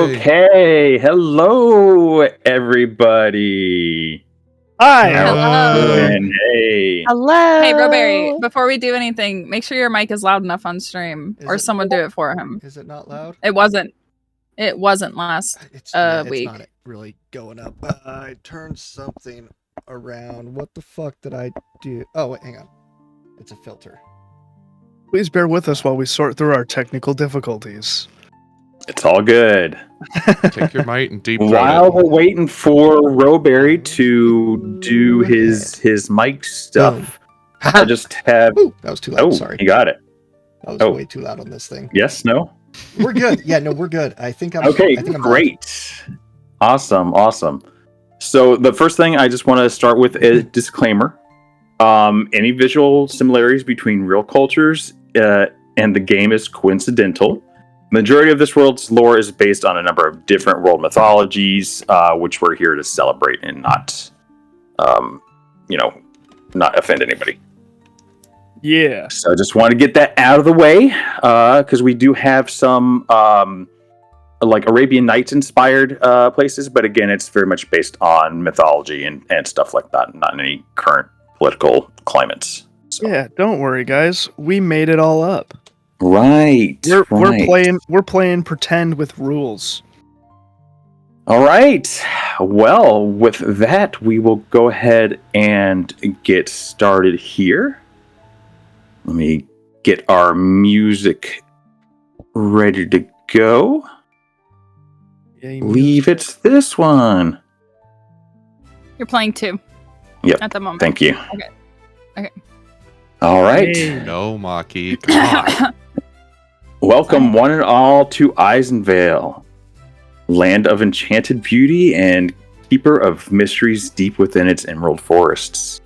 Okay, hello everybody. Hi. Hello. And hey. Hello. Hey, Roberry, before we do anything, make sure your mic is loud enough on stream, or someone do it for him. Is it not loud? It wasn't. It wasn't last It's week. not really going up. I turned something around. What the fuck did I do? Oh, wait, hang on. It's a filter. Please bear with us while we sort through our technical difficulties. It's all good. Take your might and deep throat While it. we're waiting for Roberry to do his mic stuff, I just have... Ooh, that was too loud. Oh, Sorry. you got it. That was way too loud on this thing. Yes, no? We're good. Yeah, no, we're good. I think I'm Okay, I think I'm great. Awesome. So the first thing I just want to start with is a disclaimer. Any visual similarities between real cultures and the game is coincidental. Majority of this world's lore is based on a number of different world mythologies, which we're here to celebrate and not offend anybody. Yeah. So I just want to get that out of the way, because we do have some like Arabian Nights inspired places, but again, it's very much based on mythology and stuff like that, not in any current political climates. So. Yeah, don't worry, guys. We made it all up. Right. We're playing pretend with rules. All right. Well, with that, we will go ahead and get started here. Let me get our music ready to go. Yeah, Believe it's this one. You're playing 2. Yep. At the moment. Thank you. Okay. All right. Hey. No, Maki. Come on. Welcome, one and all, to Eisenvale, land of enchanted beauty and keeper of mysteries deep within its emerald forests.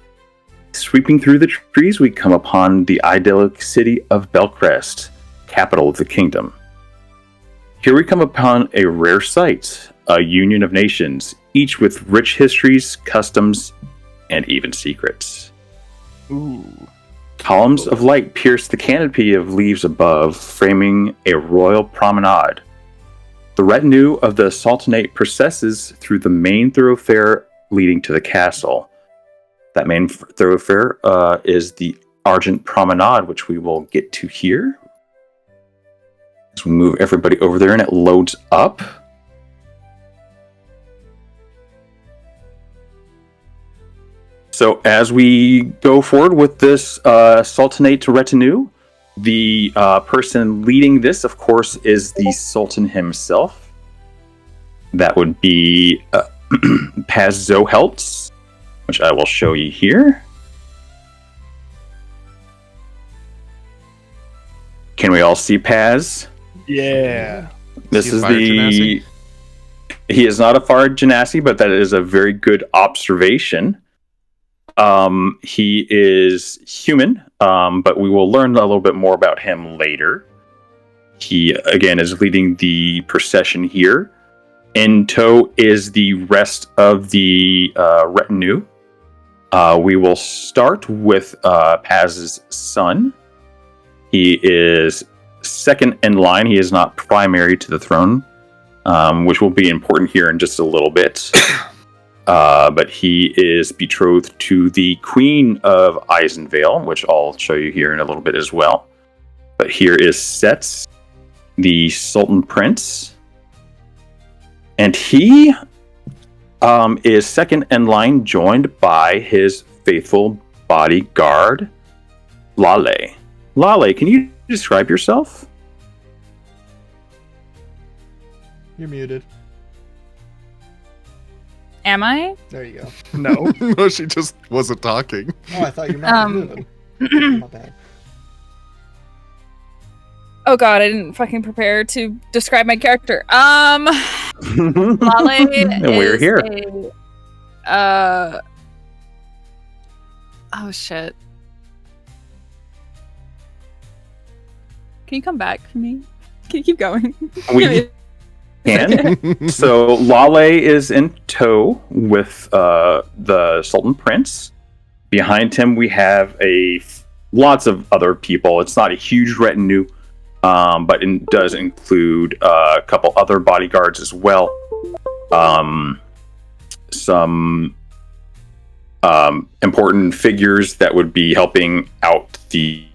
Sweeping through the trees, we come upon the idyllic city of Belcrest, capital of the kingdom. Here we come upon a rare sight, a union of nations, each with rich histories, customs, and even secrets. Ooh. Columns of light pierce the canopy of leaves above, framing a royal promenade. The retinue of the Sultanate processes through the main thoroughfare leading to the castle. That main thoroughfare is the Argent Promenade, which we will get to here. As we move everybody over there and it loads up. So as we go forward with this Sultanate retinue, the person leading this, of course, is the Sultan himself. That would be Setz Zo Heltz, which I will show you here. Can we all see Paz? Yeah. This is Fire the... Genasi? He is not a Fire Genasi, but that is a very good observation. He is human, but we will learn a little bit more about him later. He, again, is leading the procession here. In tow is the rest of the retinue. We will start with Paz's son. He is second in line. He is not primary to the throne, which will be important here in just a little bit. But he is betrothed to the Queen of Eisenvale, which I'll show you here in a little bit as well. But here is Setz, the Sultan Prince. And he is second in line, joined by his faithful bodyguard, Laleh. Laleh, can you describe yourself? You're muted. Am I? There you go. No. No, she just wasn't talking. Oh, I thought you were muted. My bad. Oh god, I didn't fucking prepare to describe my character. Laleh And we're is here. Oh shit. Can you come back for me? Can you keep going? We can. So Laleh is in tow with the Sultan Prince. Behind him, we have lots of other people. It's not a huge retinue, but it does include a couple other bodyguards as well. Some important figures that would be helping out the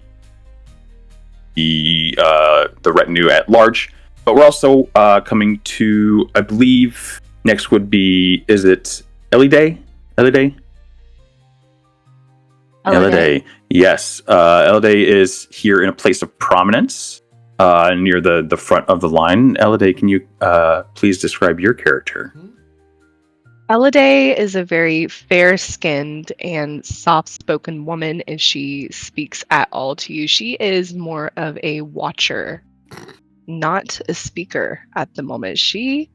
retinue at large. But we're also coming to, I believe, next would be, is it Elide? Elide? Elide. Yes. Elide is here in a place of prominence near the front of the line. Elide, can you please describe your character? Elide is a very fair-skinned and soft-spoken woman if she speaks at all to you. She is more of a watcher, not a speaker at the moment. She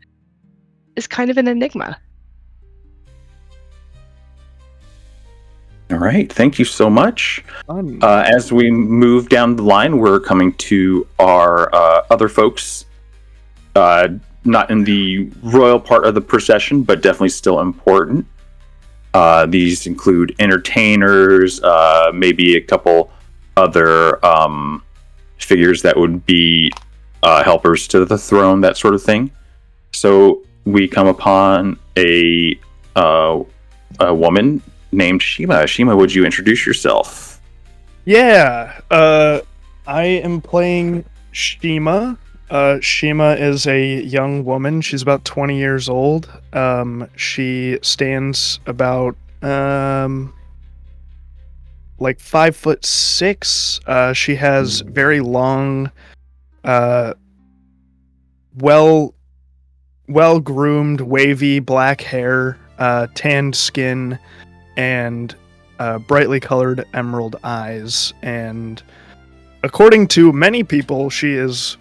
is kind of an enigma. All right, thank you so much. As we move down the line, we're coming to our other folks. Not in the royal part of the procession, but definitely still important. These include entertainers, maybe a couple other figures that would be helpers to the throne, that sort of thing. So we come upon a woman named Shima. Shima, would you introduce yourself? Yeah, I am playing Shima. Shima is a young woman. She's about 20 years old. She stands about like 5'6". She has very long, well groomed, wavy black hair, tanned skin, and brightly colored emerald eyes. And according to many people, she is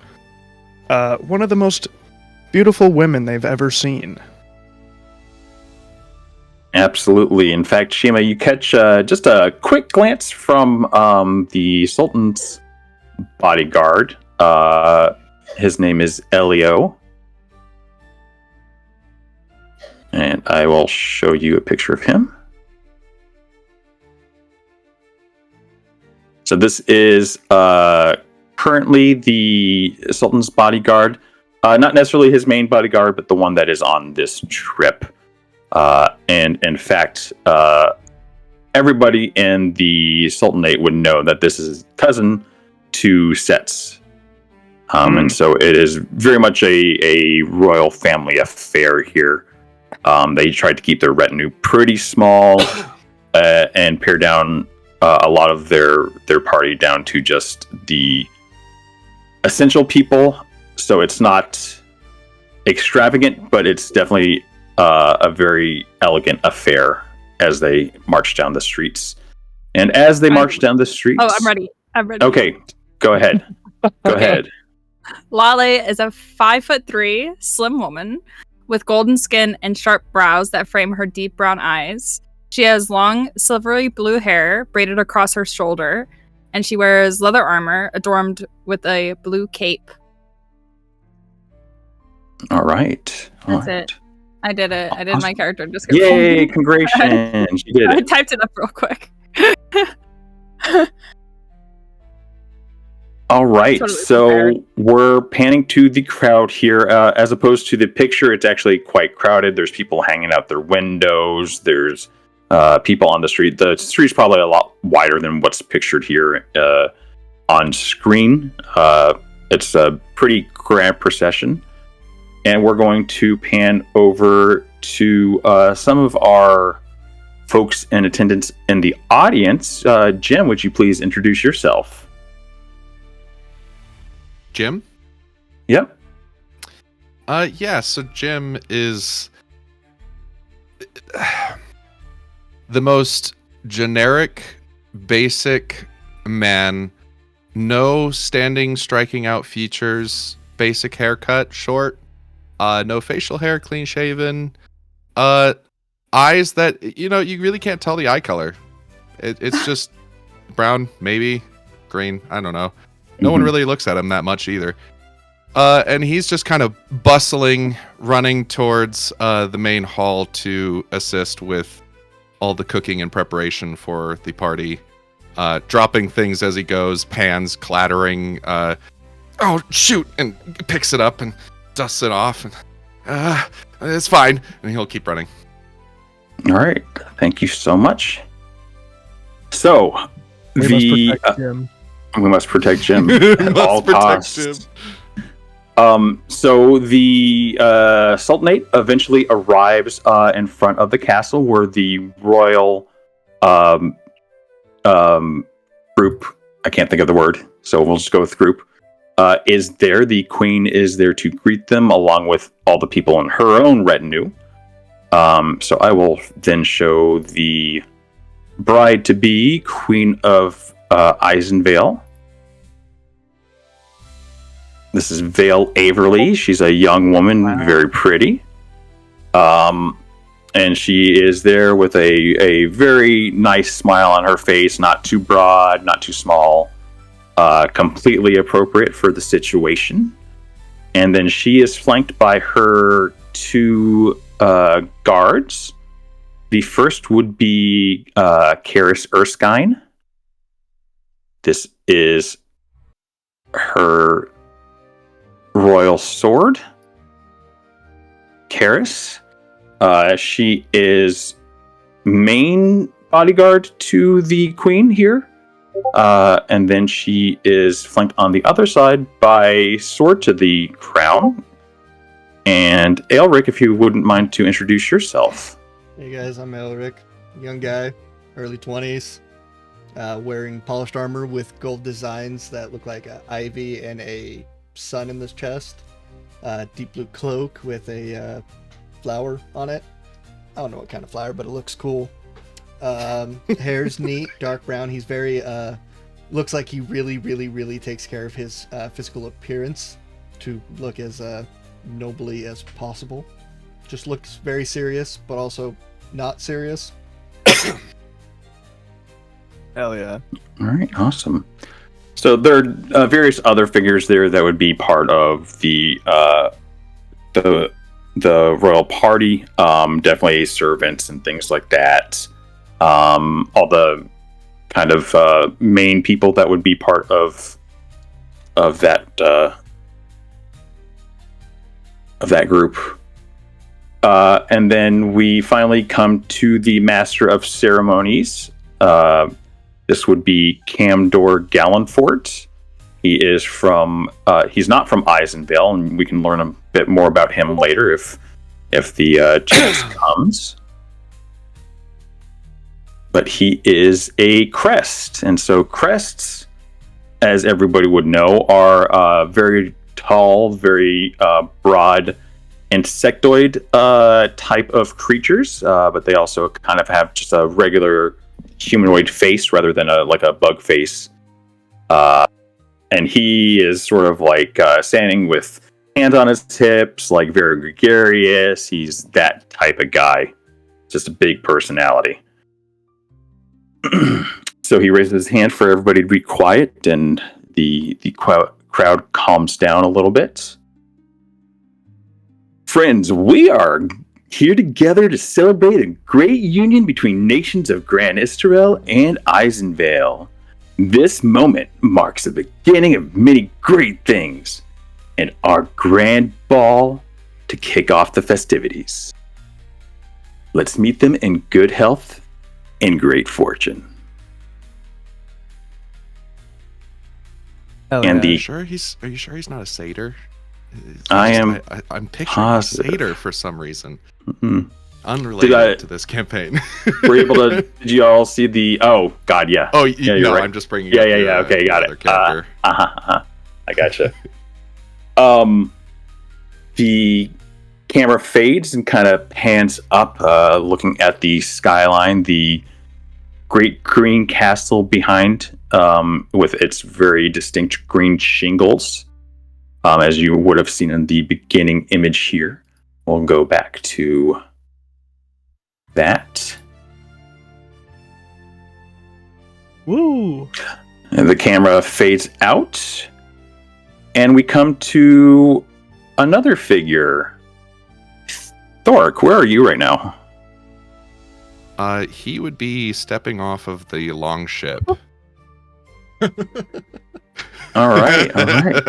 one of the most beautiful women they've ever seen. Absolutely. In fact, Shima, you catch just a quick glance from the Sultan's bodyguard. His name is Elio. And I will show you a picture of him. So this is currently the Sultan's bodyguard. Not necessarily his main bodyguard, but the one that is on this trip. And in fact, everybody in the Sultanate would know that this is cousin to Setz. And so it is very much a royal family affair here. They tried to keep their retinue pretty small and pare down a lot of their party down to just the essential people. So it's not extravagant, but it's definitely a very elegant affair as they march down the streets. And as they march down the streets... Oh, I'm ready. Okay, go ahead. Go ahead. Laleh is a 5'3" slim woman with golden skin and sharp brows that frame her deep brown eyes. She has long, silvery blue hair braided across her shoulder, and she wears leather armor adorned with a blue cape. All right. That's it. I did it. I did my character description. Yay, congratulations. You did I it. typed it up real quick. All right, Totally so prepared. we're panning to the crowd here. As opposed to the picture, it's actually quite crowded. There's people hanging out their windows. There's people on the street. The street's probably a lot wider than what's pictured here on screen. It's a pretty grand procession. And we're going to pan over to some of our folks in attendance in the audience. Jim, would you please introduce yourself? Jim? Yep. Yeah, so Jim is the most generic, basic man. No standing, striking out features. Basic haircut, short. No facial hair, clean shaven. Eyes that, you really can't tell the eye color. It's just brown, maybe green. I don't know. No one really looks at him that much either. And he's just kind of bustling, running towards the main hall to assist with all the cooking and preparation for the party. Dropping things as he goes, pans clattering, oh shoot, and picks it up and dusts it off, and it's fine, and he'll keep running. All right, thank you so much. So, We must protect Jim. we must protect Jim Must at all protect costs. Jim. So the Sultanate eventually arrives in front of the castle where the royal group, I can't think of the word, so we'll just go with group, is there. The queen is there to greet them along with all the people in her own retinue. So I will then show the bride-to-be, Queen of Eisenvale. This is Vale Averly. She's a young woman, very pretty. And she is there with a very nice smile on her face, not too broad, not too small, completely appropriate for the situation. And then she is flanked by her two guards. The first would be Karis Erskine. This is her royal sword. Karis. She is main bodyguard to the queen here. And then she is flanked on the other side by sword to the crown. And Aelric, if you wouldn't mind to introduce yourself. Hey guys, I'm Aelric, young guy, early 20s, wearing polished armor with gold designs that look like an ivy and a sun in the chest. Deep blue cloak with a flower on it. I don't know what kind of flower, but it looks cool. Hair's neat, dark brown. He's very, looks like he really takes care of his physical appearance to look as nobly as possible. Just looks very serious, but also not serious. Hell yeah. All right, awesome. So there are various other figures there that would be part of the royal party. Definitely servants and things like that. All the kind of main people that would be part of that group. And then we finally come to the Master of Ceremonies. This would be Camdor Gallanfort. He is from, he's not from Eisenvale, and we can learn a bit more about him later if the chance comes. But he is a crest, and so crests, as everybody would know, are very tall, very broad, insectoid type of creatures, but they also kind of have just a regular humanoid face rather than like a bug face. And he is sort of like standing with hands on his hips, like very gregarious. He's that type of guy, just a big personality. So he raises his hand for everybody to be quiet, and the crowd calms down a little bit. Friends, we are here together to celebrate a great union between nations of Gran Istarel and Eisenvale. This moment marks the beginning of many great things, and our grand ball to kick off the festivities. Let's meet them in good health and great fortune. Hell And yeah. the Are you sure he's not a satyr? I'm picturing positive. a satyr for some reason. Mhm. Unrelated to this campaign. Were you able to? Did you all see the? Oh God, yeah. Oh, Yeah, you're no, right. I'm just bringing. Yeah, up yeah, your, yeah. Okay, got other it. character. I gotcha. The camera fades and kind of pans up, looking at the skyline, the great green castle behind, with its very distinct green shingles, as you would have seen in the beginning image here. We'll go back to that. Woo! And the camera fades out, and we come to another figure. Thjorik, where are you right now? He would be stepping off of the long ship. All right. All right.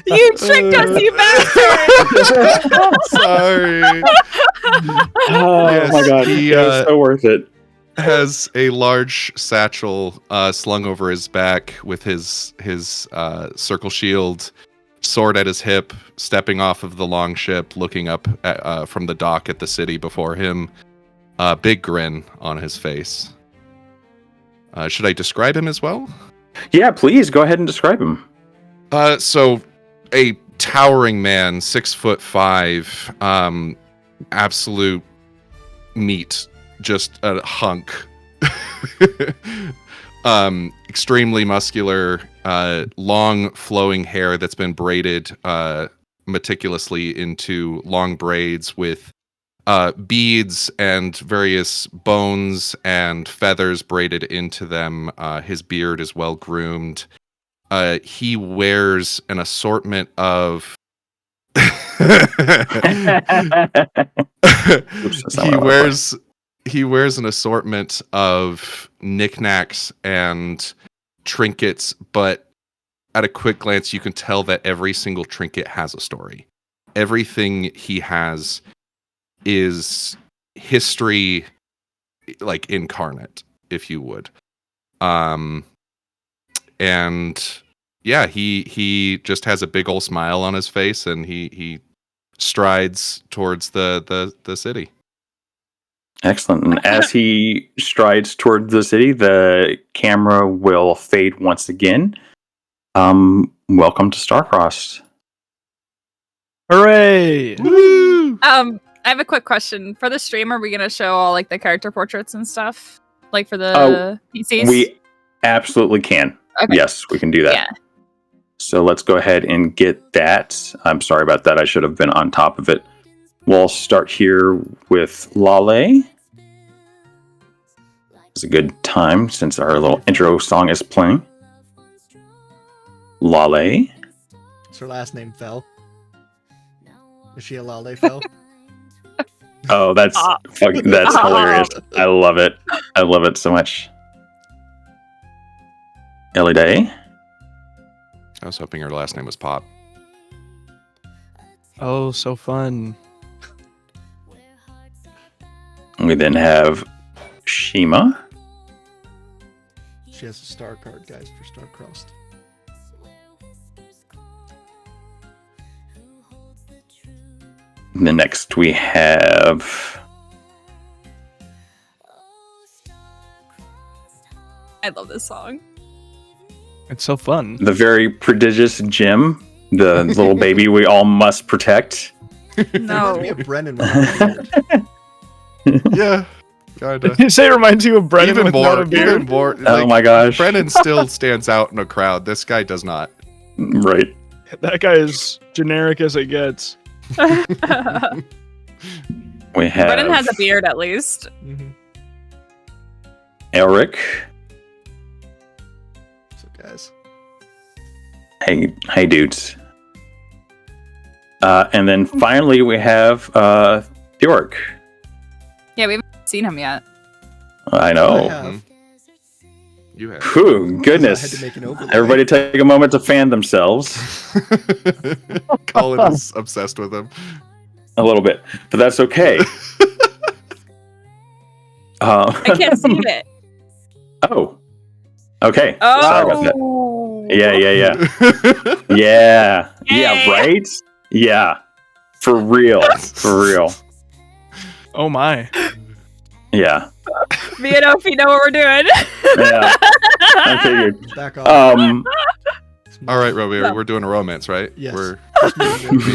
You tricked us, you bastard! Sorry. Oh Yes, my god, he, it was so worth it. Has a large satchel slung over his back with his circle shield, sword at his hip, stepping off of the longship, looking up from the dock at the city before him. Big grin on his face. Should I describe him as well? Yeah, please go ahead and describe him. So a towering man, 6'5", absolute meat, just a hunk. Extremely muscular, long flowing hair that's been braided meticulously into long braids with beads and various bones and feathers braided into them. His beard is well groomed. He wears an assortment of he wears an assortment of knickknacks and trinkets, but at a quick glance you can tell that every single trinket has a story. Everything he has is history, like incarnate, if you would. And yeah, he just has a big old smile on his face, and he strides towards the city. Excellent. And as he strides toward the city, the camera will fade once again. Welcome to Starcrossed. Hooray! Woo! I have a quick question. For the stream, are we gonna show all like the character portraits and stuff? Like for the PCs? We absolutely can. Okay. Yes, we can do that. Yeah. So let's go ahead and get that. I'm sorry about that. I should have been on top of it. We'll start here with Laleh. It's a good time since our little intro song is playing. Laleh. Is her last name Fell? Is she a Laleh Fell? Oh, that's hilarious. I love it. I love it so much. Elide. I was hoping her last name was Pop. Oh, so fun. We then have Shima. She has a star card, guys, for Starcrossed. And then next we have I love this song. It's so fun. the very prodigious Jim, the little baby we all must protect. No. Reminds me of Brennan with a beard. Yeah, kinda. You say it reminds you of Brennan Even without a beard? even more. Oh like, my gosh. Brennan still stands out in a crowd. This guy does not. Right. That guy is generic as it gets. We have Brennan has a beard at least. Mm-hmm. Aelric. So, guys. Hey dudes. And then finally we have Thjorik. Yeah, we haven't seen him yet. I I know. have. You have. Whew, I had goodness. to make an overlay. Everybody take a moment to fan themselves Colin is obsessed with him. a little bit, but that's okay. I can't see it. Oh. Okay. Oh. Sorry about that. Yeah. Yeah, right? Yeah. For real. For real. Oh my. Yeah. Me and Ophi know what we're doing. Yeah. I figured. Back off. All right, Robbie, we're doing a romance, right? Yes. We're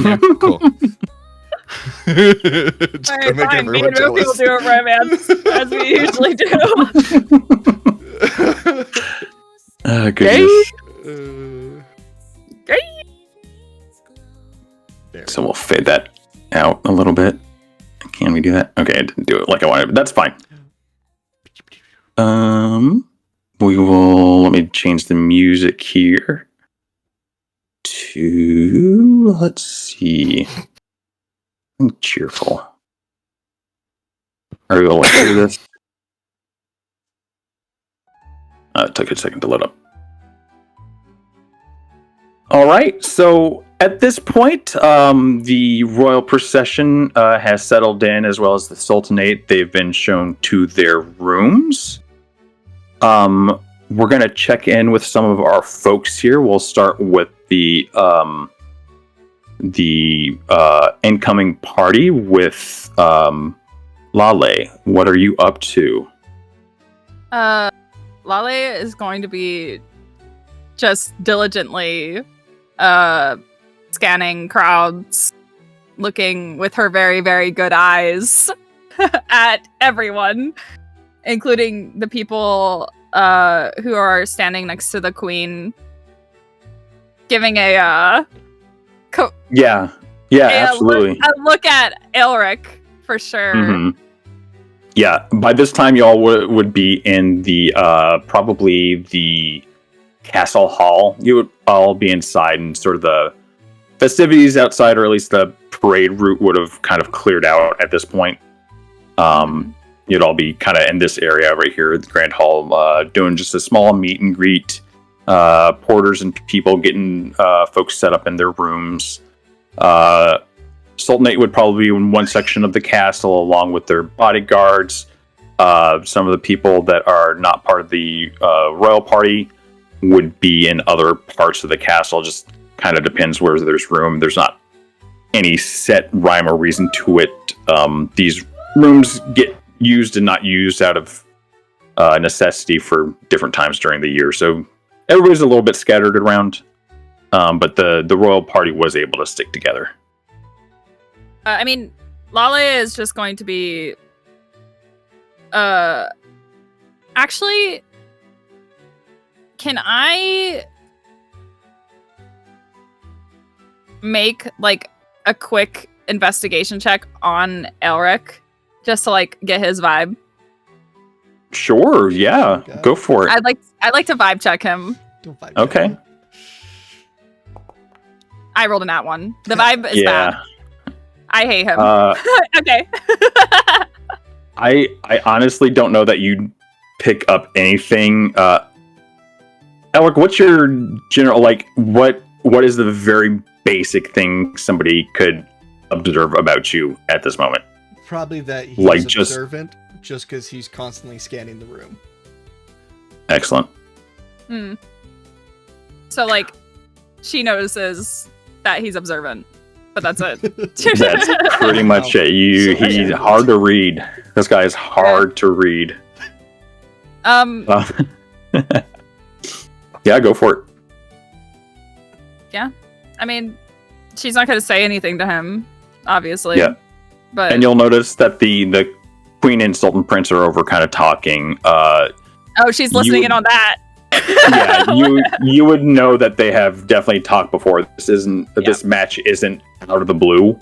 Yeah. cool. Just All to right, make fine. Me everyone and Ophi will jealous. do a romance as we usually do. Oh, goodness. There. So we'll fade that out a little bit. Can we do that? Okay, I didn't do it like I wanted, but that's fine. We will, let me change the music here to, let's see, cheerful. Are we going to hear this? It took a second to load up. All right, so at this point, the royal procession has settled in, as well as the Sultanate. They've been shown to their rooms. We're going to check in with some of our folks here. We'll start with the incoming party with Laleh. What are you up to? Laleh is going to be just diligently scanning crowds, looking with her very, very good eyes at everyone, including the people who are standing next to the queen, giving a absolutely. A look at Aelric for sure. Mm-hmm. Yeah, by this time y'all would be in the probably the castle hall. You would all be inside, and sort of the festivities outside, or at least the parade route, would have kind of cleared out at this point. You'd all be kind of in this area right here at the Grand Hall, doing just a small meet and greet. Porters and people getting folks set up in their rooms. Sultanate would probably be in one section of the castle, along with their bodyguards. Some of the people that are not part of the royal party would be in other parts of the castle. Just kind of depends where there's room. There's not any set rhyme or reason to it. These rooms get used and not used out of necessity for different times during the year. So everybody's a little bit scattered around, but the royal party was able to stick together. I mean, Laleh is just going to be actually, can I make like a quick investigation check on Aelric just to like get his vibe? Sure, yeah. Okay. Go for it. I'd like to vibe check him. Don't fight Okay. me. I rolled a nat one. The vibe is bad. I hate him. Okay. I honestly don't know that you'd pick up anything. Aelric, what's your general, like, what is the very basic thing somebody could observe about you at this moment? Probably that he's Like, just- observant, just because he's constantly scanning the room. Excellent. So, like, she notices that he's observant, but that's it. That's pretty much it. He's hard to read. This guy is hard to read. Yeah, go for it. I mean, she's not going to say anything to him, obviously. Yeah. But And you'll notice that the Queen and Sultan Prince are over kind of talking. oh, she's listening in on that. Yeah, you would know that they have definitely talked before. This match isn't out of the blue.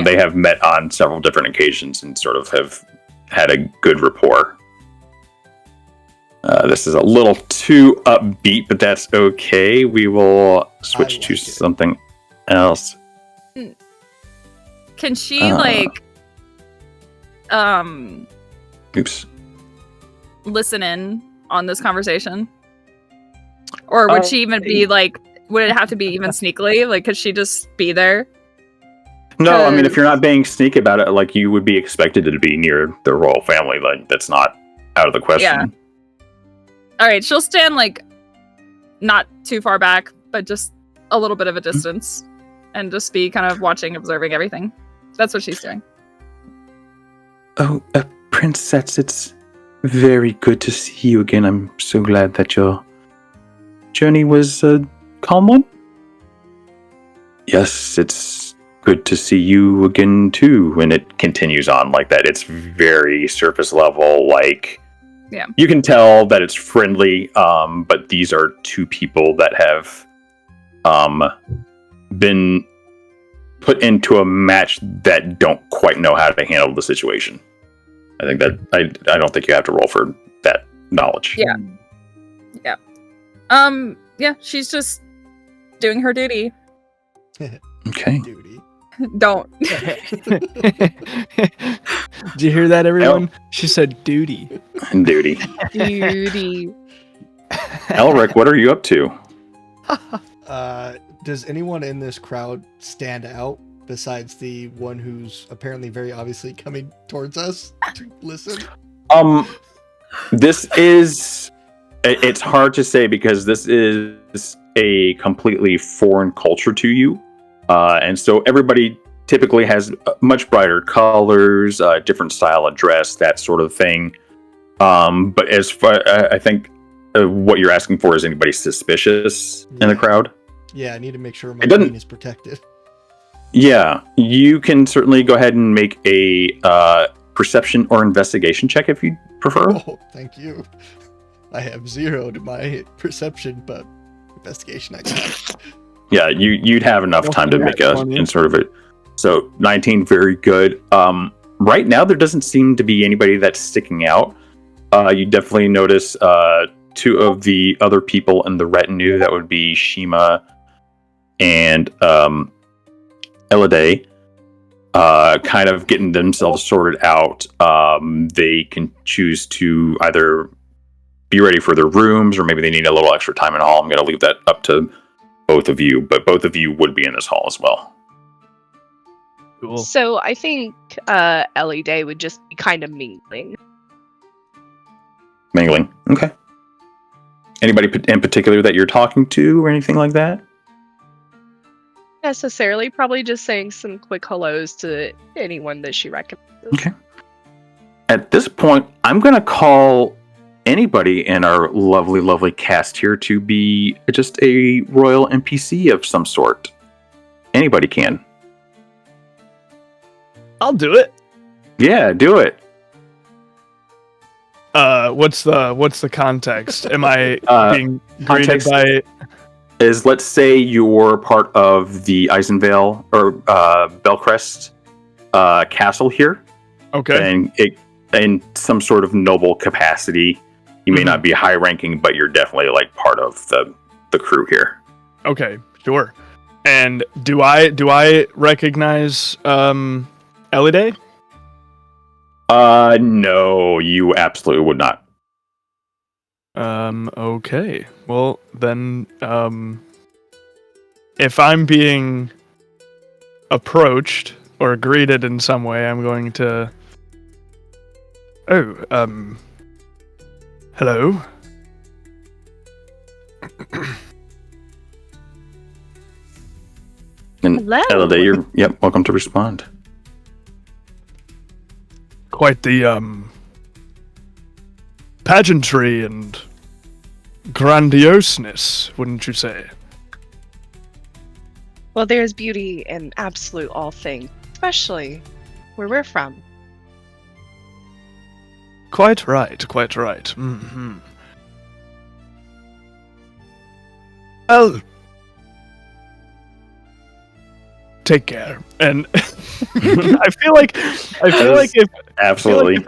They have met on several different occasions and sort of have had a good rapport. This is a little too upbeat, but that's okay. We will switch to something else. Can she Oops. listen in on this conversation? Or would she even be like, would it have to be even sneakily? Like, could she just be there? No, I mean, if you're not being sneaky about it, like, you would be expected to be near the royal family. Like, that's not out of the question. Yeah. All right, she'll stand like not too far back, but just a little bit of a distance, and just be kind of watching, observing everything. That's what she's doing. Oh, Prince Setz, it's very good to see you again. I'm so glad that your journey was a calm one. Yes, it's good to see you again too. And it continues on like that. It's very surface level, like, yeah, you can tell that it's friendly, but these are two people that have been put into a match that don't quite know how to handle the situation. I think that I don't think you have to roll for that knowledge. Yeah. Yeah, she's just doing her duty. Okay. Duty. Don't. Did you hear that, everyone? She said duty. Duty. Duty. Elric, what are you up to? Does anyone in this crowd stand out besides the one who's apparently very obviously coming towards us to listen? This is... It's hard to say because this is a completely foreign culture to you. And so everybody typically has much brighter colors, different style of dress, that sort of thing. But as far, I think what you're asking for is anybody suspicious in the crowd? Yeah, I need to make sure my queen is protected. Yeah, you can certainly go ahead and make a perception or investigation check if you prefer. Oh, thank you. I have 0 to my perception, but investigation I got. Yeah, you'd have enough time to make a sort of a... So 19, very good. Right now, there doesn't seem to be anybody that's sticking out. You definitely notice 2 of the other people in the retinue. That would be Shima and Elide, kind of getting themselves sorted out. They can choose to either be ready for their rooms, or maybe they need a little extra time in the hall. I'm going to leave that up to both of you, but both of you would be in this hall as well. Cool. So I think Elide would just be kind of mingling. Mingling. Okay. Anybody in particular that you're talking to or anything like that? Necessarily, probably just saying some quick hellos to anyone that she recognizes. Okay. At this point, I'm going to call anybody in our lovely, lovely cast here to be just a royal NPC of some sort. Anybody can. I'll do it. Yeah, do it. What's the context? Am I being greeted context by... Is, let's say you're part of the Eisenvale or Belcrest castle here. Okay. And in some sort of noble capacity. You may not be high ranking, but you're definitely like part of the crew here. Okay, sure. And do I recognize Elide? No, you absolutely would not. Okay. Well, then, if I'm being approached or greeted in some way, I'm going to... Oh, hello? And Hello. Elide, you're welcome to respond. Quite the, pageantry and grandioseness, wouldn't you say? Well, there's beauty in absolute all things, especially where we're from. Quite right, quite right. Mm-hmm. Well, take care. And I feel like if Absolutely.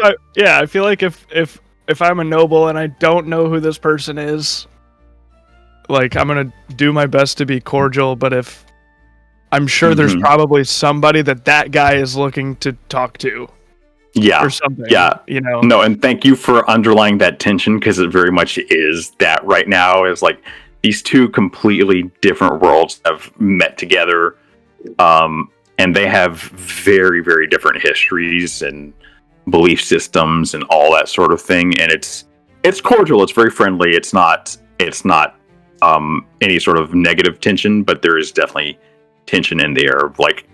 I feel like if I'm a noble and I don't know who this person is, like, I'm gonna do my best to be cordial, but if I'm sure there's probably somebody that guy is looking to talk to. Yeah. Or something. Yeah. You know. No, and thank you for underlying that tension, because it very much is that right now. Is like these two completely different worlds have met together, and they have very, very different histories and belief systems and all that sort of thing. And it's cordial. It's very friendly. It's not any sort of negative tension, but there is definitely tension in the air of like,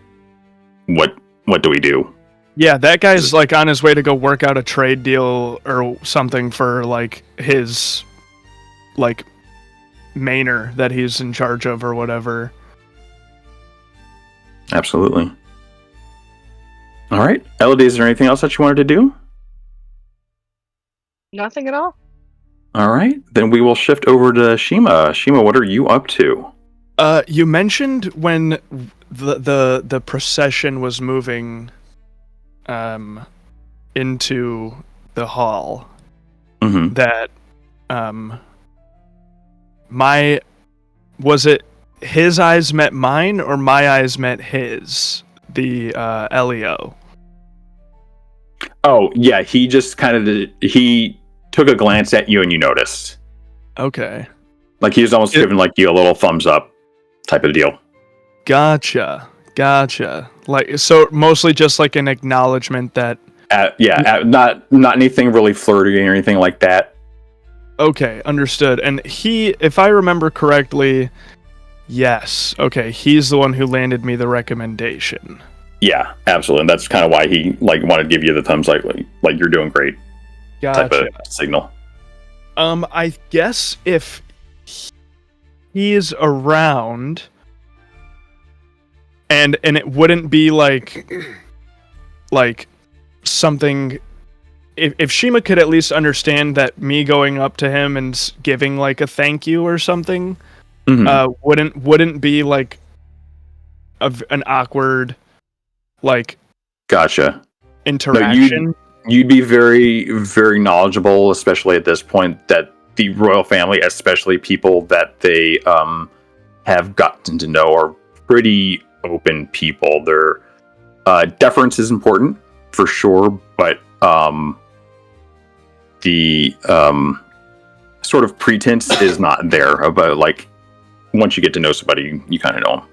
what do we do? Yeah, that guy's like on his way to go work out a trade deal or something for like his like manor that he's in charge of or whatever. Absolutely. All right, Elide, is there anything else that you wanted to do? Nothing at all. All right, then we will shift over to Shima. Shima, what are you up to? You mentioned when the procession was moving into the hall that was it his eyes met mine or my eyes met his, the Elio? Oh yeah, he just kind of he took a glance at you and you noticed. Okay. Like he's almost giving like you a little thumbs up type of deal. Gotcha. Like, so mostly just like an acknowledgement that. Not anything really flirty or anything like that. Okay, understood. And he, if I remember correctly, yes. Okay, he's the one who landed me the recommendation. Yeah, absolutely. And that's kind of why he like wanted to give you the thumbs like you're doing great type Gotcha. of signal. I guess if he is around, and it wouldn't be like something. If Shima could at least understand that me going up to him and giving like a thank you or something, wouldn't be like an awkward like Gotcha interaction. No, you'd be very, very knowledgeable, especially at this point, that the royal family, especially people that they have gotten to know, are pretty open people. Their deference is important for sure, but the sort of pretense is not there. But like once you get to know somebody, you kind of know them.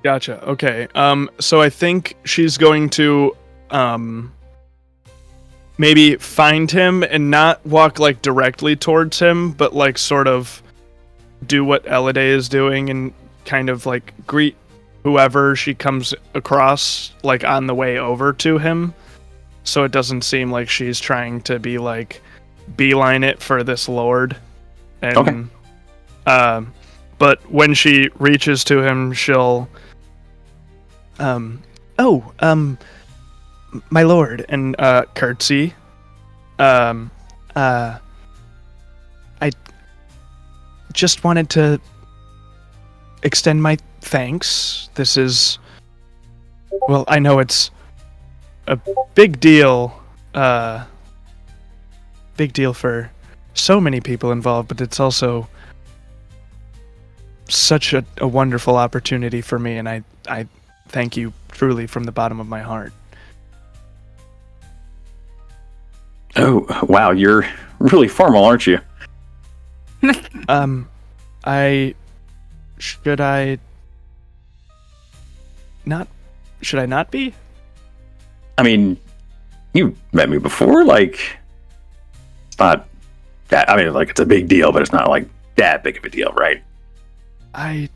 Gotcha. Okay. So I think she's going to maybe find him and not walk like directly towards him, but like sort of do what Elide is doing and kind of like greet whoever she comes across like on the way over to him. So it doesn't seem like she's trying to be like beeline it for this lord. And okay. But when she reaches to him, she'll my lord, and curtsy. I just wanted to extend my thanks. This is, well, I know it's a big deal for so many people involved, but it's also such a wonderful opportunity for me, and I thank you truly from the bottom of my heart. Oh, wow, you're really formal, aren't you? Should I not be? I mean, you met me before, like, it's not that, I mean, like, it's a big deal, but it's not, like, that big of a deal, right? I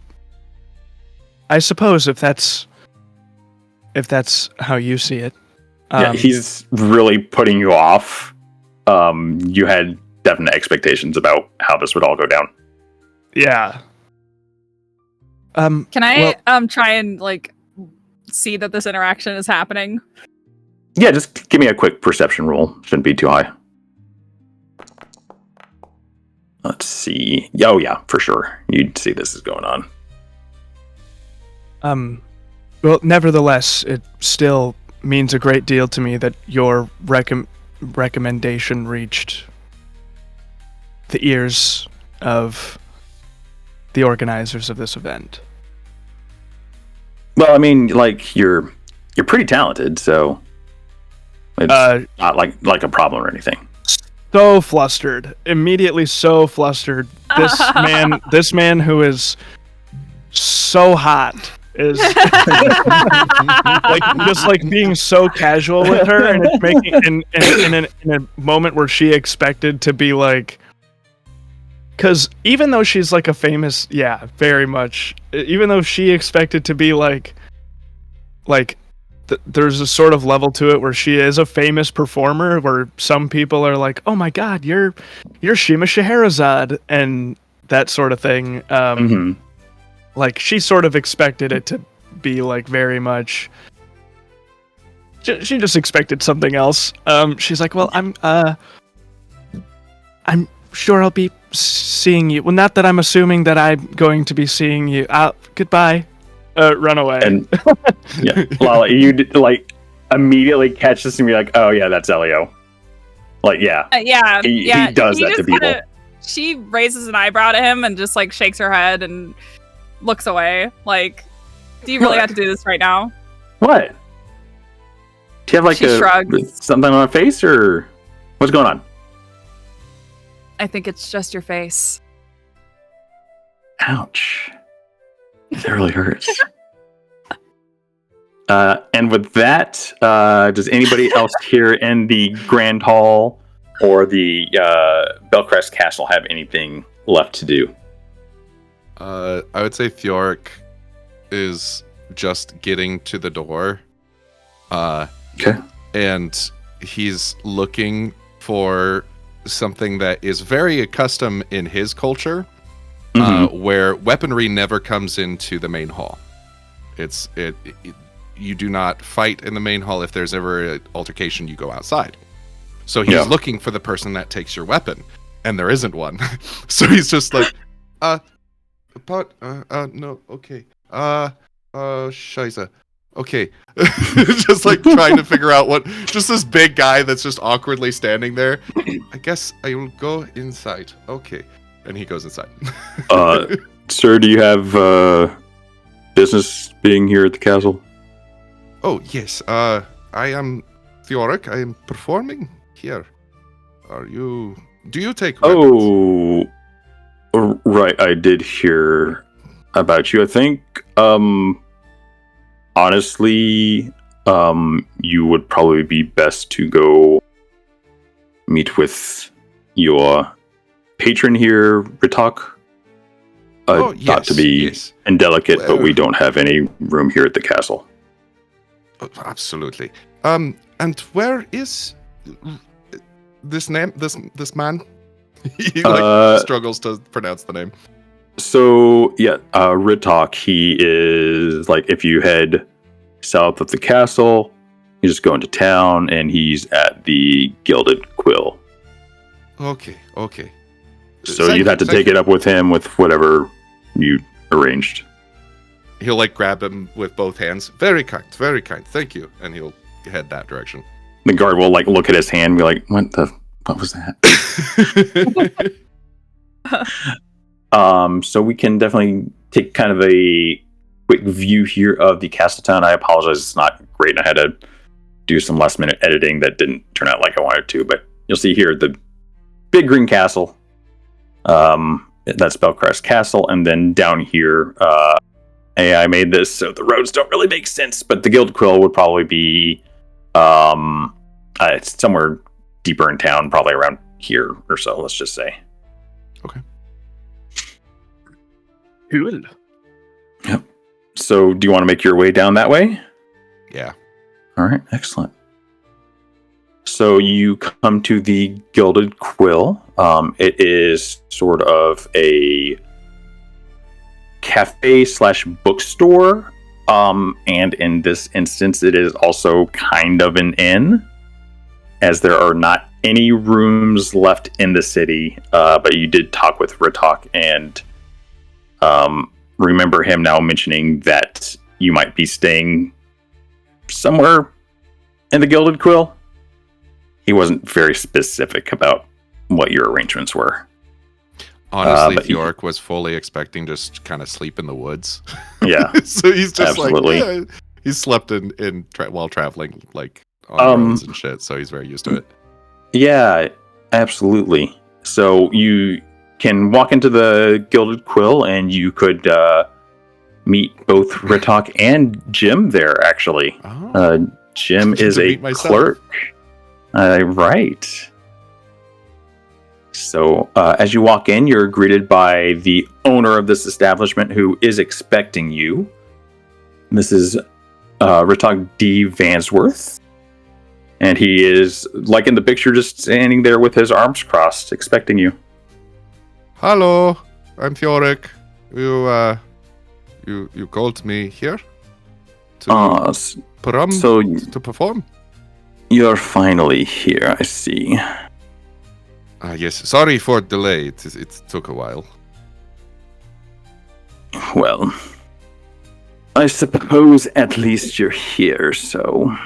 suppose if that's how you see it. Yeah, he's really putting you off. You had definite expectations about how this would all go down. Yeah. Can I try and like see that this interaction is happening? Yeah, just give me a quick perception roll. Shouldn't be too high. Let's see. Oh yeah, for sure. You'd see this is going on. Well, nevertheless, it still means a great deal to me that your recommendation reached the ears of the organizers of this event. Well, I mean, like you're pretty talented, so it's not like a problem or anything. So flustered, immediately so flustered. This man who is so hot is like just like being so casual with her, and it's making in a moment where she expected to be like, because even though she's like a famous, very much, even though she expected to be like there's a sort of level to it where she is a famous performer, where some people are like, oh my god, you're Shima Scheherazade and that sort of thing. Like she sort of expected it to be like very much. She just expected something else. She's like, well, I'm sure I'll be seeing you. Well, not that I'm assuming that I'm going to be seeing you. Goodbye. Run away. And yeah, Laleh, you like immediately catch this and be like, oh yeah, that's Elio. Like he does that to people. She raises an eyebrow to him and just like shakes her head and looks away. Like, do you really have to do this right now? What? Do you have like she shrugs. Something on her face, or what's going on? I think it's just your face. Ouch. That really hurts. And with that, does anybody else here in the Grand Hall or the Belcrest Castle have anything left to do? I would say Thjorik is just getting to the door. Okay. And he's looking for something that is very accustomed in his culture, where weaponry never comes into the main hall. You do not fight in the main hall. If there's ever an altercation, you go outside. So he's looking for the person that takes your weapon, and there isn't one. So he's just like, no, okay. Scheiße. Okay. Just like trying to figure out just this big guy that's just awkwardly standing there. I guess I will go inside. Okay. And he goes inside. Sir, do you have business being here at the castle? Oh, yes. I am Thjorik. I am performing here. Do you take weapons? Oh, right. I did hear about you. I think, honestly, you would probably be best to go meet with your patron here, Ritok. Not to be indelicate, but we don't have any room here at the castle. Absolutely. And where is this man? He struggles to pronounce the name. So yeah, Ritok. He is like, if you head south of the castle, you just go into town, and he's at the Gilded Quill. Okay. So you'd have to take it up with him with whatever you arranged. He'll like grab him with both hands. Very kind. Thank you. And he'll head that direction. The guard will like look at his hand and be like, what was that? So we can definitely take kind of a quick view here of the castle town. I apologize, it's not great. I had to do some last minute editing that didn't turn out like I wanted to, but you'll see here the big green castle. That's Belcrest Castle, and then down here, I made this so the roads don't really make sense, but the Guild Quill would probably be it's somewhere deeper in town, probably around here or so, let's just say. Okay. Cool. Yep. So do you want to make your way down that way? Yeah. All right, excellent. So you come to the Gilded Quill. It is sort of a cafe/bookstore. And in this instance, it is also kind of an inn, as there are not any rooms left in the city. But you did talk with Ritok, and remember him now mentioning that you might be staying somewhere in the Gilded Quill. He wasn't very specific about what your arrangements were. Honestly, Thjorik was fully expecting just kind of sleep in the woods. Yeah. So he's just absolutely. like, he's slept while traveling, like on roads and shit. So he's very used to it. Yeah, absolutely. So you can walk into the Gilded Quill, and you could meet both Ritok and Jim there, actually. Oh. Jim is a clerk. Right. So as you walk in, you're greeted by the owner of this establishment, who is expecting you. This is Ritok D. Vansworth. And he is, like in the picture, just standing there with his arms crossed, expecting you. Hello, I'm Thjorik. You called me here to perform? You're finally here, I see. Yes, sorry for delay. It took a while. Well, I suppose at least you're here, so...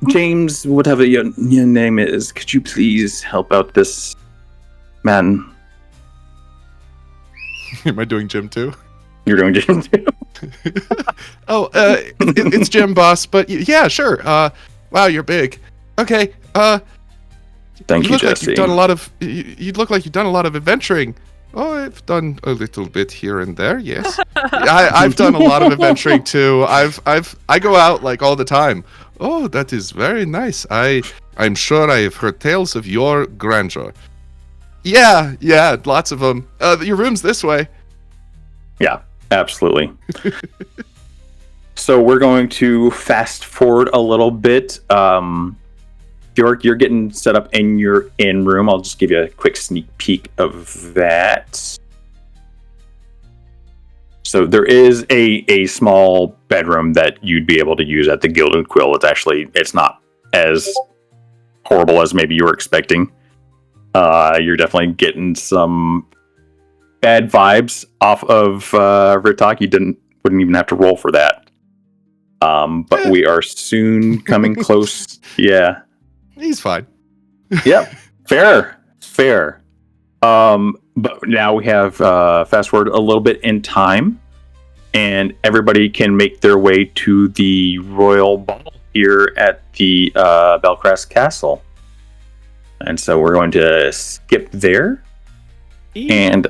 James, whatever your name is, could you please help out this man? Am I doing Jim too? You're doing Jim too? It's Jim, boss, but yeah, sure. Wow, you're big. Okay, Thank you, look like Jesse. you've done a lot of. You look like you've done a lot of adventuring. Oh, I've done a little bit here and there. Yes, I've done a lot of adventuring too. I go out like all the time. Oh, that is very nice. I'm sure I have heard tales of your grandeur. Yeah, lots of them. Your room's this way. Yeah, absolutely. So we're going to fast forward a little bit. Thjorik, you're getting set up in your inn room. I'll just give you a quick sneak peek of that. So there is a small bedroom that you'd be able to use at the Gilded Quill. It's not as horrible as maybe you were expecting. You're definitely getting some bad vibes off of Ritok. You wouldn't even have to roll for that. But we are soon coming close. Yeah. He's fine. Yep. Fair. But now we have fast forward a little bit in time, and everybody can make their way to the royal ball here at the Belcrest Castle. And so we're going to skip there. And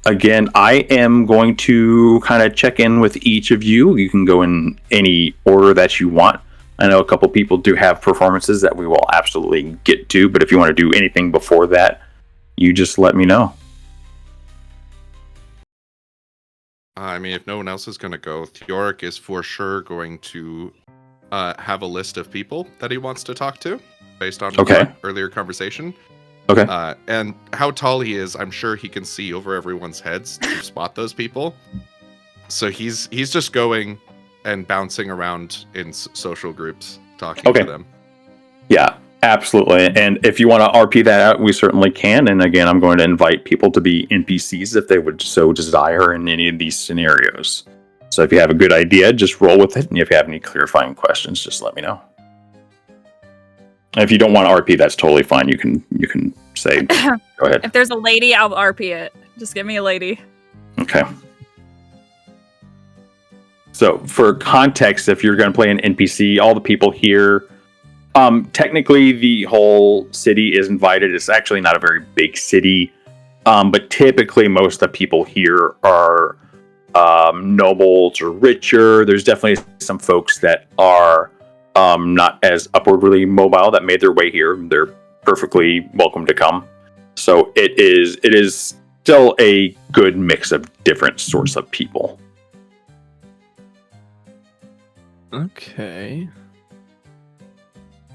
again, I am going to kind of check in with each of you. You can go in any order that you want. I know a couple people do have performances that we will absolutely get to, but if you want to do anything before that, you just let me know. I mean, if no one else is going to go, Thjorik is for sure going to have a list of people that he wants to talk to based on our earlier conversation. Okay. And how tall he is, I'm sure he can see over everyone's heads to spot those people. So he's just going and bouncing around in social groups, talking to them. Yeah, absolutely. And if you want to RP that out, we certainly can. And again, I'm going to invite people to be NPCs if they would so desire in any of these scenarios. So if you have a good idea, just roll with it. And if you have any clarifying questions, just let me know. And if you don't want to RP, that's totally fine. You can say, go ahead. If there's a lady, I'll RP it. Just give me a lady. Okay. So for context, if you're going to play an NPC, all the people here, technically the whole city is invited. It's actually not a very big city, but typically most of the people here are nobles or richer. There's definitely some folks that are not as upwardly mobile that made their way here. They're perfectly welcome to come. So it is still a good mix of different sorts of people. Okay.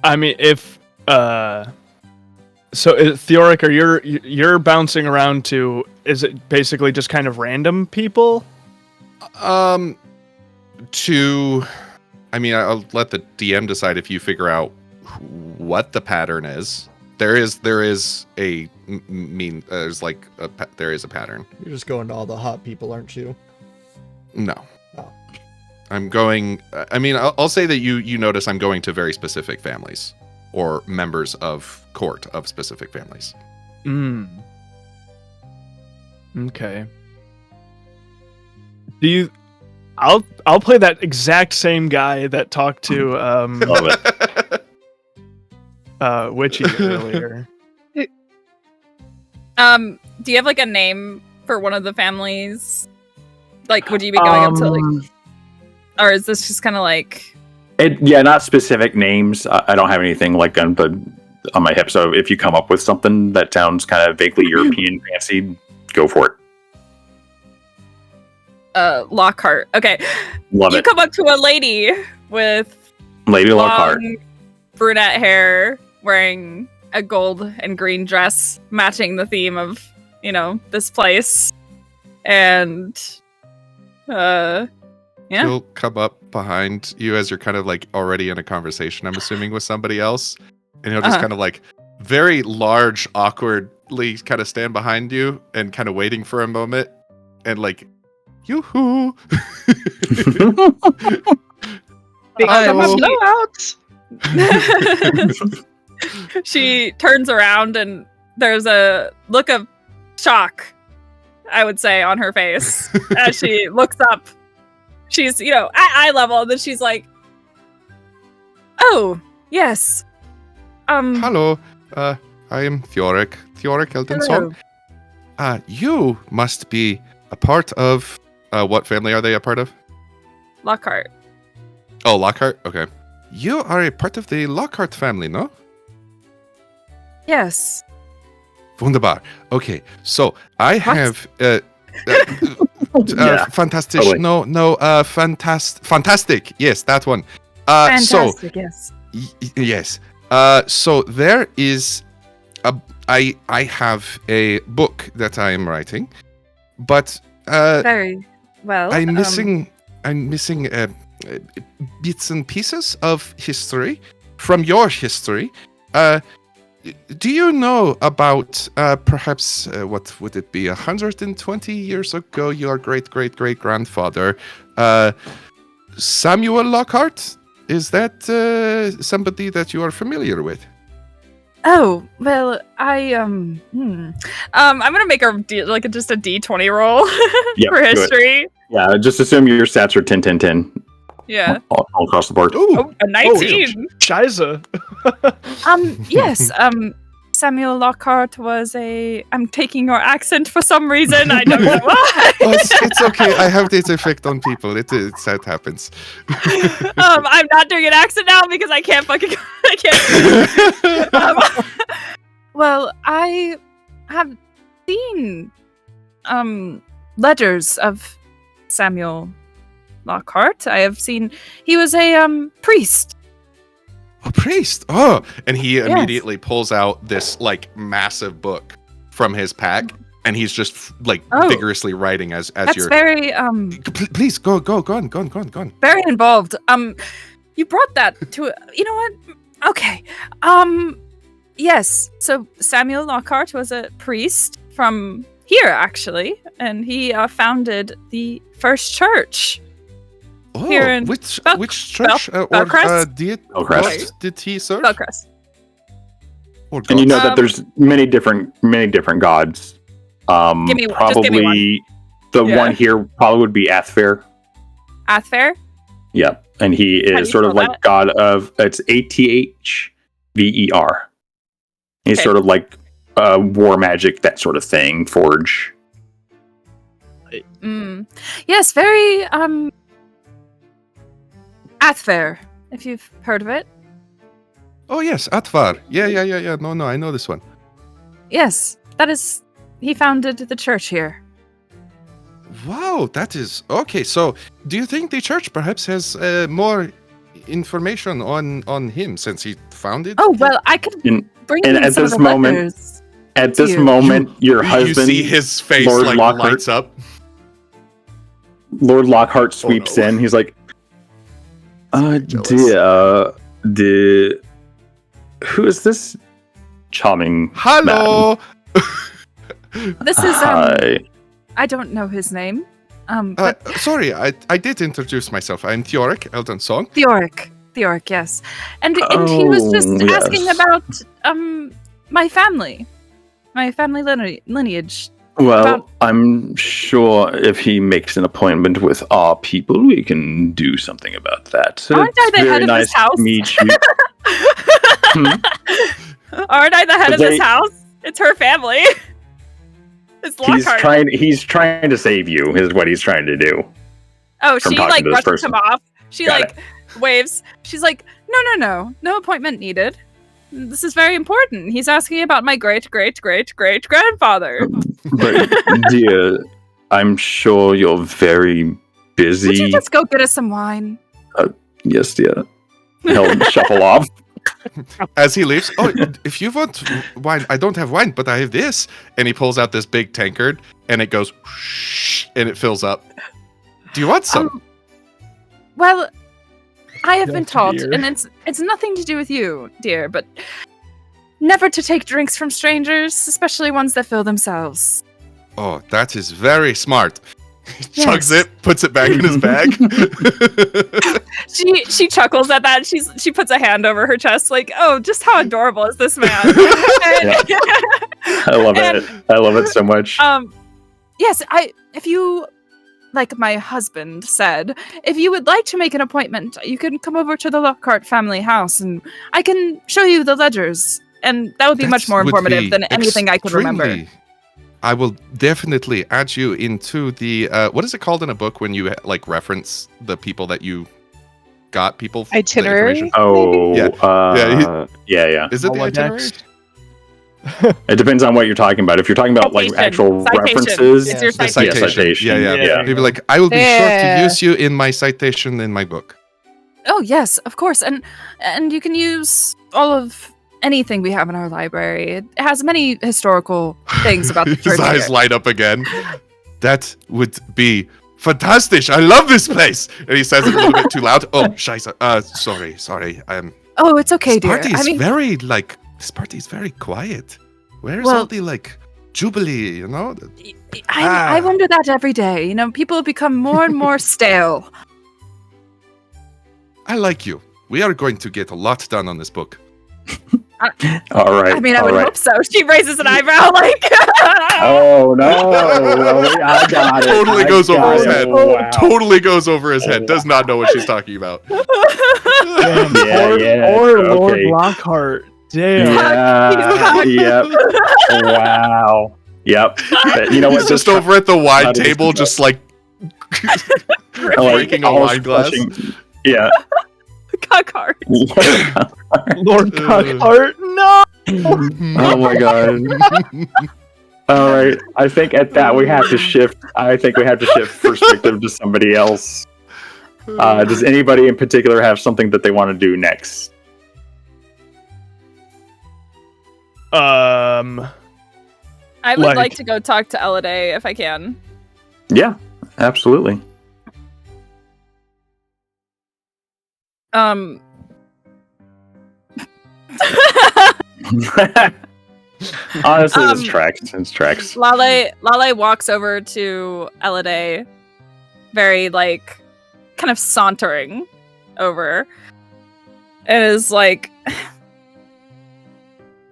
I mean, if Thjorik, are you're bouncing around to? Is it basically just kind of random people? I mean, I'll let the DM decide if you figure out what the pattern is. There is a pattern. You're just going to all the hot people, aren't you? No. Oh. I'm going. I mean, I'll say that you notice I'm going to very specific families or members of court of specific families. Okay. I'll play that exact same guy that talked to Love it. Witchy earlier. Do you have like a name for one of the families? Like, would you be going up to like, or is this just kind of like? Not specific names. I don't have anything like on my hip. So if you come up with something that sounds kind of vaguely European fancy, go for it. Lockhart. Okay. Love it. You come up to a lady with Lady Lockhart, brunette hair, wearing a gold and green dress, matching the theme of, this place. And yeah. He'll come up behind you as you're kind of like already in a conversation, I'm assuming, with somebody else. And he'll just kind of like very large, awkwardly kind of stand behind you and kind of waiting for a moment and like, yoo-hoo. Blowouts. She turns around and there's a look of shock, I would say, on her face as she looks up. She's, at eye level, and then she's like, "Oh, yes. Hello. I am Thjorik Eldenson. You must be a part of what family are they a part of? Lockhart. Oh, Lockhart. Okay, you are a part of the Lockhart family, no? Yes. Wunderbar. Okay, so I have Yeah, fantastic. totally. Fantastic. Yes, that one. Fantastic, yes. Yes. So there is I have a book that I am writing, but Very well. I'm missing bits and pieces of history from your history. Do you know about perhaps what would it be 120 years ago? Your great grandfather, Samuel Lockhart. Is that somebody that you are familiar with? Oh, well, I'm gonna make just a D20 roll Yep, for do it. history. Yeah, just assume your stats are 10, 10, 10 Yeah. all across the board. Ooh, Oh, a 19. Shiza. Yes. Samuel Lockhart was I'm taking your accent for some reason. I don't know why. oh, it's okay. I have this effect on people. That happens. I'm not doing an accent now because I can't fucking. I can't. Well, I have seen letters of Samuel Lockhart. I have seen he was a priest. A priest. Oh, and he Yes. immediately pulls out this like massive book from his pack, and he's just like Oh. vigorously writing as That's you're. very Please go on. very involved. You brought that to you know what? Okay. Yes. So Samuel Lockhart was a priest from here actually, and he founded the first church. Oh, Here in which Bel- church Belcrest? what did he serve? Belcrest. Or And you know gods? that there's many different gods. Give me one. Just Probably give me the Yeah. one here probably would be Athfair. Athfair? Yeah, and he How do is you sort of spell like that? god of it's Athver. He's Okay. sort of like war magic, that sort of thing. Forge. Yes, very Athfair, if you've heard of it. Oh yes, Atvar. Yeah. No, I know this one. Yes, that is he founded the church here. Wow, that is okay. So, do you think the church perhaps has more information on him since he founded? Oh well, I could And- bring and you at some this of the moment- letters. At this You- moment, your you husband, see his face Lord like Lockhart. lights up. Lord Lockhart, sweeps no. in. He's like, jealous. who is this charming Hello. This is Hi. I don't know his name. But Sorry, I did introduce myself. I'm Thjorik Eldenson. Thjorik, yes. And he was just Oh, asking yes. about my family lineage. Well, about- I'm sure if he makes an appointment with our people, we can do something about that. Aren't I It's the head very of nice this house? to meet you. Aren't I the head But of this they- house? It's her family. It's Lockhart. He's trying to save you, is what he's trying to do. Oh, from she talking like to this brushes person. him off. She Got like waves. She's like, no appointment needed. This is very important. He's asking about my great grandfather. But dear, I'm sure you're very busy. Would you just go get us some wine? Yes, dear. He'll shuffle off. As he leaves, oh, if you want wine, I don't have wine, but I have this. And he pulls out this big tankard, and it goes, and it fills up. Do you want some? Well, I have been Yes, taught, dear. and it's nothing to do with you, dear, but never to take drinks from strangers, especially ones that fill themselves. Oh, that is very smart. He Yes. chugs it, puts it back in his bag. She chuckles at that. She puts a hand over her chest, like, oh, just how adorable is this man? I love it. I love it so much. Yes, if you, like my husband said, if you would like to make an appointment, you can come over to the Lockhart family house and I can show you the ledgers and that would be much more Would informative be than anything I could remember. extremely- I will definitely add you into the what is it called in a book when you like reference the people that you got people the Itinerary? information? Oh, Yeah. yeah. Is it the itinerary? Rolodex. It depends on what you're talking about. If you're talking about like Citation. actual Citation. references, It's your The citation. citation. Yeah. Yeah. People like, I will be sure to Yeah. use you in my citation in my book. Oh yes, of course, and you can use all of anything we have in our library. It has many historical things about the His church. eyes here. light up again. That would be fantastic. I love this place. And he says it a little bit too loud. Oh, scheiße. Sorry. Oh, it's okay, This dear. party is I mean, this party is very quiet. Where's Well- all the like jubilee, you know? I wonder that every day. You know, people become more and more stale. I like you. We are going to get a lot done on this book. All right. I mean, I all would right. hope so. She raises an eyebrow, like. Oh no! I got it. Totally I goes over got his it. head. Wow. Totally goes over his head. Does not know what she's talking about. Yeah. Or Lord Okay. Lockhart. Damn. Yeah. Yep. Wow. Yep. But you know what? He's just over at the wine Not table, even- just like like, breaking a almost wine glass. flushing- Yeah. Cockart. Lord Lockhart. No. Oh my god. All right. I think at that we have to shift. I think we have to shift perspective to somebody else. Does anybody in particular have something that they want to do next? I would Like- like to go talk to Elide if I can. Yeah, absolutely. Honestly, this tracks. It's tracks. Laleh walks over to Elide, very like kind of sauntering over, and is like,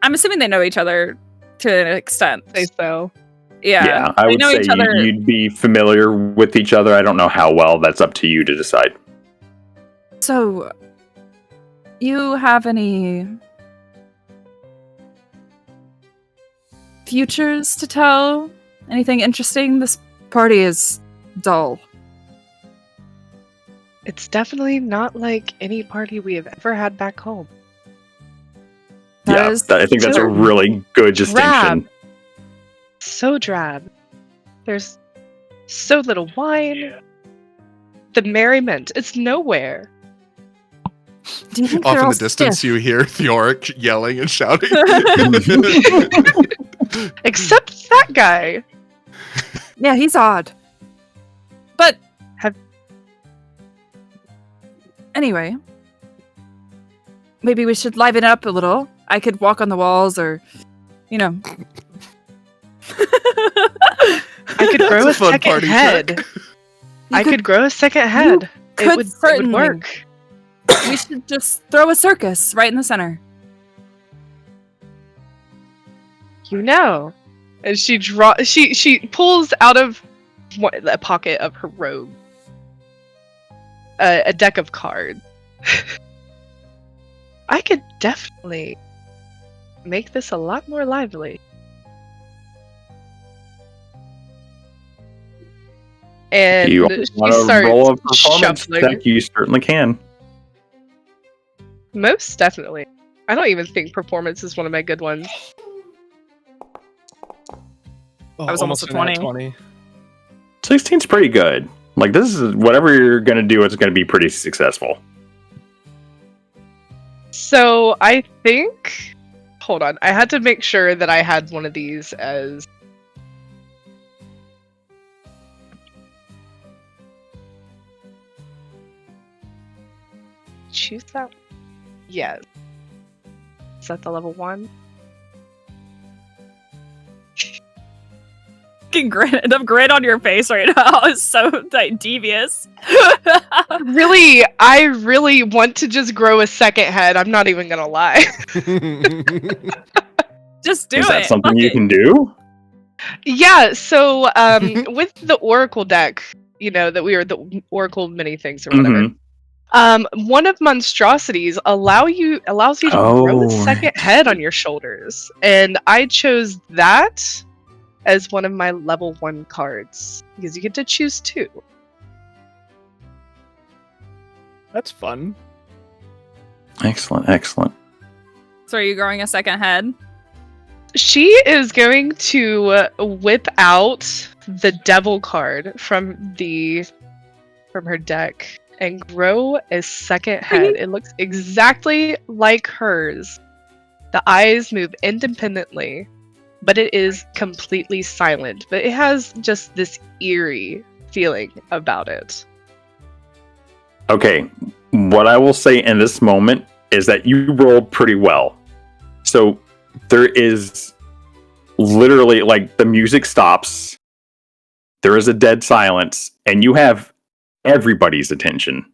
I'm assuming they know each other to an extent. Say so. Yeah, I they would know say each other. you'd be familiar with each other. I don't know how well. That's up to you to decide. So, you have any futures to tell? Anything interesting? This party is dull. It's definitely not like any party we have ever had back home. That is I think that's a true. really good distinction. Drab. So drab. There's so little wine. The merriment, it's nowhere. Do you think Off they're in all the distance, stiff? you hear Thjorik yelling and shouting. Except that guy. Yeah, he's odd. But anyway, maybe we should liven it up a little. I could walk on the walls, or you know. I could grow a That's a fun second party head. trick. I could grow a second head. could It would certainly. work. We should just throw a circus right in the center. You know. And she she pulls out of a pocket of her robe a deck of cards. I could definitely make this a lot more lively. And You she want to starts roll a performance shuffling. deck? You certainly can. Most definitely. I don't even think performance is one of my good ones. Oh, I was almost a a nat 20. 16's pretty good. Like, this is whatever you're going to do, it's going to be pretty successful. So I think, hold on, I had to make sure that I had one of these as choose that. Yes. Is that the level 1? Fucking grin on your face right now is so like, devious. Really, I really want to just grow a second head. I'm not even gonna lie. Just do Is it. that something Fuck you it. can do? Yeah, so with the Oracle deck, you know, that we are the Oracle many things or whatever. Mhm. One of monstrosities allows you to grow a second right. head on your shoulders, and I chose that as one of my level 1 cards because you get to choose 2. That's fun. Excellent, excellent. So are you growing a second head? She is going to whip out the devil card from her deck and grow a second head. It looks exactly like hers. The eyes move independently, but it is completely silent. But it has just this eerie feeling about it. Okay, what I will say in this moment is that you rolled pretty well. So there is literally, like, the music stops, there is a dead silence, and you have everybody's attention.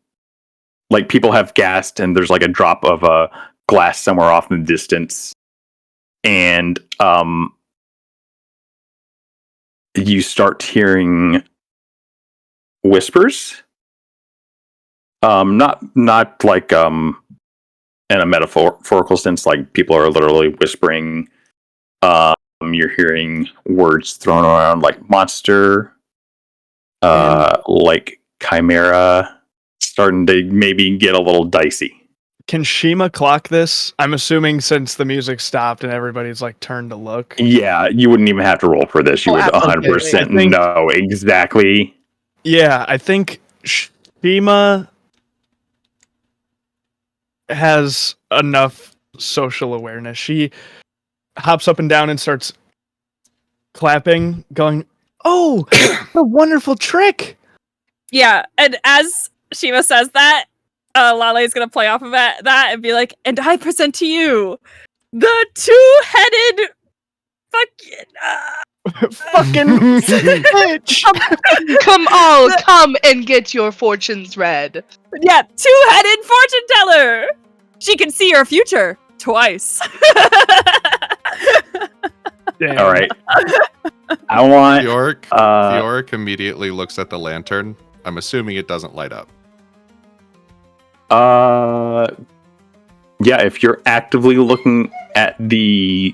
Like, people have gasped, and there's like a drop of a glass somewhere off in the distance. And you start hearing whispers. Not like in a metaphorical sense, like people are literally whispering. You're hearing words thrown around like monster, like chimera, starting to maybe get a little dicey. Can Shima clock this? I'm assuming since the music stopped and everybody's like turned to look. Yeah, you wouldn't even have to roll for this. You would absolutely. 100% I think- know exactly. Yeah, I think Shima has enough social awareness. She hops up and down and starts clapping, going, "Oh, what a wonderful trick!" Yeah, and as Shima says that, Laleh is gonna play off of that and be like, "And I present to you the two-headed Fucking bitch! Come and get your fortunes read. two-headed fortune teller. She can see your future twice." Damn. All right. I want Thjorik immediately looks at the lantern. I'm assuming it doesn't light up. Yeah, if you're actively looking at the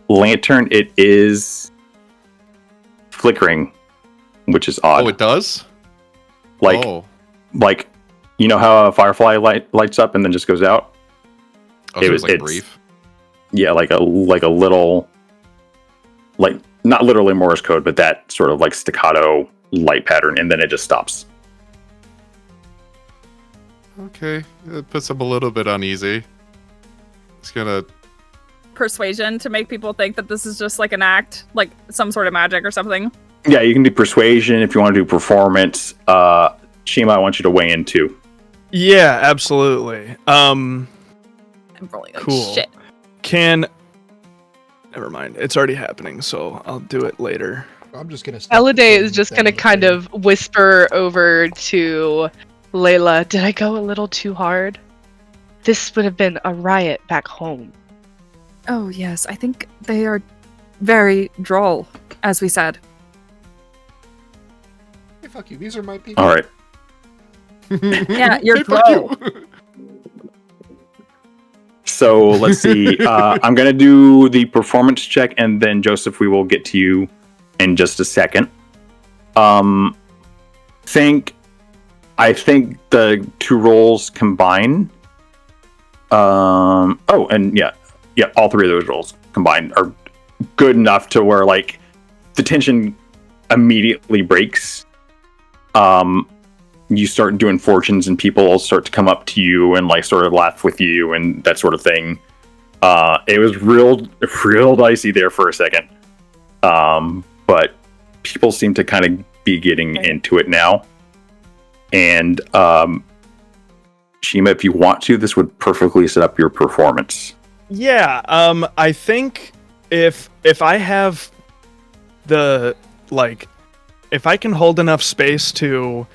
lantern, it is flickering, which is odd. Oh, it does? Like, you know how a firefly lights up and then just goes out? Oh, so it's like brief? Yeah, like a little, like, not literally Morse code, but that sort of like staccato light pattern, and then it just stops. Okay, it puts him a little bit uneasy. It's gonna... Persuasion to make people think that this is just like an act, like some sort of magic or something. Yeah, you can do persuasion if you want to do performance. Shima, I want you to weigh in too. Yeah, absolutely. I'm rolling like Cool. shit. Never mind. It's already happening, so I'll do it later. I'm just gonna. Elide is just gonna kind of whisper over to Layla, "Did I go a little too hard? This would have been a riot back home." Oh yes, I think they are very droll, as we said. Hey, fuck you. These are my people. All right. Yeah, you're droll. So let's see. I'm going to do the performance check, and then Joseph, we will get to you in just a second. I think the two rolls combined. And yeah, all three of those rolls combined are good enough to where like the tension immediately breaks. You start doing fortunes and people start to come up to you and like sort of laugh with you and that sort of thing. It was real dicey there for a second. But people seem to kind of be getting into it now. And Shima, if you want to, this would perfectly set up your performance. Yeah, I think if I have the, like, if I can hold enough space to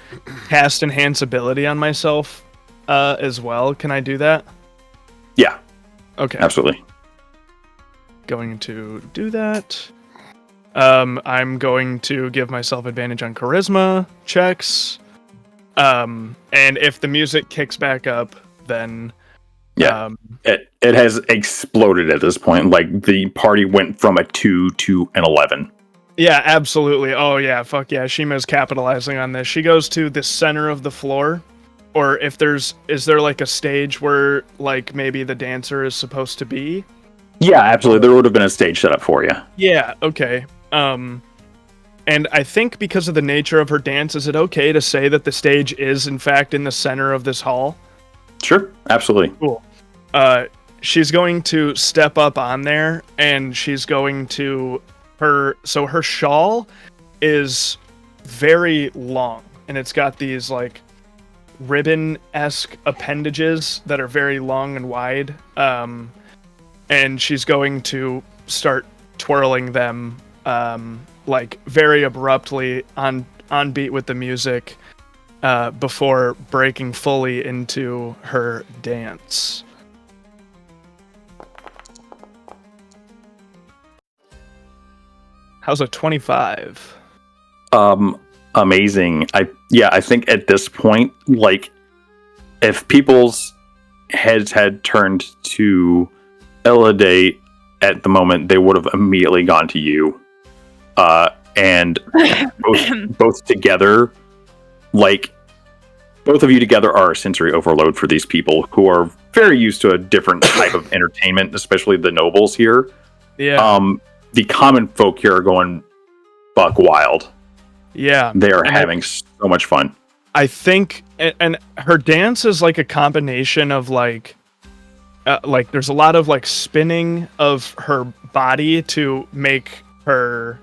cast Enhance ability on myself as well, can I do that? Yeah. Okay. Absolutely. Going to do that. I'm going to give myself advantage on charisma checks. And if the music kicks back up, then Yeah. It has exploded at this point. Like the party went from a 2 to an 11. yeah, absolutely. Oh yeah, fuck yeah. Shima's capitalizing on this. She goes to the center of the floor, or if is there like a stage where like maybe the dancer is supposed to be? Yeah, absolutely. There would have been a stage set up for you. Yeah. Okay. And I think because of the nature of her dance, is it okay to say that the stage is in fact in the center of this hall? Sure, absolutely. Cool. She's going to step up on there, and she's going to her shawl is very long, and it's got these like ribbon-esque appendages that are very long and wide. And she's going to start twirling them like very abruptly on beat with the music before breaking fully into her dance. How's a 25? Amazing. I think at this point, like, if people's heads had turned to Elide at the moment, they would have immediately gone to you. And both together, like, both of you together are a sensory overload for these people who are very used to a different type of entertainment, especially the nobles here. Yeah. The common folk here are going buck wild. Yeah. They are having so much fun. I think, and her dance is like a combination of like there's a lot of like spinning of her body to make her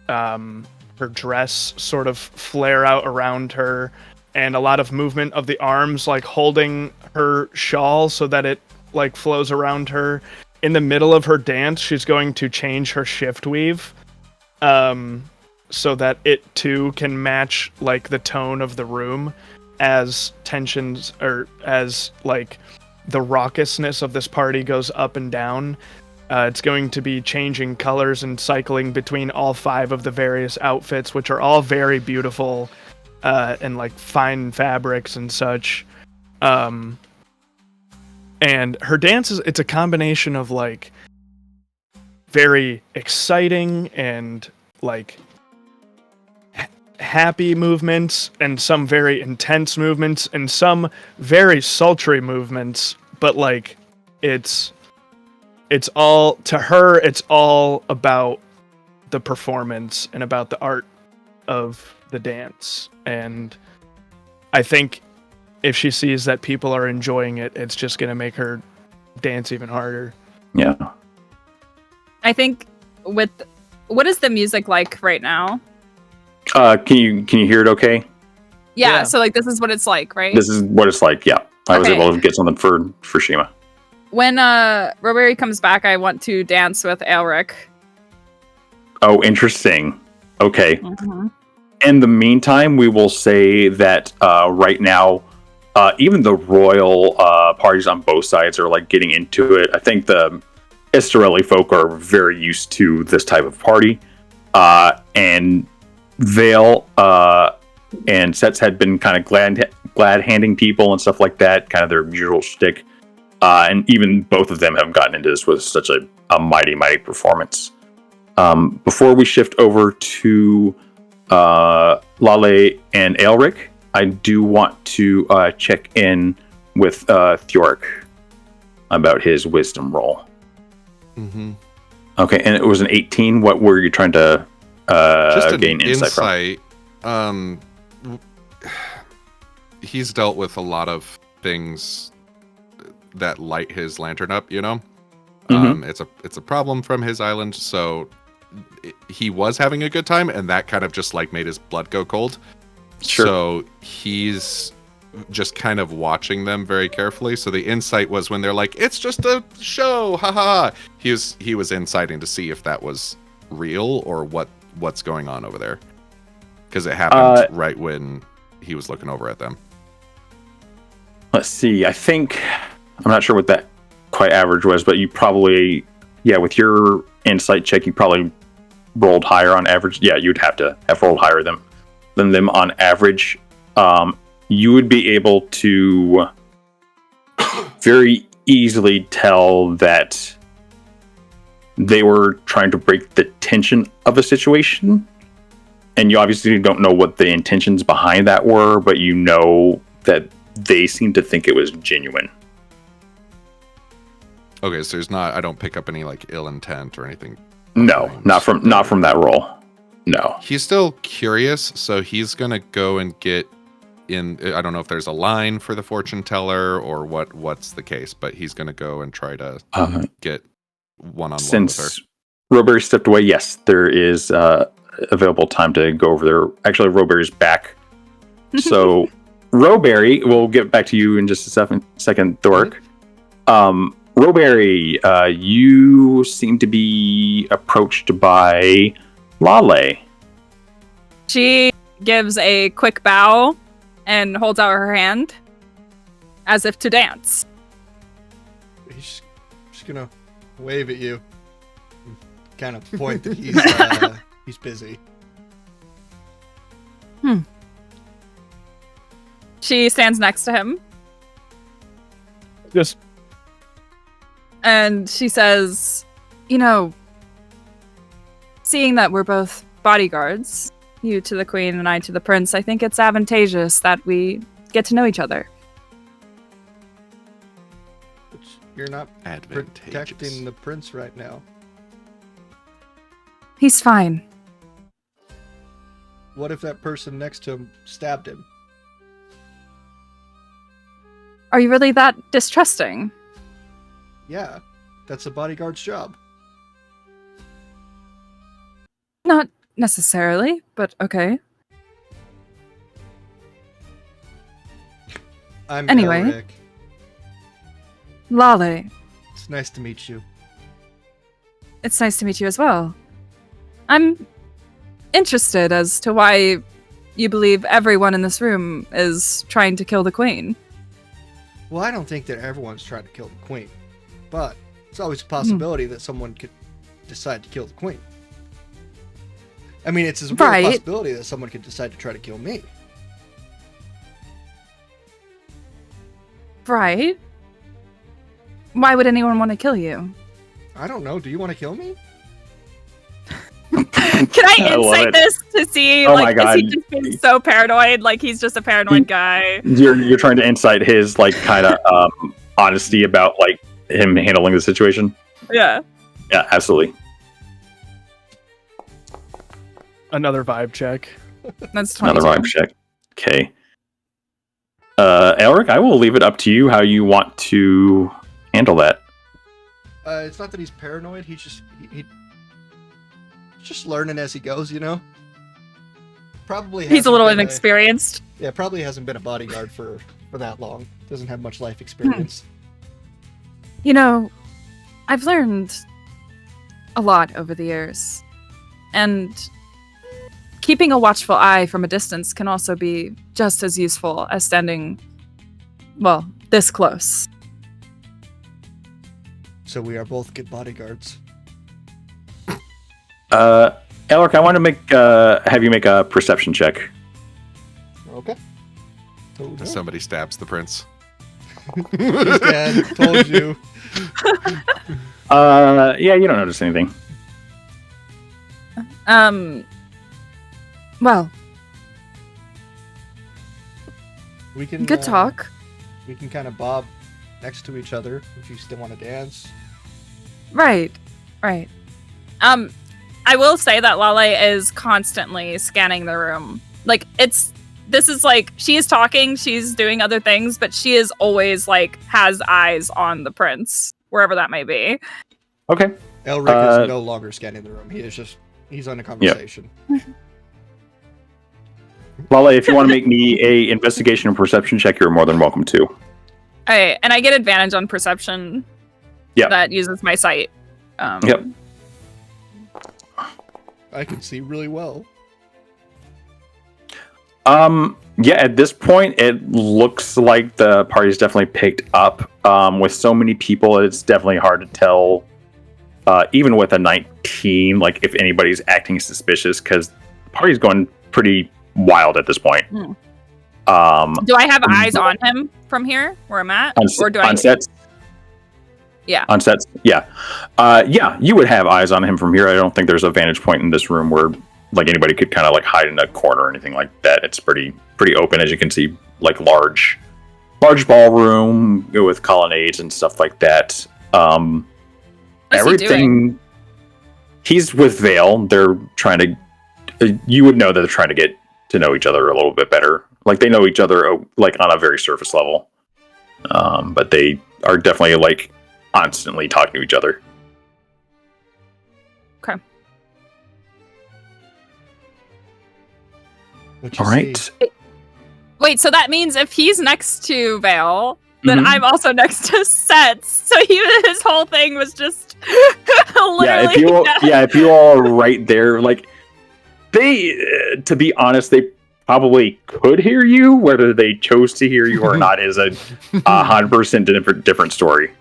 her dress sort of flare out around her, and a lot of movement of the arms like holding her shawl so that it like flows around her. In the middle of her dance, she's going to change her shift weave so that it too can match like the tone of the room as tensions, or as like the raucousness of this party goes up and down. It's going to be changing colors and cycling between all 5 of the various outfits, which are all very beautiful and like fine fabrics and such. And her dance it's a combination of like very exciting and like happy movements, and some very intense movements, and some very sultry movements, but like it's all, to her, it's all about the performance and about the art of the dance. And I think if she sees that people are enjoying it, it's just going to make her dance even harder. Yeah. I think what is the music like right now? Can you hear it okay? Yeah, so like this is what it's like, right? This is what it's like, yeah. I was able to get something for Shima. When Roberi comes back, I want to dance with Aelric. Oh, interesting. Okay. Mm-hmm. In the meantime, we will say that right now, even the royal parties on both sides are like getting into it. I think the Estorelli folk are very used to this type of party. And Vale and Setz had been kind of glad handing people and stuff like that, kind of their usual shtick. And even both of them have gotten into this with such a mighty performance. Before we shift over to Laleh and Aelric, I do want to check in with Thjorik about his wisdom roll. Mm-hmm. Okay, and it was an 18. What were you trying to just an gain insight from? He's dealt with a lot of things that light his lantern up, you know. Mm-hmm. It's a problem from his island, so he was having a good time, and that kind of just like made his blood go cold. Sure. So he's just kind of watching them very carefully. So the insight was when they're like, "It's just a show, haha." He was inciting to see if that was real or what's going on over there, because it happened right when he was looking over at them. Let's see. I think I'm not sure what that quite average was, but you probably, with your insight check, you probably rolled higher on average. Yeah, you'd have to have rolled higher than them on average. you would be able to very easily tell that they were trying to break the tension of a situation. And you obviously don't know what the intentions behind that were, but you know that they seem to think it was genuine. Okay, so there's not. I don't pick up any like ill intent or anything. No, not from that role. No. He's still curious, so he's gonna go and get in. I don't know if there's a line for the fortune teller or what's the case, but he's gonna go and try to get one-on-one with her. Since Roberry stepped away, yes, there is available time to go over there. Actually, Roberry's back. So, Roberry, we'll get back to you in just a second, Thjorik. Roberry, you seem to be approached by Laleh. She gives a quick bow and holds out her hand as if to dance. He's just gonna wave at you. Kind of point that he's busy. She stands next to him Just and she says, you know, seeing that we're both bodyguards, you to the queen and I to the prince, I think it's advantageous that we get to know each other. But you're not protecting the prince right now. He's fine. What if that person next to him stabbed him? Are you really that distrusting? Yeah, that's a bodyguard's job. Not necessarily, but okay. I'm Anyway. Aelric. Laleh, It's nice to meet you. it's nice to meet you as well. I'm interested as to why you believe everyone in this room is trying to kill the queen. Well, I don't think that everyone's trying to kill the queen, but it's always a possibility that someone could decide to kill the queen. I mean, it's as real a possibility that someone could decide to try to kill me. Right? Why would anyone want to kill you? I don't know. Do you want to kill me? Can I love insight it. this to see, Oh my like, God. is he just being so paranoid? Like, he's just a paranoid guy. You're trying to insight his like kind of honesty about like him handling the situation. Yeah. Yeah, absolutely. another vibe check. That's 22. Another vibe check. Okay. Aelric, I will leave it up to you how you want to handle that. It's not that he's paranoid. He's just he's just learning as he goes. You know. Probably. He's a little hasn't been inexperienced. Yeah, probably hasn't been a bodyguard for that long. Doesn't have much life experience. You know, I've learned a lot over the years. And keeping a watchful eye from a distance can also be just as useful as standing, well, this close. So we are both good bodyguards. Aelric, I want to have you make a perception check. Okay. Oh, no. Somebody stabs the prince. He's dead. Told you. Yeah, you don't notice anything. Well, We can good talk. We can kind of bob next to each other if you still want to dance. Right. I will say that Laleh is constantly scanning the room. Like, this is like, she is talking, she's doing other things, but she is always like, has eyes on the prince, wherever that may be. Okay. Aelric is no longer scanning the room. He's on a conversation. Laleh, if you want to make me a investigation and perception check, you're more than welcome to. Okay, and I get advantage on perception. Yeah. That uses my sight. Yep. I can see really well. Yeah, at this point, it looks like the party's definitely picked up. With so many people, it's definitely hard to tell, even with a 19, like if anybody's acting suspicious, because the party's going pretty wild at this point. Do I have eyes on him from here where I'm at? Or do I... On sets? Yeah. On sets? Yeah. Yeah, you would have eyes on him from here. I don't think there's a vantage point in this room where like anybody could kind of like hide in a corner or anything like that. It's pretty open, as you can see, like large ballroom with colonnades and stuff like that. What's he doing? He's with Vale. They're trying to, you would know that they're trying to get to know each other a little bit better. Like they know each other like on a very surface level. But they are definitely like constantly talking to each other. Okay. All right. Wait, so that means if he's next to Vale, then Mhm. I'm also next to Setz. So his whole thing was just literally... If you all are right there, like they, to be honest, they probably could hear you. Whether they chose to hear you or not is a 100% different story.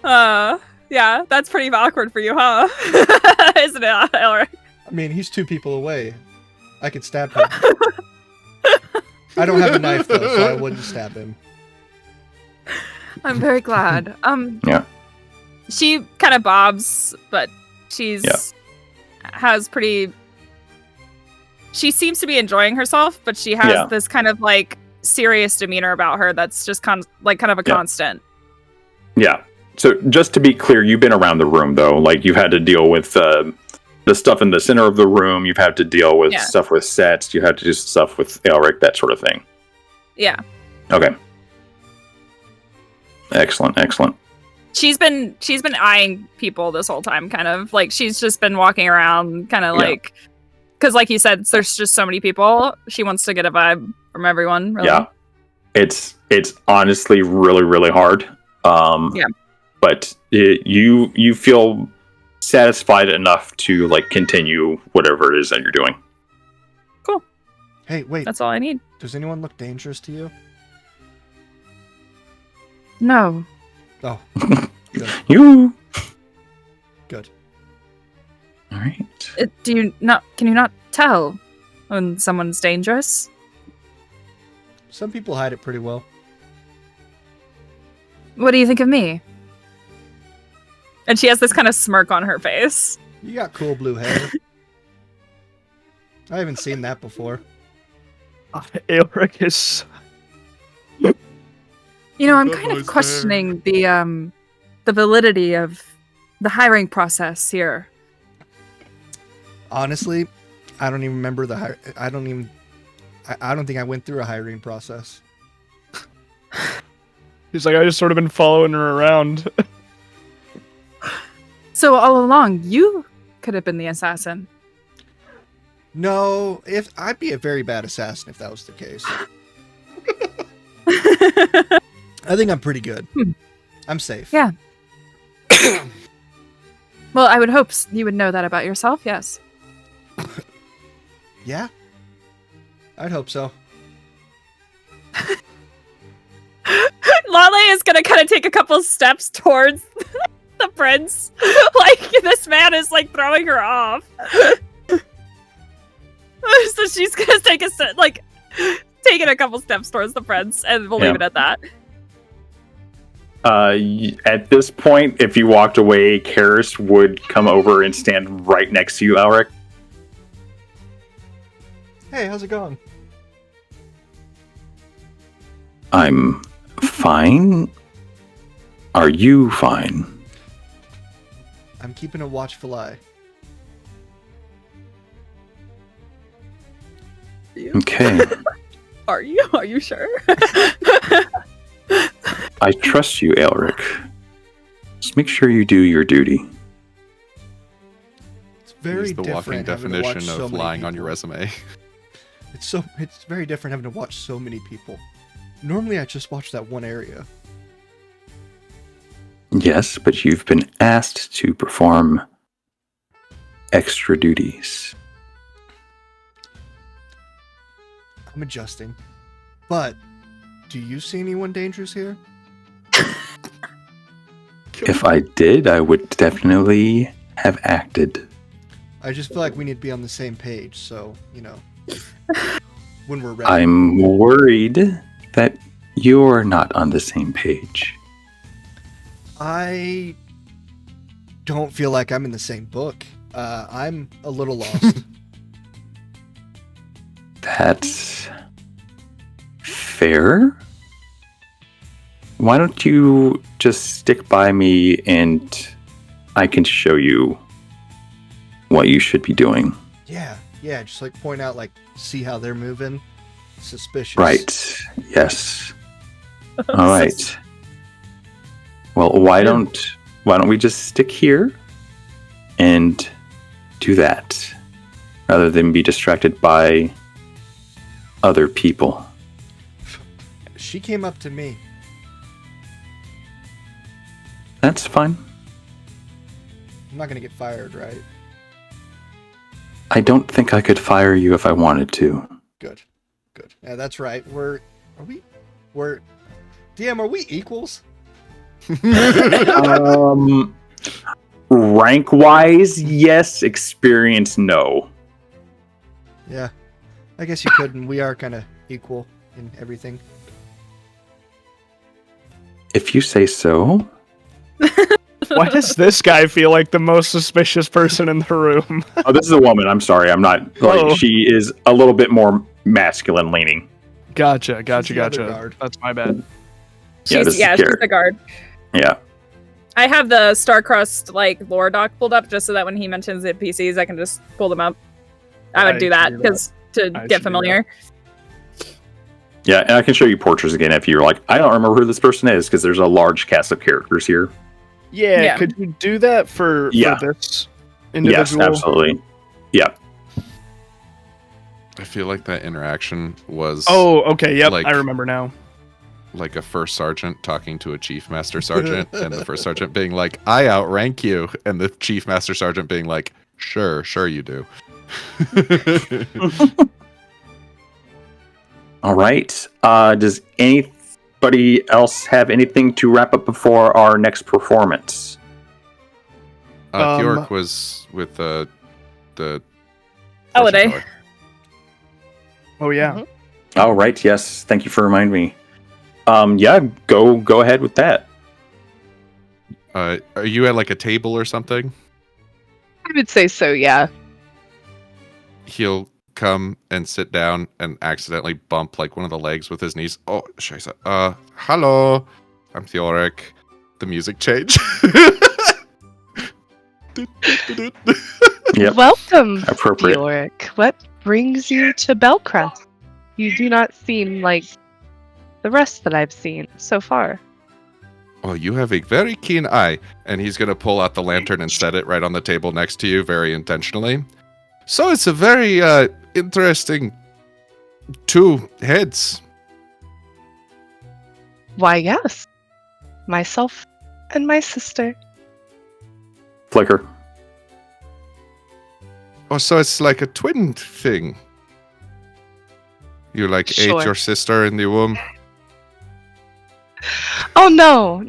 Yeah, that's pretty awkward for you, huh? Isn't it, Aelric? I mean, he's 2 people away. I could stab him. I don't have a knife though, so I wouldn't stab him. I'm very glad. Yeah. She kind of bobs, but she's has pretty. She seems to be enjoying herself, but she has this kind of like serious demeanor about her that's just kind of a constant. Yeah. So just to be clear, you've been around the room though. Like you've had to deal with the stuff in the center of the room. You've had to deal with stuff with Setz. You had to do stuff with Aelric, that sort of thing. Yeah. Okay. Excellent. She's been eyeing people this whole time, kind of like she's just been walking around, kind of like, because like you said, there's just so many people. She wants to get a vibe from everyone. Really. Yeah. It's honestly really, really hard. But you feel satisfied enough to like continue whatever it is that you're doing. Cool. Hey, wait. That's all I need. Does anyone look dangerous to you? No. Oh. Good. You. Good. All right. Can you not tell when someone's dangerous? Some people hide it pretty well. What do you think of me? And she has this kind of smirk on her face. You got cool blue hair. I haven't seen that before. Aelric is... You know, I'm kind of questioning the validity of the hiring process here. Honestly, I don't even remember I don't think I went through a hiring process. He's like, I just sort of been following her around. So all along, you could have been the assassin. No, I'd be a very bad assassin if that was the case. I think I'm pretty good. I'm safe. Yeah. Well, I would hope you would know that about yourself, yes. Yeah? I'd hope so. Laleh is gonna kind of take a couple steps towards the prince. Like, this man is, like, throwing her off. So she's gonna take taking a couple steps towards the prince, and we'll leave it at that. At this point, if you walked away, Karis would come over and stand right next to you, Aelric. Hey, how's it going? I'm fine. Are you fine? I'm keeping a watchful eye. Okay. Are you sure? I trust you, Aelric. Just make sure you do your duty. It's very the walking different having to watch definition so of many lying on your people. resume. It's very different having to watch so many people. Normally I just watch that one area. Yes, but you've been asked to perform extra duties. I'm adjusting. But do you see anyone dangerous here? If I did, I would definitely have acted. I just feel like we need to be on the same page, so, you know. when we're ready. I'm worried that you're not on the same page. I don't feel like I'm in the same book. I'm a little lost. That's fair. Why don't you just stick by me and I can show you what you should be doing. Yeah, just like point out, like, see how they're moving. Suspicious. Right. Yes. All right. Well, why don't we just stick here and do that rather than be distracted by other people? She came up to me. That's fine. I'm not gonna get fired, right? I don't think I could fire you if I wanted to. Good. Yeah, that's right. DM, are we equals? Rank wise, yes. Experience, no. Yeah. I guess you could, and we are kind of equal in everything. If you say so. Why does this guy feel like the most suspicious person in the room? Oh, this is a woman. I'm sorry. I'm not. She is a little bit more masculine leaning. Gotcha. She's the other guard. That's my bad. She's the guard. Yeah. I have the Starcrossed lore doc pulled up just so that when he mentions the PCs, I can just pull them up. I would do that because to get familiar. Yeah, and I can show you portraits again if you're like, I don't remember who this person is because there's a large cast of characters here. Yeah, could you do that for this individual? Yes, absolutely. Yeah. I feel like that interaction was... Oh, okay, yep, I remember now. Like a first sergeant talking to a chief master sergeant, and the first sergeant being like, I outrank you, and the chief master sergeant being like, sure you do. All right. Does anybody else have anything to wrap up before our next performance? Thjorik was with the Elide. Oh yeah. Mm-hmm. Oh right, yes. Thank you for reminding me. Yeah, go ahead with that. Are you at like a table or something? I would say so, yeah. He'll come and sit down and accidentally bump like one of the legs with his knees. Oh, scheiße. Hello. I'm Thjorik. The music changed. Yep. Welcome, Appropriate. Thjorik. What brings you to Belcrest? You do not seem like the rest that I've seen so far. Oh, you have a very keen eye. And he's going to pull out the lantern and set it right on the table next to you very intentionally. So it's a very interesting 2 heads. Why, yes. Myself and my sister. Flicker. Oh, so it's like a twin thing. You ate your sister in the womb? Oh, no.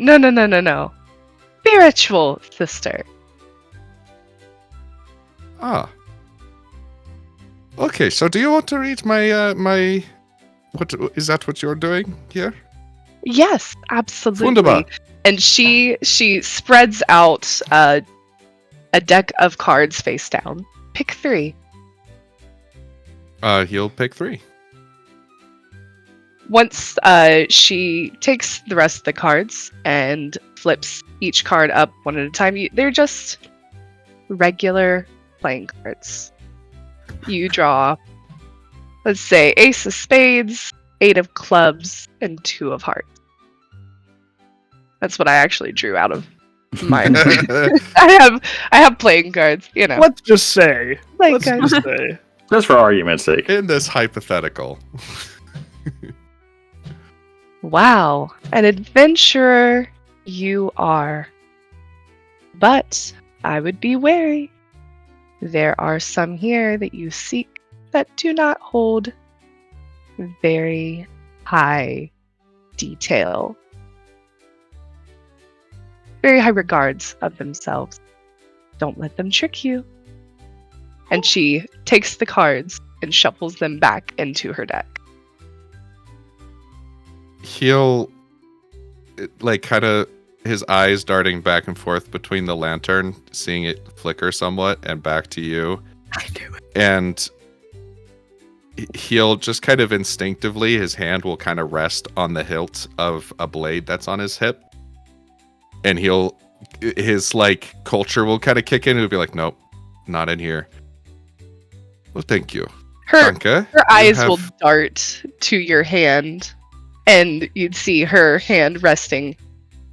Spiritual sister. Ah. Okay, so do you want to read my what is that what you're doing here? Yes, absolutely. Wunderbar. And she spreads out a deck of cards face down. Pick 3. He'll pick 3. Once she takes the rest of the cards and flips each card up one at a time, they're just regular playing cards. You draw, let's say, Ace of Spades, 8 of Clubs, and 2 of Hearts. That's what I actually drew out of mine. I have playing cards, you know. Let's just say. Playing cards. Just for argument's sake. In this hypothetical. Wow, an adventurer you are. But I would be wary. There are some here that you seek that do not hold very high detail. Very high regards of themselves. Don't let them trick you. And she takes the cards and shuffles them back into her deck. He'll like kind of his eyes darting back and forth between the lantern, seeing it flicker somewhat, and back to you. I knew it. And he'll just kind of instinctively, his hand will kind of rest on the hilt of a blade that's on his hip. And his like culture will kind of kick in. He'll be like, nope, not in here. Well, thank you. Danke. Her eyes will dart to your hand, and you'd see her hand resting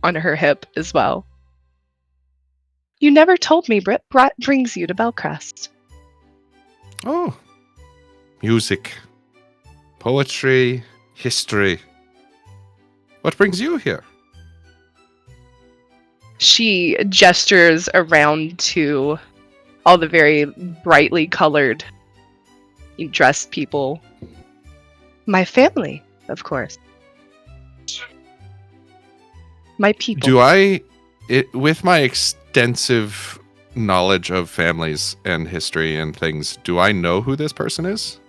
on her hip as well. You never told me Britt brings you to Belcrest. Oh, music, poetry, history. What brings you here? She gestures around to all the very brightly colored dressed people. My family, of course. My people. With my extensive knowledge of families and history and things, do I know who this person is?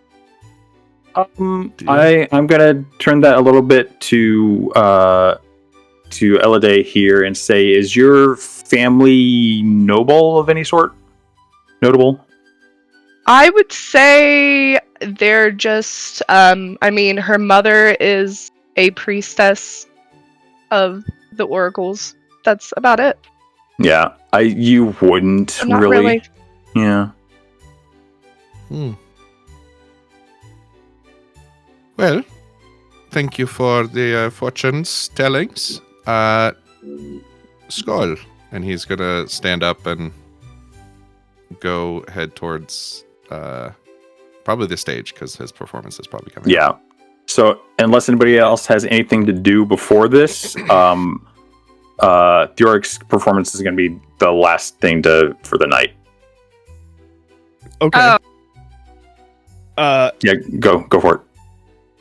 I'm gonna turn that a little bit to Elide here and say, is your family noble of any sort? Notable? I would say they're just, her mother is a priestess of the oracles. That's about it. Yeah, you wouldn't Not really. Yeah. Well, thank you for the fortunes tellings. Skål. And he's gonna stand up and go head towards probably the stage, because his performance is probably coming. Yeah. So unless anybody else has anything to do before this, Thjorik's performance is going to be the last thing for the night. Okay. Yeah, go for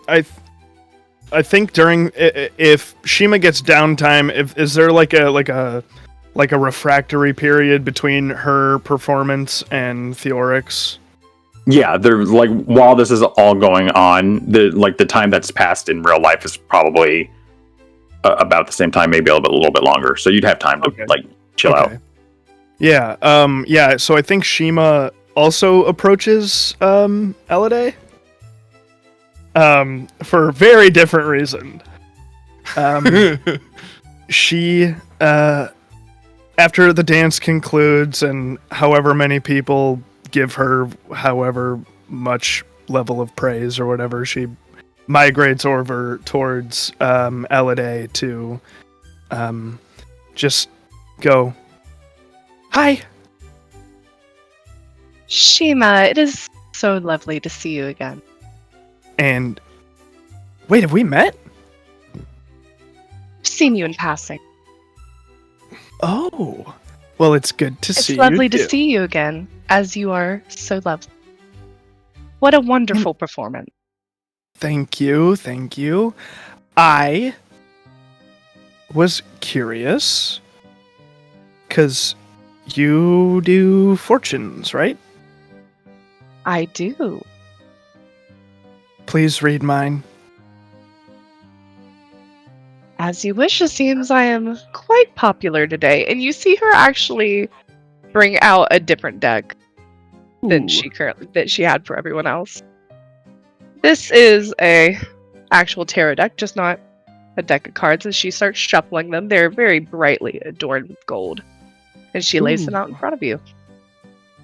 it. I think during if Shima gets downtime, is there like a refractory period between her performance and Thjorik's? Yeah, they're like, while this is all going on, the time that's passed in real life is probably about the same time, maybe a little bit longer. So you'd have time to chill out. Yeah. Yeah. So I think Shima also approaches Elide. For a very different reason. She after the dance concludes and however many people give her however much level of praise or whatever, she migrates over towards Elide to just go, hi. Shima, it is so lovely to see you again. And wait, have we met? I've seen you in passing. Oh, well, it's good to see you. It's lovely to see you again, as you are so lovely. What a wonderful performance. Thank you. I was curious, because you do fortunes, right? I do. Please read mine. As you wish, it seems I am quite popular today, and you see her actually bring out a different deck than she had for everyone else. This is a actual tarot deck, just not a deck of cards. As she starts shuffling them, they're very brightly adorned with gold, and she lays them out in front of you.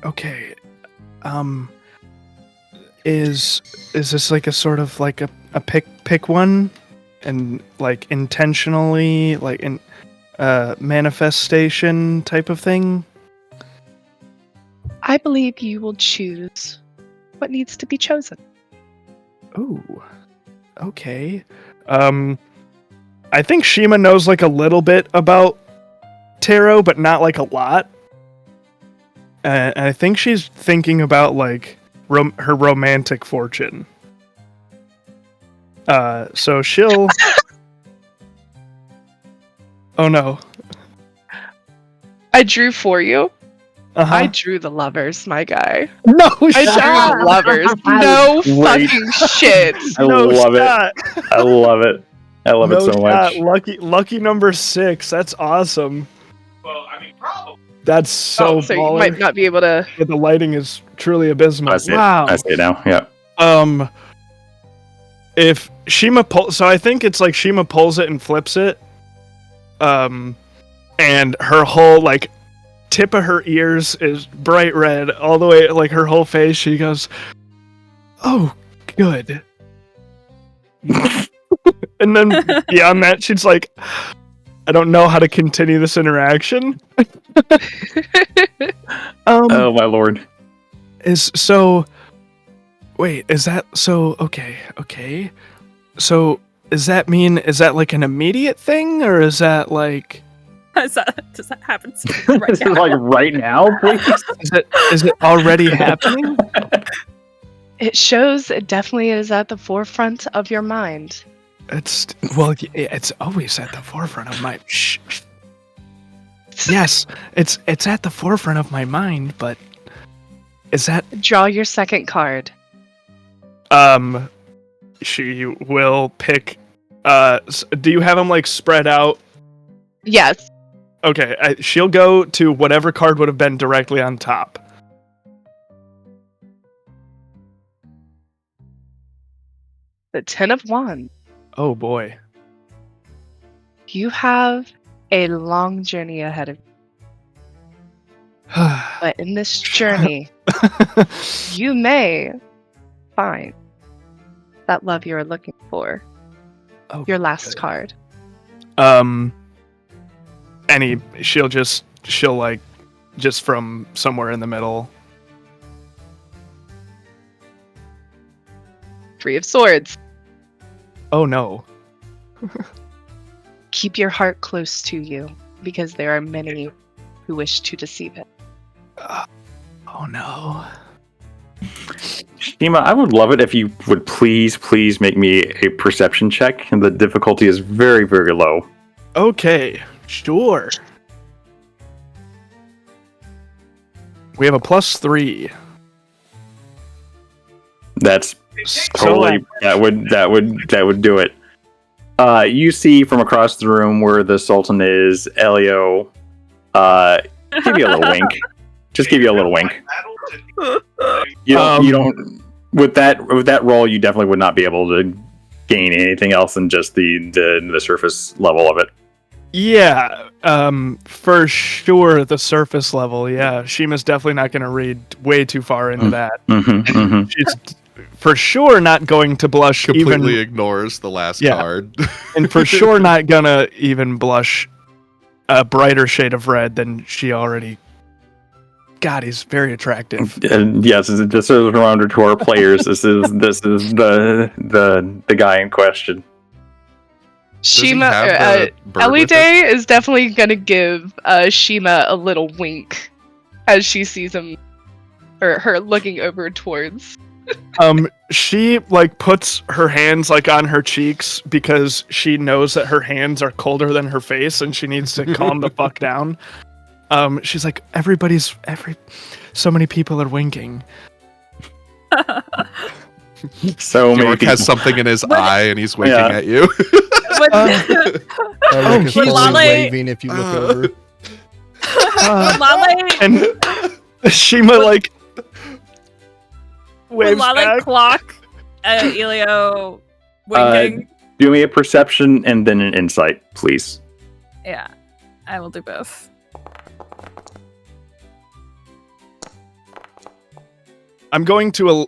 Okay. Is this like a sort of like a pick one, and like intentionally like in manifestation type of thing? I believe you will choose what needs to be chosen. Ooh. Okay. I think Shima knows like a little bit about tarot, but not like a lot. And I think she's thinking about like her romantic fortune. So she'll. Oh no. I drew for you. I drew the lovers, my guy. No I shot. drew the lovers. No Great. fucking shit. I No love shot. it. I love it. I love it so much. Lucky number 6. That's awesome. Well, I mean, probably. That's so So you baller. might not be able to. Yeah, the lighting is truly abysmal. I see Wow. it. I see it now. Yeah. If Shima so I think it's like Shima pulls it and flips it. And her whole like tip of her ears is bright red all the way, like her whole face. She goes, "Oh, good." And then beyond that, she's like, "I don't know how to continue this interaction." Oh my lord. Is so. Wait, is that so? Okay. So, does that like an immediate thing, or is that like? Does that happen right This is now? like right now, please. Is it already happening? It shows it definitely is at the forefront of your mind. It's always at the forefront of my. Yes, it's at the forefront of my mind, but is that Draw your second card. she will pick do you have them like spread out? Yes. Okay, she'll go to whatever card would have been directly on top. The 10 of Wands. Oh boy. You have a long journey ahead of you. But in this journey, you may find that love you're looking for. Oh, Your last good. card. She'll like just from somewhere in the middle. 3 of Swords. Oh no. Keep your heart close to you, because there are many who wish to deceive it. Oh no. Shima, I would love it if you would please make me a perception check. And the difficulty is very, very low. Okay, sure. We have a +3. That's totally that would do it. You see from across the room where the Sultan is, Elio. Give you a little wink. Just give you a little wink. You don't. With that roll, you definitely would not be able to gain anything else than just the surface level of it. Yeah, for sure the surface level. Yeah, Shima's definitely not going to read way too far into that. She's for sure not going to blush. Completely ignores the last card. And for sure not going to even blush a brighter shade of red than she already. God, he's very attractive. Yes, just as a reminder to our players, this is the guy in question. Shima, Elide is definitely gonna give Shima a little wink as she sees him or her looking over towards. She like puts her hands like on her cheeks because she knows that her hands are colder than her face and she needs to calm the fuck down. She's like, so many people are winking. So many Thjorik has something in his eye and he's winking at you. He's Laleh- waving if you look over. Laleh, And Shima like when waves Laleh back. clock Elio winking. Do me a perception and then an insight, please. Yeah, I will do both. I'm going to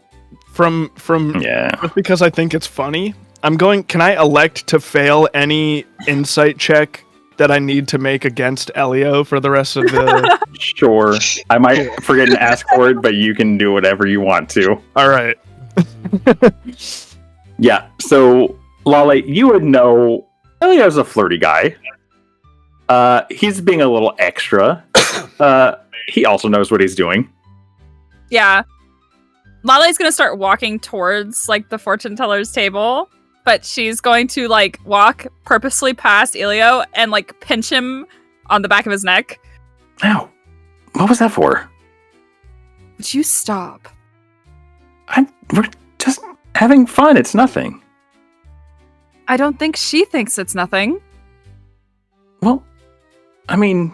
from just because I think it's funny. Can I elect to fail any insight check that I need to make against Elio for the rest of the Sure. I might forget to ask for it, but you can do whatever you want to. All right. Yeah. So, Laleh, you would know Elio's a flirty guy. He's being a little extra. He also knows what he's doing. Yeah. Laleh's gonna start walking towards like the fortune teller's table, but she's going to like walk purposely past Elio and like pinch him on the back of his neck. Ow. What was that for? Would you stop? We're just having fun. It's nothing. I don't think she thinks it's nothing. Well, I mean,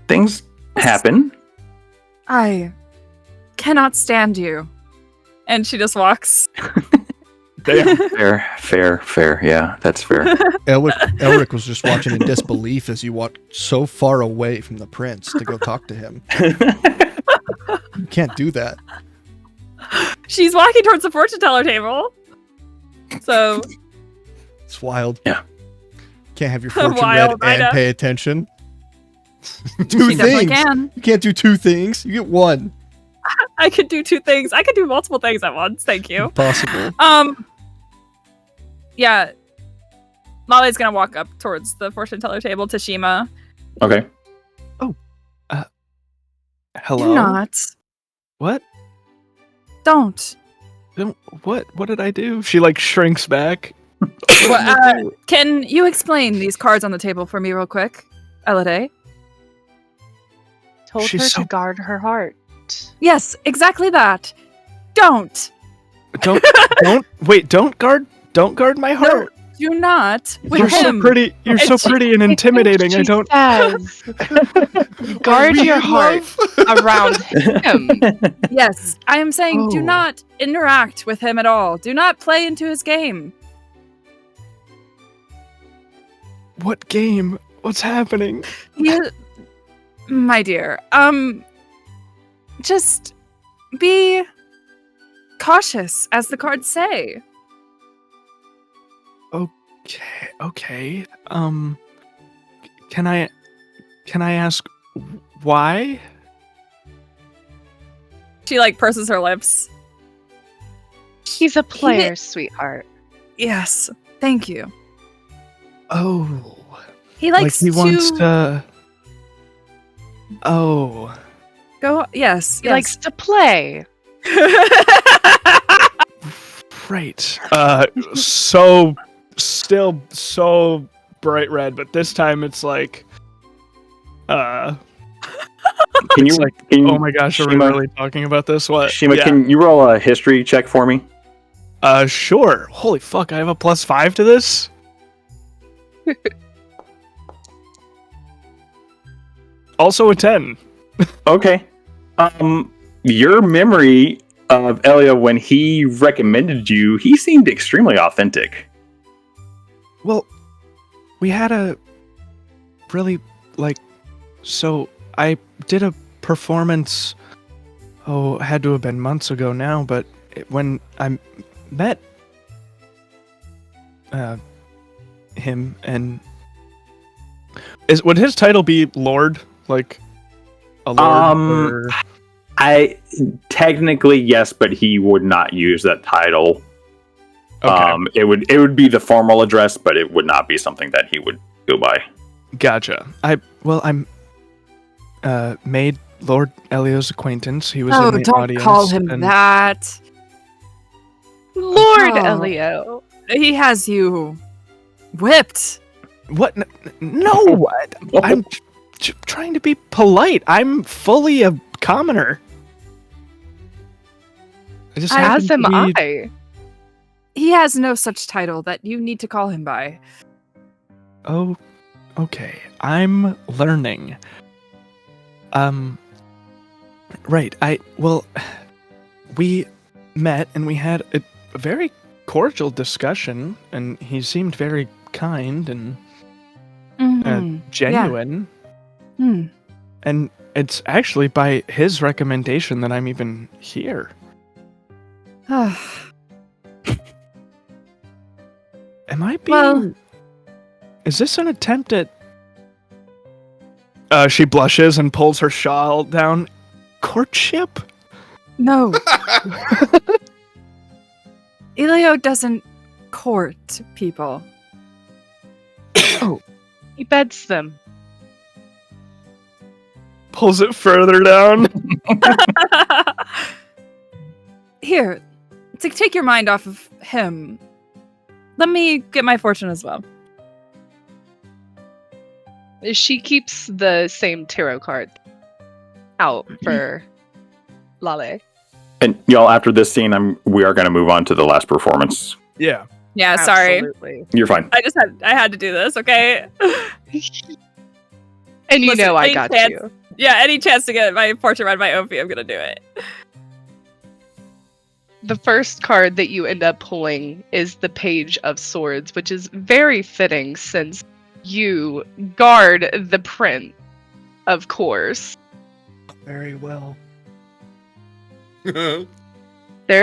things happen. I cannot stand you. And she just walks. Damn. Fair. Yeah, that's fair. Aelric was just watching in disbelief as you walked so far away from the prince to go talk to him. You can't do that. She's walking towards the fortune teller table. So It's wild. Yeah. Can't have your fortune Wild, I read know. and pay attention. she Two definitely things. can. You can't do two things. You get one. I could do two things. I could do multiple things at once. Thank you. Impossible. Yeah. Laleh's gonna walk up towards the fortune teller table to Shima. Okay. Hello? Do not. What? Don't. What did I do? She like shrinks back. Can you explain these cards on the table for me real quick, Elide? Told She's her so- to guard her heart. Yes, exactly that. Don't. Don't guard my heart. Do not. With You're so him. pretty. You're so And she- pretty and intimidating. I She don't. says, guard your heart around him. Yes, I am saying do Oh. not interact with him at all. Do not play into his game. What game? What's happening? My dear, just be cautious, as the cards say. Okay. Can I ask why? She like purses her lips. He's a player, sweetheart. Yes, thank you. Oh, He likes he to wants to. Oh, go. Yes, He likes to play. right. Still so bright red, but this time it's like. Can you? It's like, can you- oh my gosh, are we Shima- really talking about this? What? Shima, Yeah. can you roll a history check for me? Sure. Holy fuck, I have a +5 to this? Also a 10. Okay. Your memory of Elia when he recommended you, he seemed extremely authentic. Well, we had a really, so I did a performance, had to have been months ago now, but when I met him, and would his title be Lord? Like a Lord? Or... I technically yes, but he would not use that title. Okay. It would be the formal address, but it would not be something that he would go by. Gotcha. I'm made Lord Elio's acquaintance. He was Oh, in the don't audience. call him and that. Lord Oh. Elio. He has you whipped. What? No, I'm trying to be polite. I'm fully a commoner. I just happen As am to be- I. He has no such title that you need to call him by. Oh, okay. I'm learning. Right. We met and we had a very cordial discussion, and he seemed very kind and genuine. Hmm. And it's actually by his recommendation that I'm even here. Am I being... Well- Is this an attempt at... She blushes and pulls her shawl down. Courtship? No. Elio doesn't court people. He beds them. Pulls it further down. Here, to take your mind off of him, let me get my fortune as well. She keeps the same tarot card. out for Laleh. And y'all, after this scene, we are going to move on to the last performance. Yeah. Yeah, sorry. Absolutely. You're fine. I had to do this, okay? And you Listen, know I any got chance- you. Yeah, any chance to get my portrait read by Ophi, I'm gonna do it. The first card that you end up pulling is the Page of Swords, which is very fitting since you guard the prince, of course. Very well. There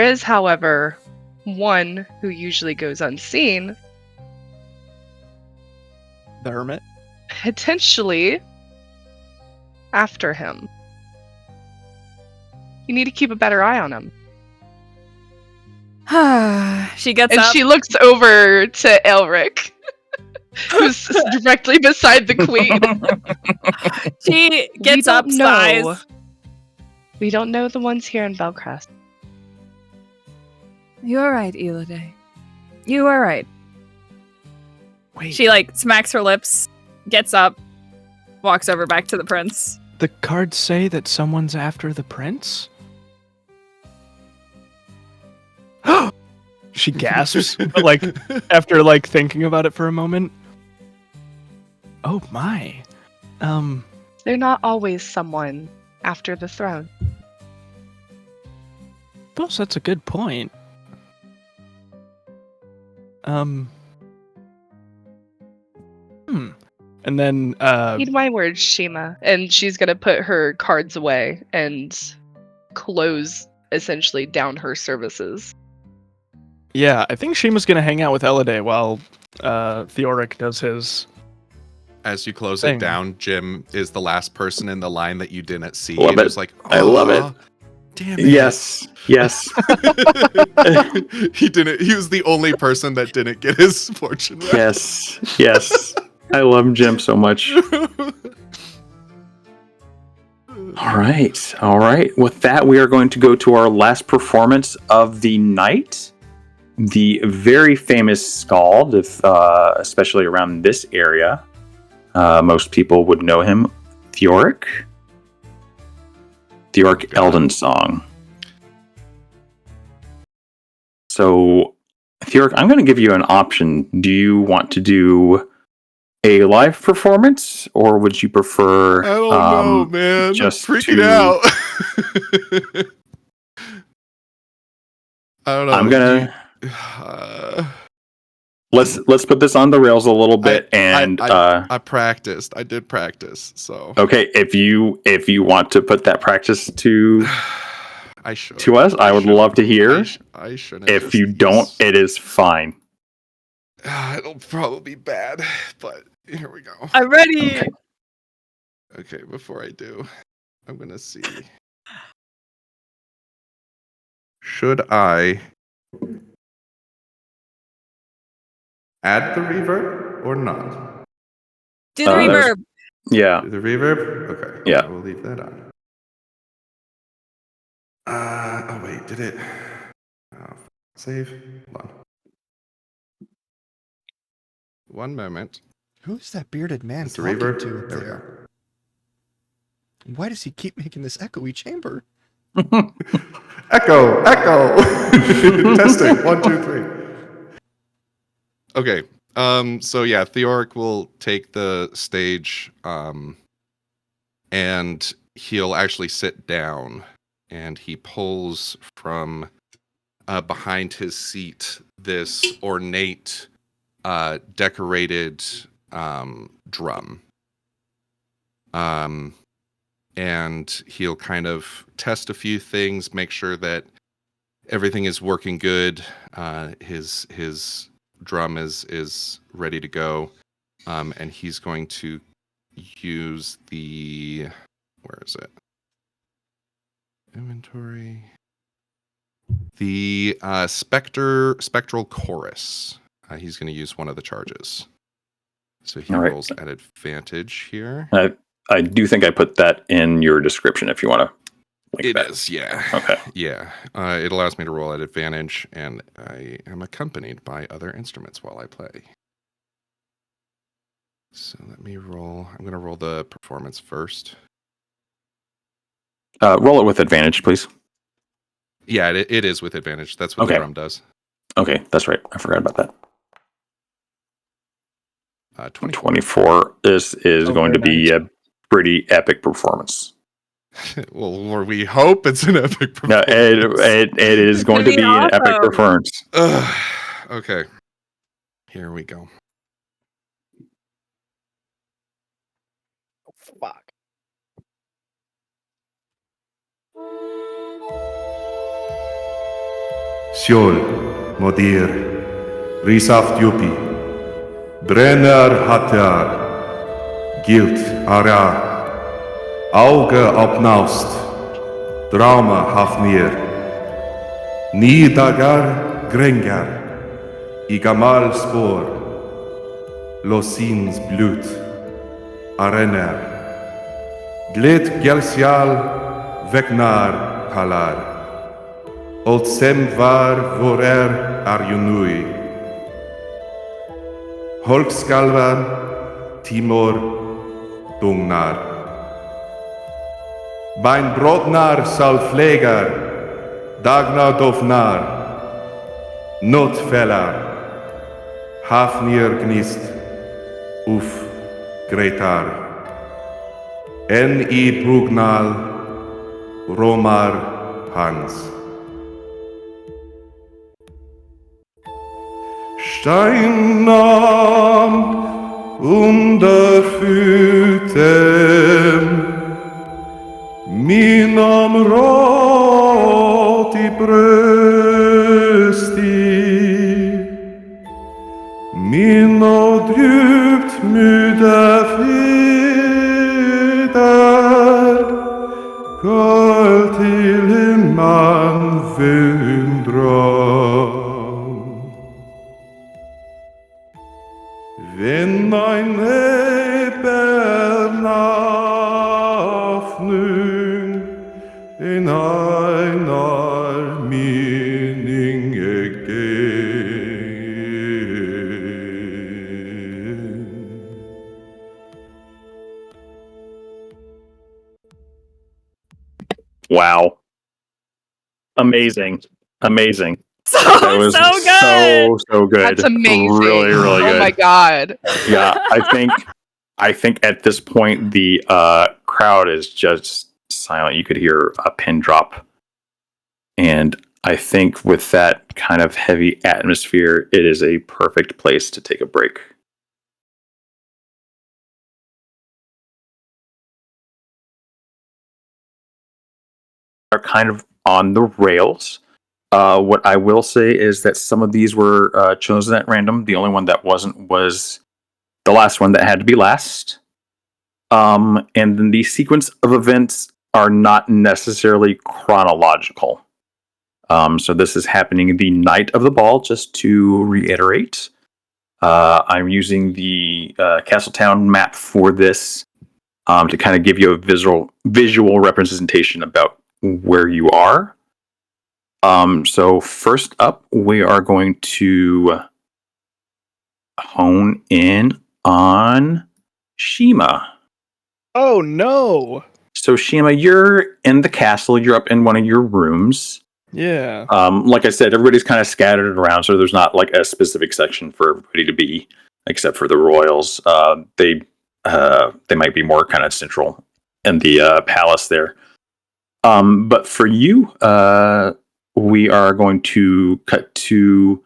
is, however, one who usually goes unseen, The hermit. potentially after him. You need to keep a better eye on him. She gets And up. she looks over to Aelric, who's directly beside the queen. She gets up, sighs. We don't know the ones here in Belcrest. You are right, Elide. You are right. Wait, She smacks her lips, gets up, walks over back to the prince. the cards say that someone's after the prince? She gasps, but after thinking about it for a moment. Oh my. They're not always someone after the throne. Suppose that's a good point. And then Heed my words, Shima. And she's gonna put her cards away and close essentially down her services. yeah, I think Shima's gonna hang out with Elide while Thjorik does his. As you close Thing. it down, Jim is the last person in the line that you didn't see. Love and it. was like, I love it. "Aw, Damn it. Yes. Yes. He didn't. He was the only person that didn't get his fortune read. Yes. Yes. I love Jim so much. All right. All right. With that, we are going to go to our last performance of the night. The very famous Scald, especially around this area. Most people would know him, Thjorik. Thjorik Eldensong. So, Thjorik, I'm going to give you an option. Do you want to do a live performance, or would you prefer? I don't know, man. just Freaking to- out. I don't know. I'm gonna let's put this on the rails a little bit, I practiced. I did practice. So okay, if you want to put that practice to I should. to us, I would love to hear. I should. If you don't, it is fine. It'll probably be bad, but here we go. I'm ready. Okay. Okay, before I do, I'm gonna see. Should I add the reverb or not? Do the there's- reverb. Yeah. The reverb? Okay. Yeah. We'll leave that on. Oh wait, did it? Oh, save. Hold on. One moment. Who's that bearded man It's the talking reverb. to up There we there? Why does he keep making this echoey chamber? Echo, echo. Testing. 1, 2, 3. Okay. So yeah, Thjorik will take the stage, and he'll actually sit down, and he pulls from behind his seat this ornate, decorated drum. And he'll kind of test a few things, make sure that everything is working good. His drum is ready to go, and he's going to use the where is it? Inventory. The spectral chorus. He's going to use one of the charges. So he All right. rolls at advantage here. I do think I put that in your description if you want to link It that. is, yeah. Okay. Yeah. It allows me to roll at advantage, and I am accompanied by other instruments while I play. So let me roll. I'm going to roll the performance first. Roll it with advantage, please. Yeah, it is with advantage. That's what Okay. the drum does. Okay, that's right. I forgot about that. 24. 24. This is Oh, going to very be a pretty epic performance. Well, or we hope it's an epic No, performance. it is going to It'd be be an epic awesome. performance. Okay. Here we go. Fuck. Sjol, Modir, Risaf Yupi, Brenner Hatar, Gilt Ara, Auge opnaust, Drama Hafnir, Nidagar Grengar, Igamal Spor, Losins Blut, Arener, Glit Gelsial, Vegnar Kalar, Olsem var vorer arjunui. Holkskalvan, Timor, Dungnar. Bein Brotnar salflegar, Dagna dofnar. Notfellar, Hafnir gnist, Uf, Gretar. N.I. Brugnal, Romar Hans. Steinam under Fütem, minam roti brösti, mino djupt myde feder, kall till man vundrar. Wenn ein Ebernafnung in einer mening again. Wow. Amazing. So That was so good. so good. That's amazing. Really, really good. Oh my god. Yeah, I think at this point the crowd is just silent. You could hear a pin drop. And I think with that kind of heavy atmosphere, it is a perfect place to take a break. Are kind of on the rails. What I will say is that some of these were chosen at random. The only one that wasn't was the last one that had to be last. And then the sequence of events are not necessarily chronological. So this is happening the night of the ball, just to reiterate. I'm using the Castletown map for this to kind of give you a visual representation about where you are. So first up, we are going to hone in on Shima. Oh no. So Shima, you're in the castle. You're up in one of your rooms. Yeah. Like I said, everybody's kind of scattered around, so there's not like a specific section for everybody to be, except for the royals. They might be more kind of central in the palace there. But for you, we are going to cut to,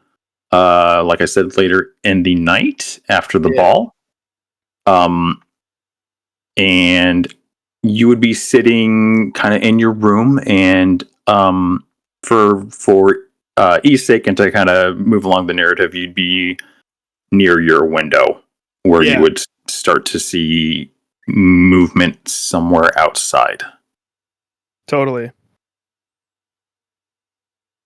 like I said, later in the night after the ball. And you would be sitting kind of in your room, and for ease sake and to kind of move along the narrative, you'd be near your window where you would start to see movement somewhere outside. Totally.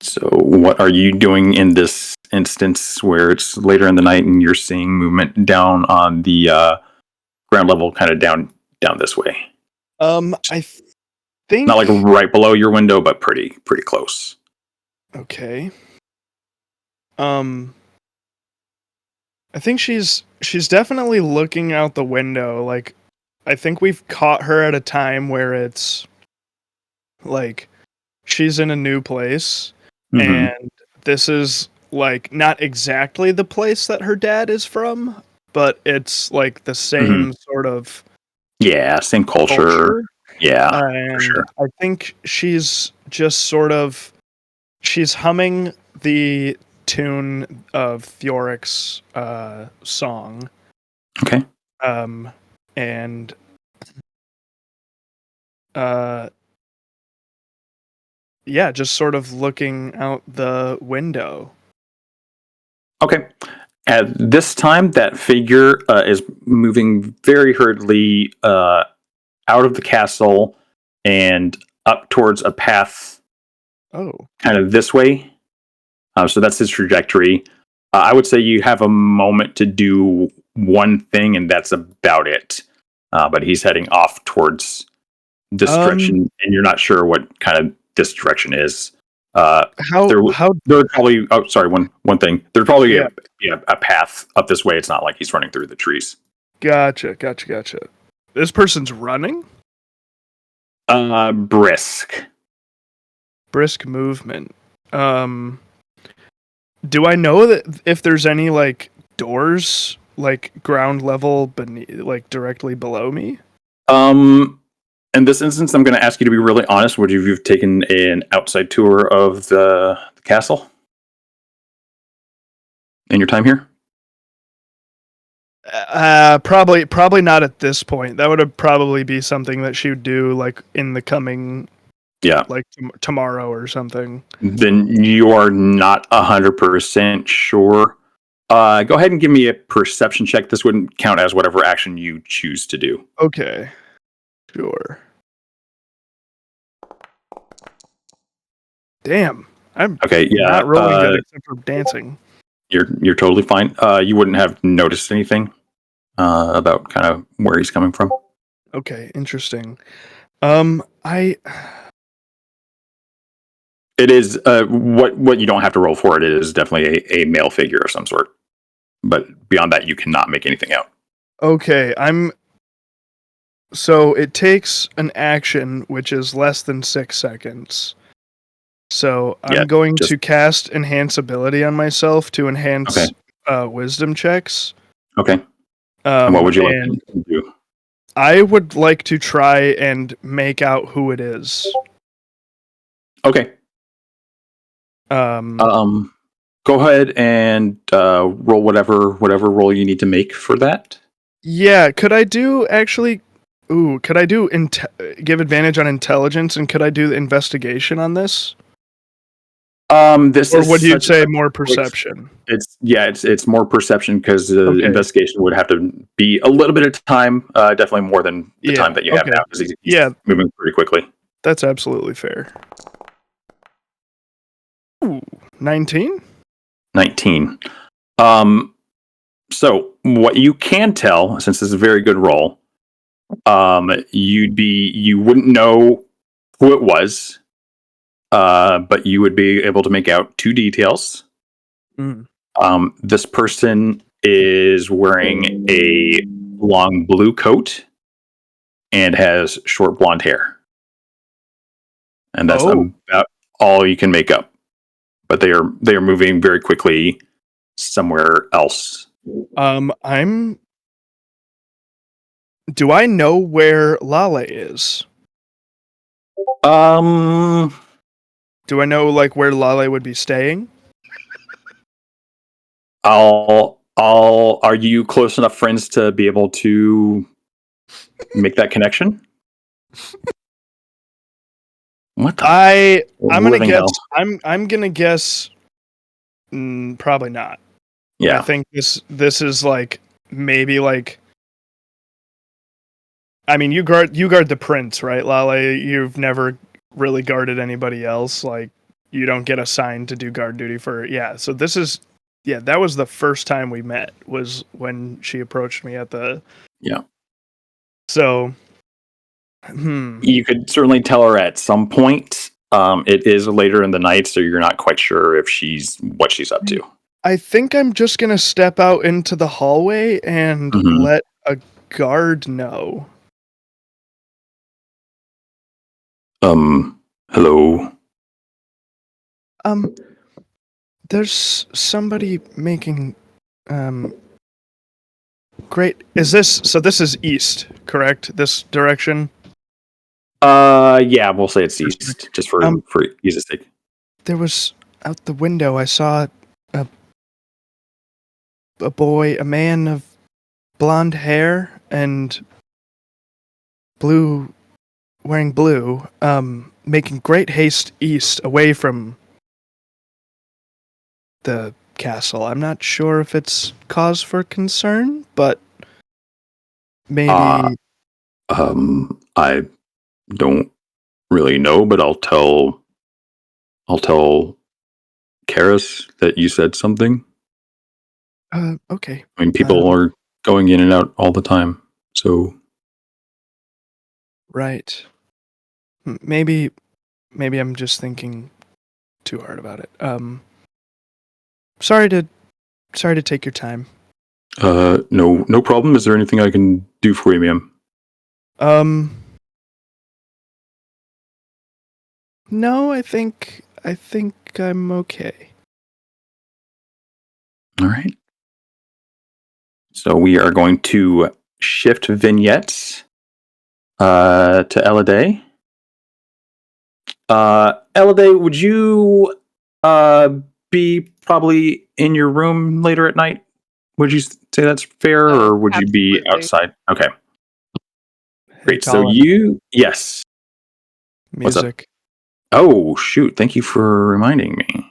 So what are you doing in this instance where it's later in the night and you're seeing movement down on the ground level, kind of down this way? I think Not like right below your window, but pretty close. Okay. I think she's definitely looking out the window. Like, I think we've caught her at a time where it's Like, she's in a new place, Mhm. and this is like not exactly the place that her dad is from, but it's like the same sort of Yeah, same culture. culture. Yeah, for And sure. I think she's just sort of she's humming the tune of Thjorik's song. Okay. And yeah, just sort of looking out the window. Okay. At this time, that figure is moving very hurriedly out of the castle and up towards a path Oh. kind of this way. So that's his trajectory. I would say you have a moment to do one thing, and that's about it. But he's heading off towards this direction, and you're not sure what kind of this direction is. How There's probably one thing. There's probably Yeah. a path up this way. It's not like he's running through the trees. Gotcha. This person's running? Brisk. Brisk movement. Do I know that if there's any like doors like ground level beneath, like directly below me? In this instance, I'm going to ask you to be really honest. Would you have taken an outside tour of the castle in your time here? Probably not at this point. That would probably be something that she would do like in the coming, like tomorrow or something. Then you are not 100% sure. Go ahead and give me a perception check. This wouldn't count as whatever action you choose to do. Okay, sure. Damn, I'm not rolling good except for dancing. You're totally fine. You wouldn't have noticed anything about kind of where he's coming from. Okay, interesting. It is what you don't have to roll for. It is definitely a male figure of some sort. But beyond that, you cannot make anything out. Okay, so it takes an action which is less than 6 seconds. So I'm going to cast Enhance Ability on myself to enhance wisdom checks. Okay. And what would you like to do? I would like to try and make out who it is. Okay. Go ahead and roll whatever roll you need to make for that. Yeah, could I do give advantage on intelligence, and could I do the investigation on this? This or is would you say more perception? It's more perception because the investigation would have to be a little bit of time, definitely more than the time that you have now because he's moving pretty quickly. That's absolutely fair. Ooh, 19? 19. So what you can tell, since this is a very good roll, you wouldn't know who it was, but you would be able to make out two details. This person is wearing a long blue coat and has short blonde hair. And that's about all you can make up. But they are moving very quickly somewhere else. Do I know where Laleh is? Do I know like where Laleh would be staying? Are you close enough friends to be able to make that connection? What the I'm gonna guess I'm gonna guess probably not. Yeah. I think this is like maybe like, I mean, you guard the prince, right, Laleh? You've never really guarded anybody else. Like, you don't get assigned to do guard duty for so this is that was the first time we met, was when she approached me at the so you could certainly tell her at some point. It is later in the night, so you're not quite sure if what she's up to. I think I'm just gonna step out into the hallway and let a guard know. Hello. There's somebody making great. Is this so? This is east, correct? This direction. Yeah, we'll say it's east, just for ease's sake. There was out the window. I saw a boy, a man of blonde hair and blue, wearing blue, making great haste east, away from the castle. I'm not sure if it's cause for concern, but maybe. I don't really know, but I'll tell Karis that you said something. Okay. I mean, people are going in and out all the time, so. Right. Maybe I'm just thinking too hard about it. Sorry to take your time. No problem. Is there anything I can do for you, ma'am? No, I think I'm okay. All right. So we are going to shift vignettes to Elide. Elide, would you be probably in your room later at night? Would you say that's fair, or would you be absolutely. outside? Okay. Great. Hey, So Colin, yes. What's up? music. Oh, shoot. Thank you for reminding me.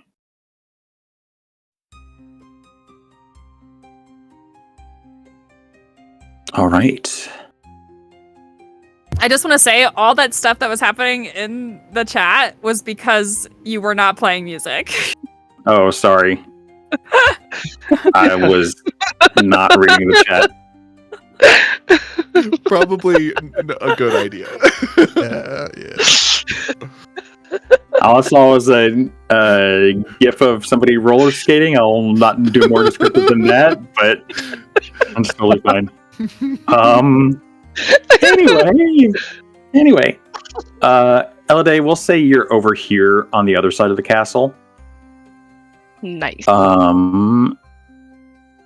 All right. I just want to say all that stuff that was happening in the chat was because you were not playing music. Oh, sorry. I was not reading the chat. Probably a good idea. Yeah. All I saw was a gif of somebody roller skating. I'll not do more descriptive than that, but I'm totally fine. Anyway, Elide, we'll say you're over here on the other side of the castle. Nice.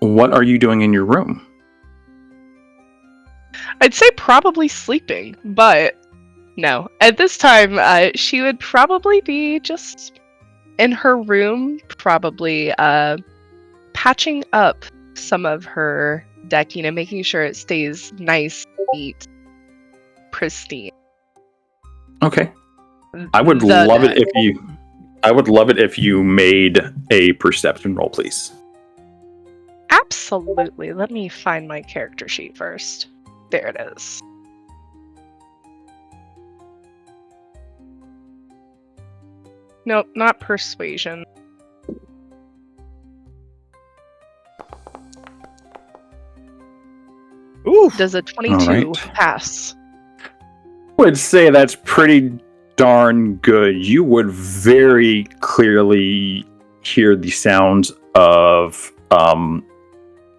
What are you doing in your room? I'd say probably sleeping, but no. At this time, she would probably be just in her room, probably patching up some of her deck, making sure it stays nice, neat, pristine. Okay. I would love it if you made a perception roll, please. Absolutely. Let me find my character sheet first. There it is. Nope, not persuasion. Ooh. Does a 22 pass? I would say that's pretty darn good. You would very clearly hear the sounds of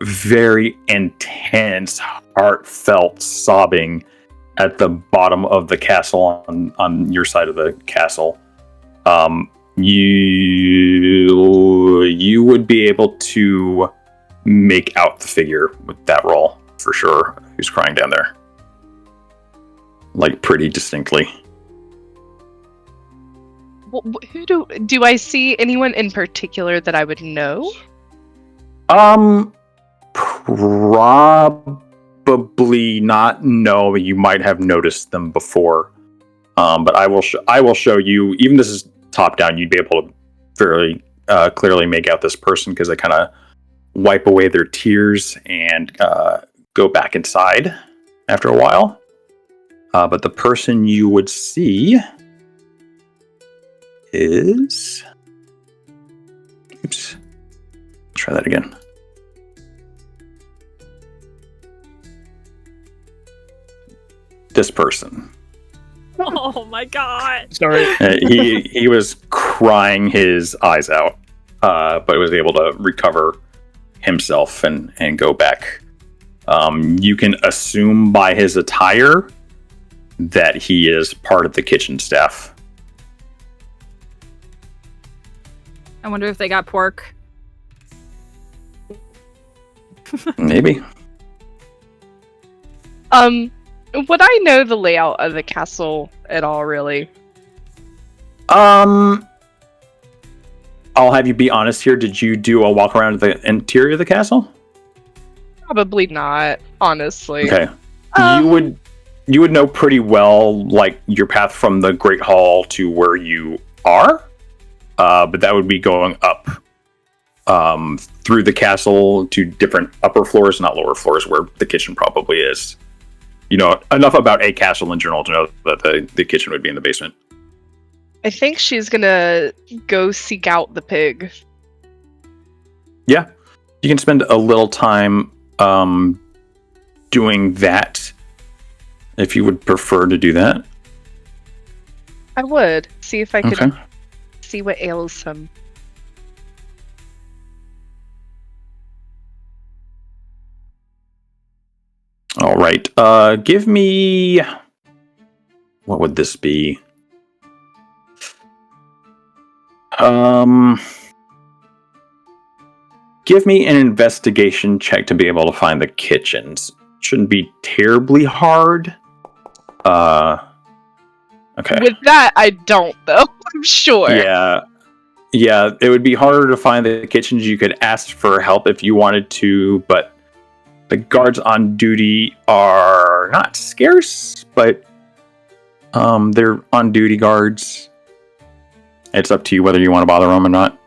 very intense, heartfelt sobbing at the bottom of the castle on your side of the castle. You would be able to make out the figure with that roll for sure, who's crying down there, like pretty distinctly. Who do I see anyone in particular that I would know? Probably not. No, you might have noticed them before. But I will show you. Even this is top down. You'd be able to fairly clearly make out this person because they kind of wipe away their tears and go back inside after a while. But the person you would see is. Oops. Try that again. This person. Oh my god. Sorry. He was crying his eyes out, but was able to recover himself and go back. You can assume by his attire that he is part of the kitchen staff. I wonder if they got pork. Maybe. Would I know the layout of the castle at all, really? I'll have you be honest here. Did you do a walk around the interior of the castle? Probably not, honestly. Okay. You would know pretty well, like, your path from the Great Hall to where you are. But that would be going up through the castle to different upper floors, not lower floors, where the kitchen probably is. You know enough about a castle in general to know that the kitchen would be in the basement. I think she's gonna go seek out the pig. Yeah. You can spend a little time doing that if you would prefer to do that. I would. See if I could Okay. see what ails him. All right. Give me... What would this be? Give me an investigation check to be able to find the kitchens. Shouldn't be terribly hard. Okay. With that, I don't, though. I'm sure. Yeah, it would be harder to find the kitchens. You could ask for help if you wanted to, but the guards on duty are not scarce, but they're on duty guards. It's up to you whether you want to bother them or not.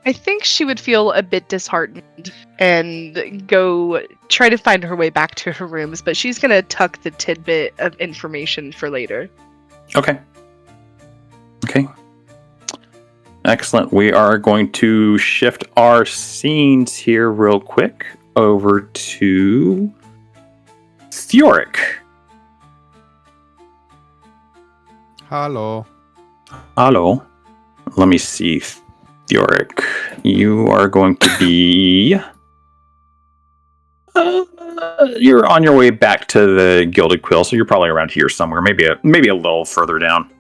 I think she would feel a bit disheartened and go try to find her way back to her rooms, but she's going to tuck the tidbit of information for later. Okay. Excellent. We are going to shift our scenes here real quick over to Thjorik. Hello. Let me see. Thjorik, you are going to be... you're on your way back to the Gilded Quill, so you're probably around here somewhere, maybe a little further down.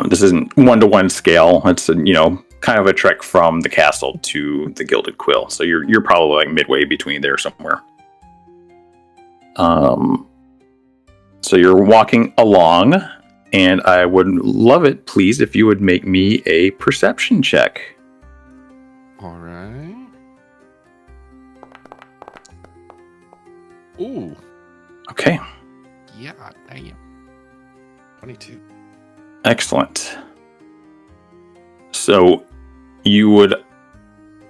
This isn't one-to-one scale. It's kind of a trek from the castle to the Gilded Quill, so you're probably like midway between there somewhere. So you're walking along, and I would love it, please, if you would make me a perception check. All right. Ooh. Okay. Yeah, damn. 22. Excellent. So you would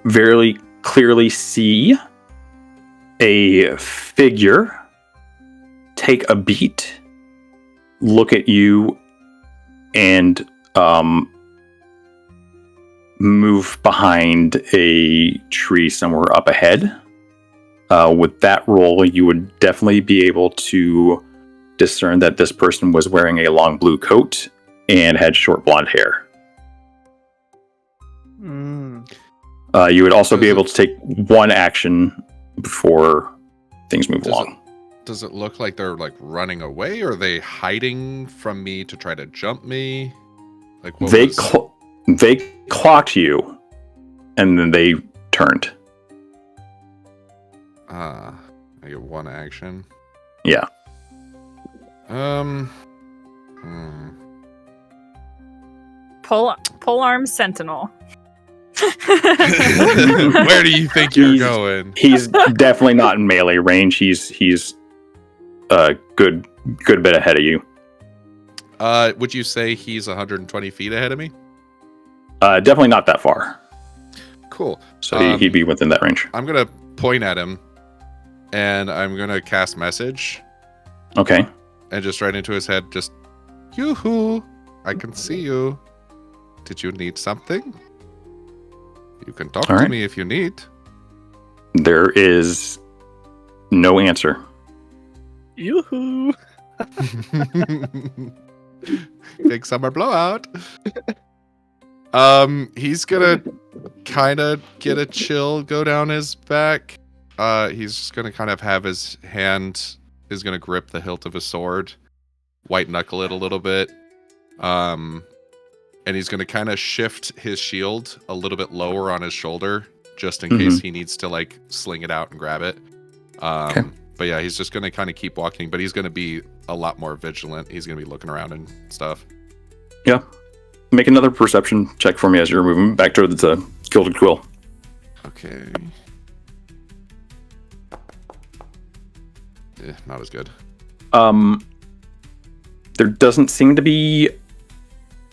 very clearly see a figure take a beat, look at you, and move behind a tree somewhere up ahead. With that roll, you would definitely be able to discern that this person was wearing a long blue coat and had short blonde hair. You would also be able to take one action before things move along. Does it look like they're like running away, or are they hiding from me to try to jump me? Like what They clocked you, and then they turned. I get one action. Yeah. Pole arm sentinel. Where do you think you're going? He's definitely not in melee range. He's a good bit ahead of you. Would you say he's 120 feet ahead of me? Definitely not that far. Cool. So he'd be within that range. I'm gonna point at him, and I'm gonna cast message. Okay. And just right into his head, just, yoo-hoo, I can see you. Did you need something? You can talk to me if you need. There is no answer. Yoo-hoo! Big summer blowout. He's gonna kind of get a chill go down his back. He's just gonna kind of have his hand is gonna grip the hilt of his sword, white knuckle it a little bit, and he's going to kind of shift his shield a little bit lower on his shoulder, just in case he needs to like sling it out and grab it. Okay. But yeah, he's just going to kind of keep walking, but he's going to be a lot more vigilant. He's going to be looking around and stuff. Yeah. Make another perception check for me as you're moving back towards the Gilded Quill. Okay. Not as good. There doesn't seem to be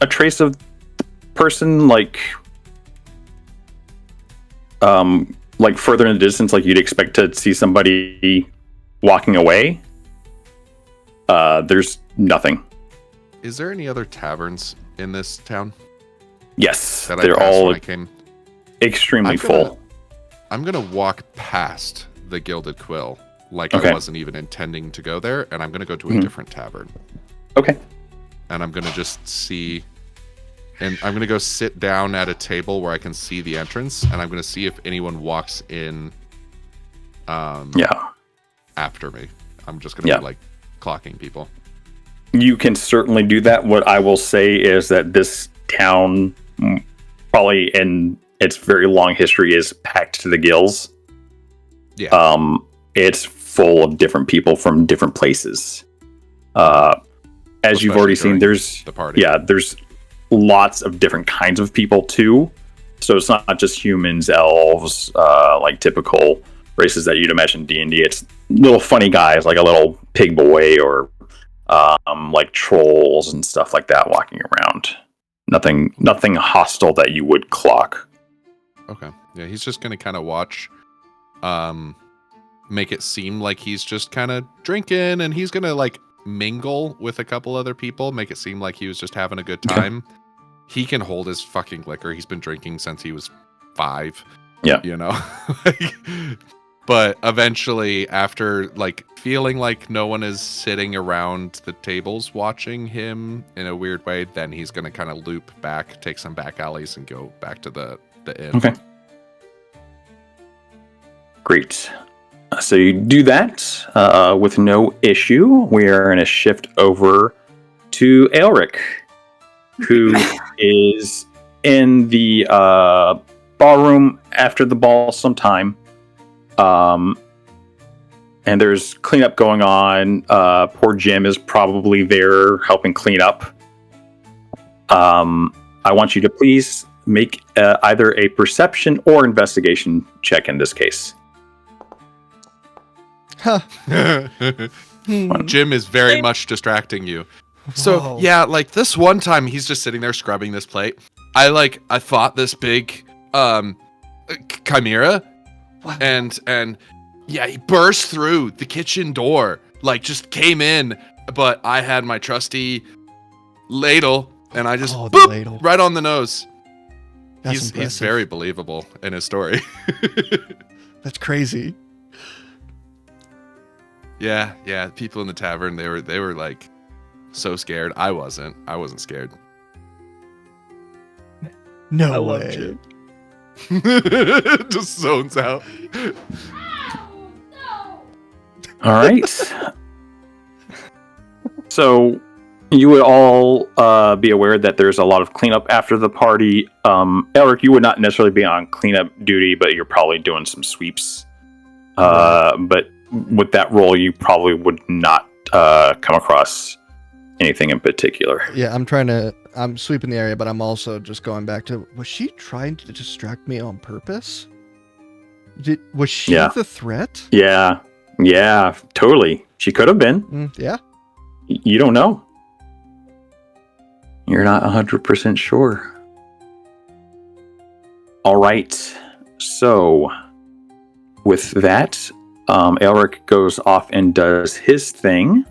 a trace of person like further in the distance, like you'd expect to see somebody walking away. There's nothing. Is there any other taverns in this town? Yes, that they're all I'm extremely full. I'm gonna walk past the Gilded Quill like Okay. I wasn't even intending to go there, and I'm gonna go to a different tavern. Okay. And I'm gonna just see, and I'm gonna go sit down at a table where I can see the entrance, and I'm gonna see if anyone walks in. After me, I'm just gonna be like clocking people. You can certainly do that. What I will say is that this town, probably in its very long history, is packed to the gills. Yeah. It's full of different people from different places. As you've already seen, there's the party. Yeah, there's lots of different kinds of people too. So it's not just humans, elves, like typical races that you'd imagine D&D. It's little funny guys like a little pig boy or like trolls and stuff like that walking around. Nothing hostile that you would clock. Okay. Yeah, he's just gonna kind of watch, make it seem like he's just kind of drinking, and he's gonna like mingle with a couple other people, make it seem like he was just having a good time. He can hold his fucking liquor. He's been drinking since he was 5. Yeah. You know? But eventually, after like feeling like no one is sitting around the tables watching him in a weird way, then he's gonna kind of loop back, take some back alleys, and go back to the inn. Okay. Great. So you do that with no issue. We are going to shift over to Aelric, who is in the ballroom after the ball sometime. And there's cleanup going on. Poor Jim is probably there helping clean up. I want you to please make either a perception or investigation check in this case. Huh. Jim is very much distracting you. So Whoa. yeah, like this one time he's just sitting there scrubbing this plate. I fought this big chimera, and yeah, he burst through the kitchen door, like just came in, but I had my trusty ladle and I just boop, ladle. right on the nose. That's He's very believable in his story. That's crazy. Yeah. People in the tavern, they were like so scared. I wasn't scared. No I love way. Jim. Just zones out. All right. So you would all be aware that there's a lot of cleanup after the party. Aelric, you would not necessarily be on cleanup duty, but you're probably doing some sweeps. But with that role, you probably would not come across anything in particular. Yeah, I'm sweeping the area, but I'm also just going back to, was she trying to distract me on purpose? Was she the threat? Yeah, totally. She could have been. Yeah. You don't know. You're not 100% sure. All right. So, with that, Aelric goes off and does his thing.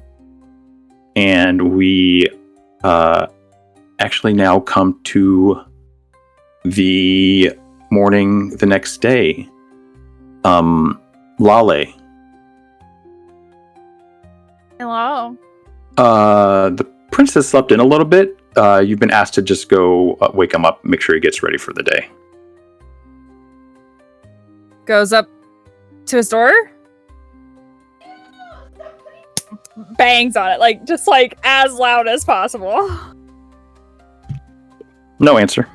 And we actually now come to the morning the next day. Laleh. Hello. The princess slept in a little bit. You've been asked to just go wake him up, make sure he gets ready for the day. Goes up to his door. Bangs on it, like just like as loud as possible. No answer.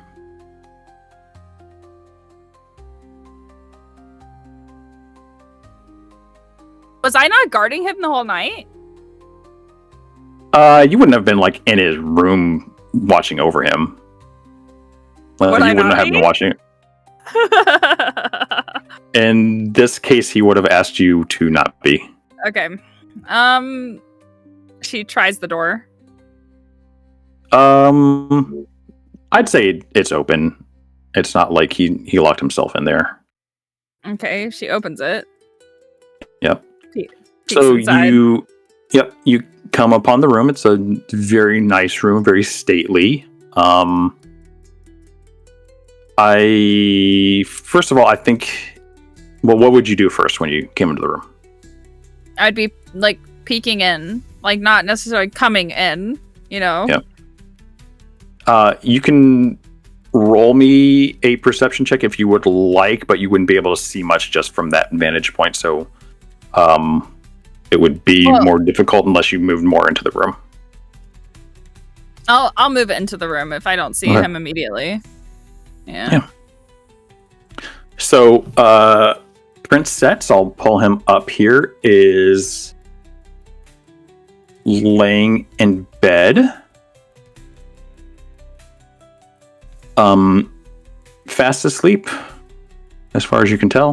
Was I not guarding him the whole night? You wouldn't have been like in his room watching over him. Would I You wouldn't not have be? been watching. In this case, he would have asked you to not be. Okay. She tries the door. I'd say it's open. It's not like he locked himself in there. Okay, she opens it. Yep. Peeks So inside. you come upon the room. It's a very nice room, very stately. First of all, I think, well, what would you do first when you came into the room? I'd be like peeking in, like not necessarily coming in, you know? Yep. You can roll me a perception check if you would like, but you wouldn't be able to see much just from that vantage point. So, it would be more difficult unless you moved more into the room. I'll move it into the room if I don't see Okay. him immediately. Yeah. Yeah. So, Prince Setz, I'll pull him up here, is laying in bed. Fast asleep, as far as you can tell.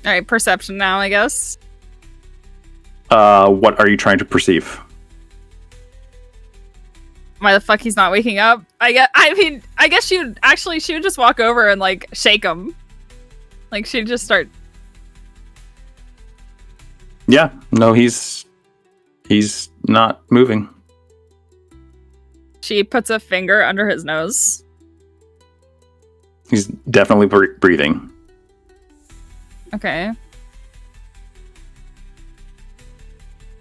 All right, perception now, I guess. What are you trying to perceive? Why the fuck he's not waking up? I guess she would just walk over and like shake him. Like she'd just start. Yeah, no, he's not moving. She puts a finger under his nose. He's definitely breathing. Okay.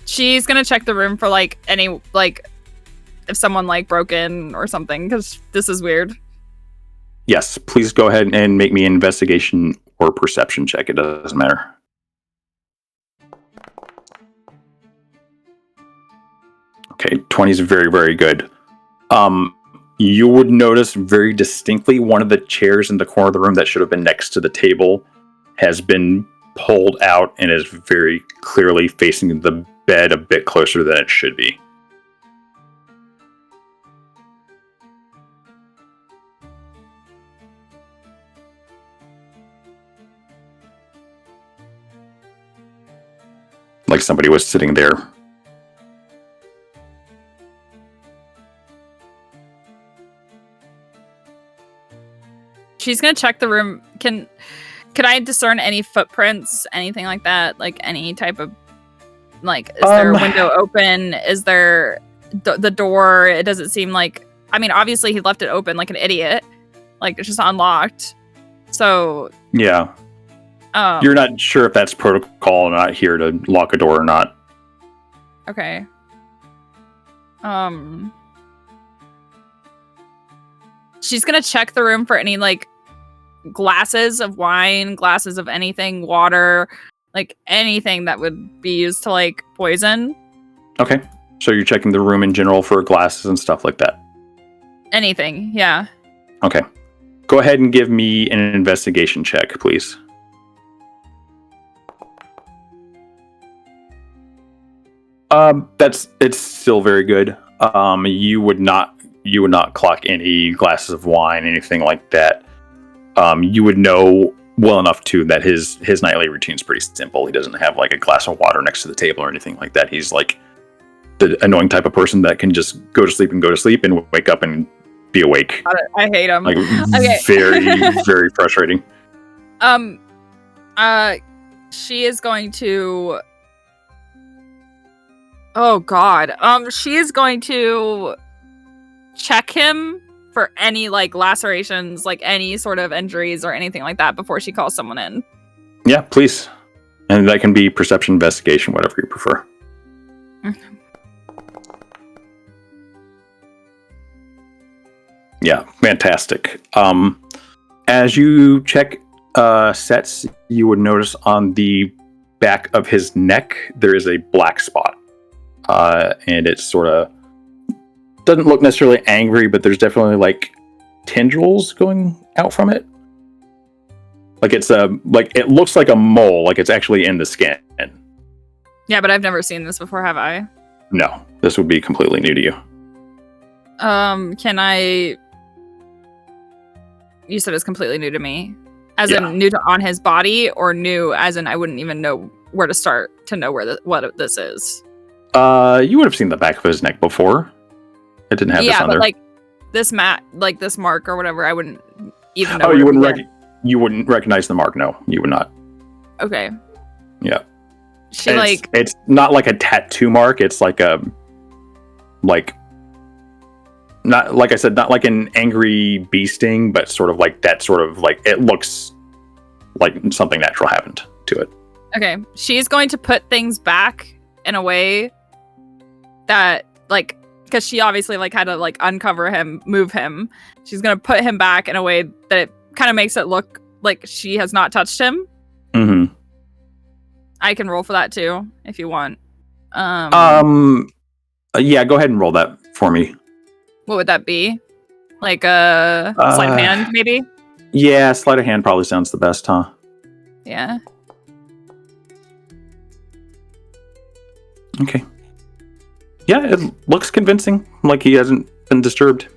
She's gonna check the room for like any like if someone like broke in or something because this is weird. Yes, please go ahead and make me an investigation or perception check. It doesn't matter. Okay, 20 is very, very good. You would notice very distinctly one of the chairs in the corner of the room that should have been next to the table has been pulled out and is very clearly facing the bed a bit closer than it should be. Like somebody was sitting there. She's gonna check the room. Can I discern any footprints, anything like that? Like any type of like is there a window open? Is there the door? It doesn't seem like. I mean, obviously he left it open like an idiot. Like it's just unlocked. So Yeah. You're not sure if that's protocol, not here to lock a door or not. Okay. She's gonna check the room for any like glasses of wine, glasses of anything, water, like anything that would be used to like poison. Okay. So you're checking the room in general for glasses and stuff like that. Anything, yeah. Okay. Go ahead and give me an investigation check, please. It's still very good. You would not clock any glasses of wine, anything like that. You would know well enough too that his nightly routine's pretty simple. He doesn't have like a glass of water next to the table or anything like that. He's like the annoying type of person that can just go to sleep and wake up and be awake. I hate him. Like Okay. very, very frustrating. She is going to. Oh God. She is going to check him for any like lacerations, like any sort of injuries or anything like that before she calls someone in. Yeah, please. And that can be perception, investigation, whatever you prefer. Yeah, fantastic. As you check Setz, you would notice on the back of his neck there is a black spot, and it's sort of doesn't look necessarily angry, but there's definitely like tendrils going out from it. Like it's it looks like a mole, like it's actually in the skin. Yeah, but I've never seen this before, have I? No, this would be completely new to you. Can I... You said it's completely new to me. As Yeah. in new to on his body, or new as in I wouldn't even know where to start to know what this is? You would have seen the back of his neck before. It didn't have this Yeah, on but there. like this this mark or whatever, I wouldn't even know. Oh, where you to wouldn't begin. you wouldn't recognize the mark? No, you would not. Okay. Yeah. She And like it's not like a tattoo mark. It's like a not like I said, not like an angry bee sting, but sort of like that. Sort of like it looks like something natural happened to it. okay. She's going to put things back in a way that like because she obviously like had to like uncover him, move him. She's gonna put him back in a way that it kind of makes it look like she has not touched him. Mm-hmm. I can roll for that too if you want. Yeah, go ahead and roll that for me. What would that be? Like a sleight of hand, maybe? Yeah, sleight of hand probably sounds the best, huh? Yeah. Okay. Yeah, it looks convincing. Like he hasn't been disturbed.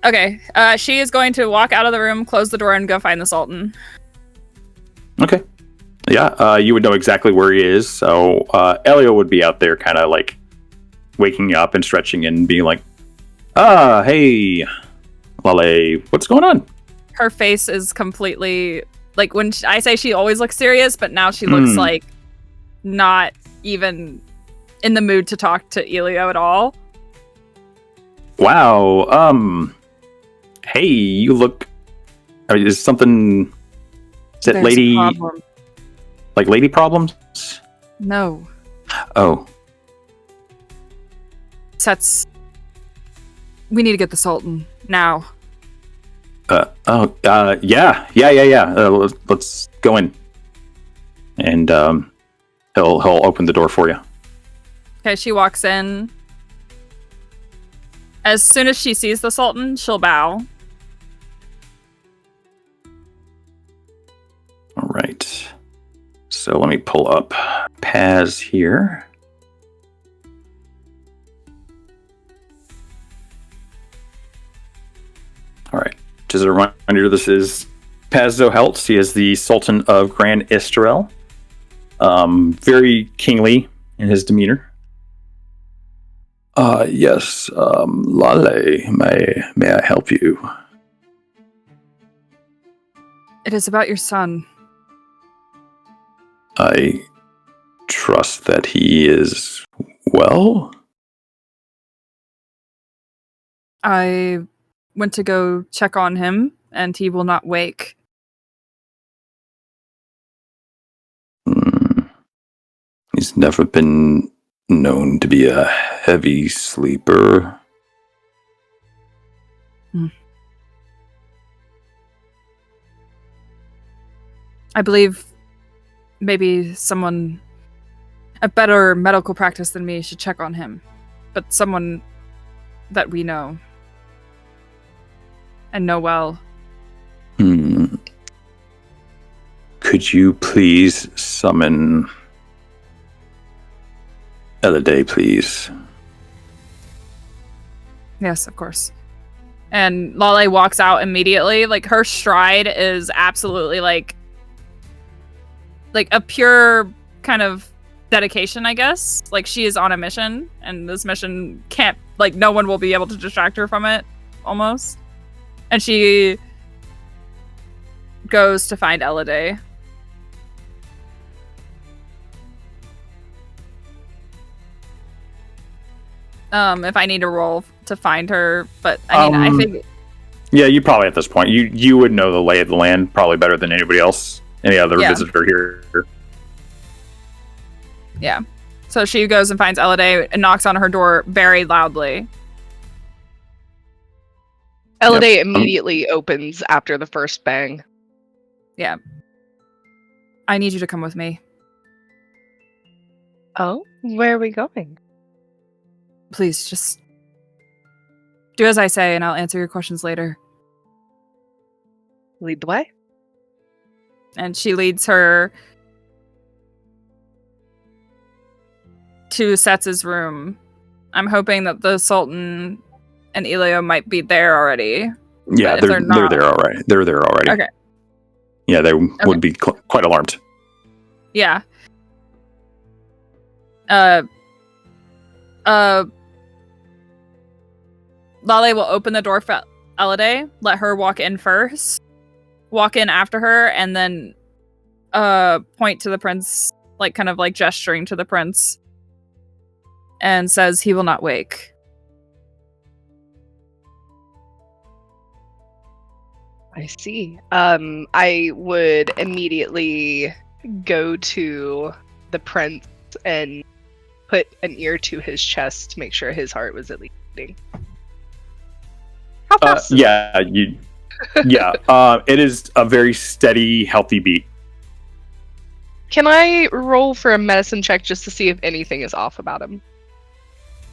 Okay. She is going to walk out of the room, close the door, and go find the Sultan. Okay. Yeah, you would know exactly where he is. So Elio would be out there kind of like waking up and stretching and being like, hey, Laleh, what's going on? Her face is completely like when I say she always looks serious, but now she looks like not even in the mood to talk to Elio at all. Wow. Hey, you look. I mean, is something? Is it There's lady? a problem. Like lady problems? No. Oh. Setz. We need to get the Sultan now. Yeah. Let's go in, and he'll open the door for you. Okay, she walks in. As soon as she sees the Sultan, she'll bow. All right. So let me pull up Paz here. All right. Just a reminder, this is Paz Zo Heltz. He is the Sultan of Grand Istrel. Very kingly in his demeanor. Yes, Laleh, may I help you? It is about your son. I trust that he is well. I went to go check on him, and he will not wake. He's never been known to be a heavy sleeper. I believe maybe someone, a better medical practice than me, should check on him. But someone that we know. And know well. Could you please summon Elide, please? Yes, of course. And Laleh walks out immediately. Like, her stride is absolutely like a pure kind of dedication, I guess. Like, she is on a mission, and this mission can't, like, no one will be able to distract her from it, almost. And she goes to find Elide. If I need to roll to find her, but I mean, I think Yeah, you probably at this point you would know the lay of the land probably better than anybody else, any other visitor here. Yeah. So she goes and finds Elide and knocks on her door very loudly. Elide immediately opens after the first bang. Yeah. I need you to come with me. Oh, where are we going? Please, just Do as I say, and I'll answer your questions later. Lead the way. And she leads her to Setz's room. I'm hoping that the Sultan and Elio might be there already. Yeah, But if they're there already. They're there already. Okay. Yeah, they would be quite alarmed. Yeah. Laleh will open the door for Elide, let her walk in first, walk in after her, and then point to the prince, like kind of like gesturing to the prince, and says he will not wake. I see. I would immediately go to the prince and put an ear to his chest to make sure his heart was at least beating. How fast? Yeah, it is a very steady, healthy beat. Can I roll for a medicine check just to see if anything is off about him?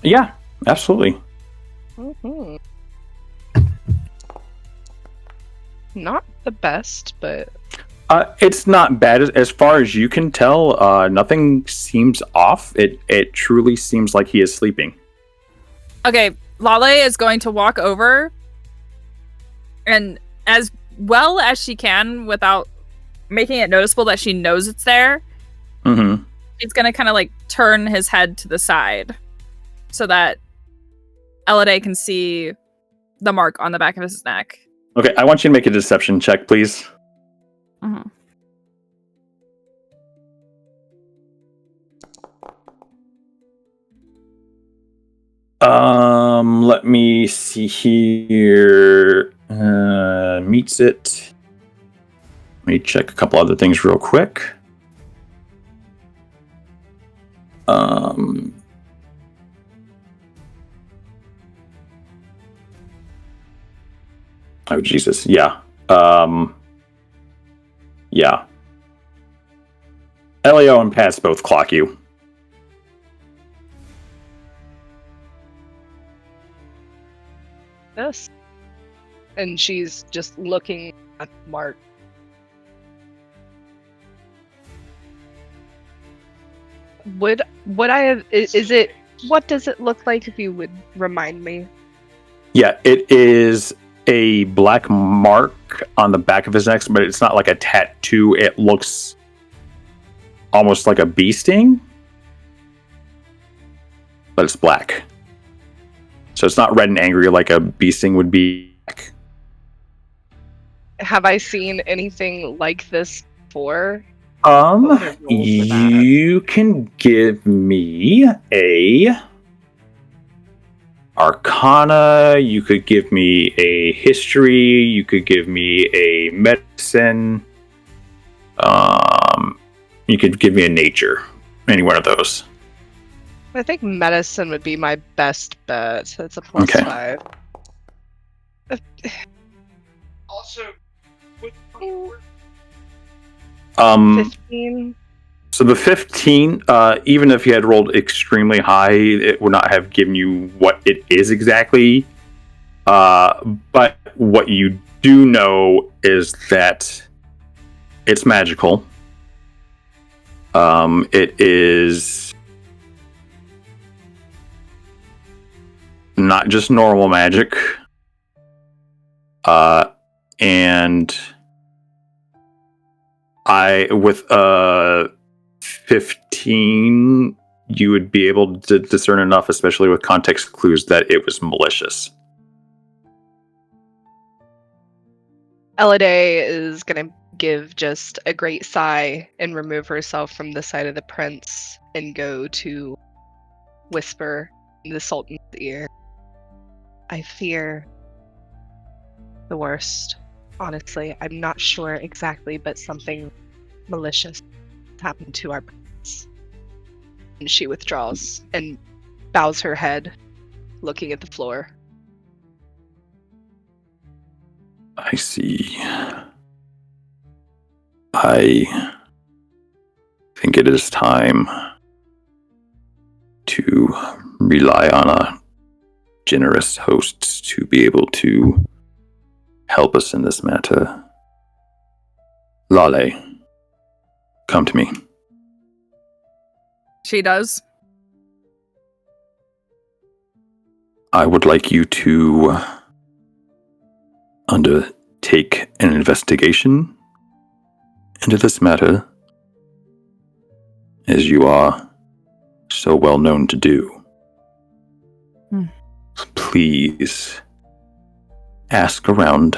Yeah, absolutely. Mm-hmm. Not the best, but It's not bad as far as you can tell. Nothing seems off. It truly seems like he is sleeping. Okay, Laleh is going to walk over, and as well as she can without making it noticeable that she knows it's there, Mm-hmm. she's going to kind of like turn his head to the side so that Elide can see the mark on the back of his neck. Okay, I want you to make a deception check, please. Mm-hmm. Let me see here. Meets it. Let me check a couple other things real quick. Oh Jesus, yeah. Yeah. Elio and Pats both clock you. yes. And she's just looking at the mark. Would I have? Is it? What does it look like? If you would remind me. Yeah, it is a black mark on the back of his neck, but it's not like a tattoo. It looks almost like a bee sting, but it's black. So it's not red and angry like a bee sting would be. Have I seen anything like this before? What would I roll for that? You can give me a Arcana, you could give me a history, you could give me a medicine, you could give me a nature. Any one of those. I think medicine would be my best bet. That's a plus Okay. 5. Also, 15. So the 15, even if you had rolled extremely high, it would not have given you what it is exactly. But what you do know is that it's magical. It is not just normal magic. And with 15, you would be able to discern enough, especially with context clues, that it was malicious. Elide is going to give just a great sigh and remove herself from the side of the prince and go to whisper in the Sultan's ear. I fear the worst. Honestly, I'm not sure exactly, but something malicious happened to our prince. And she withdraws and bows her head, looking at the floor. I see. I think it is time to rely on a generous hosts to be able to help us in this matter. Laleh, come to me. She does. I would like you to undertake an investigation into this matter, as you are so well known to do. Please ask around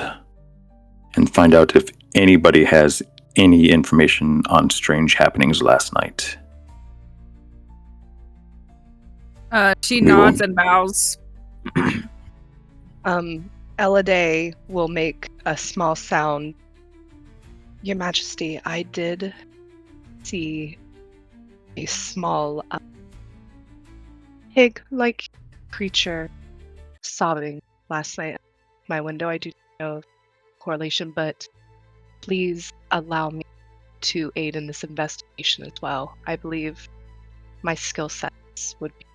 and find out if anybody has any information on strange happenings last night. She We nods will- and bows. Elide will make a small sound. Your Majesty, I did see a small pig-like creature sobbing last night at my window. I do know correlation, but please allow me to aid in this investigation as well. I believe my skill sets would be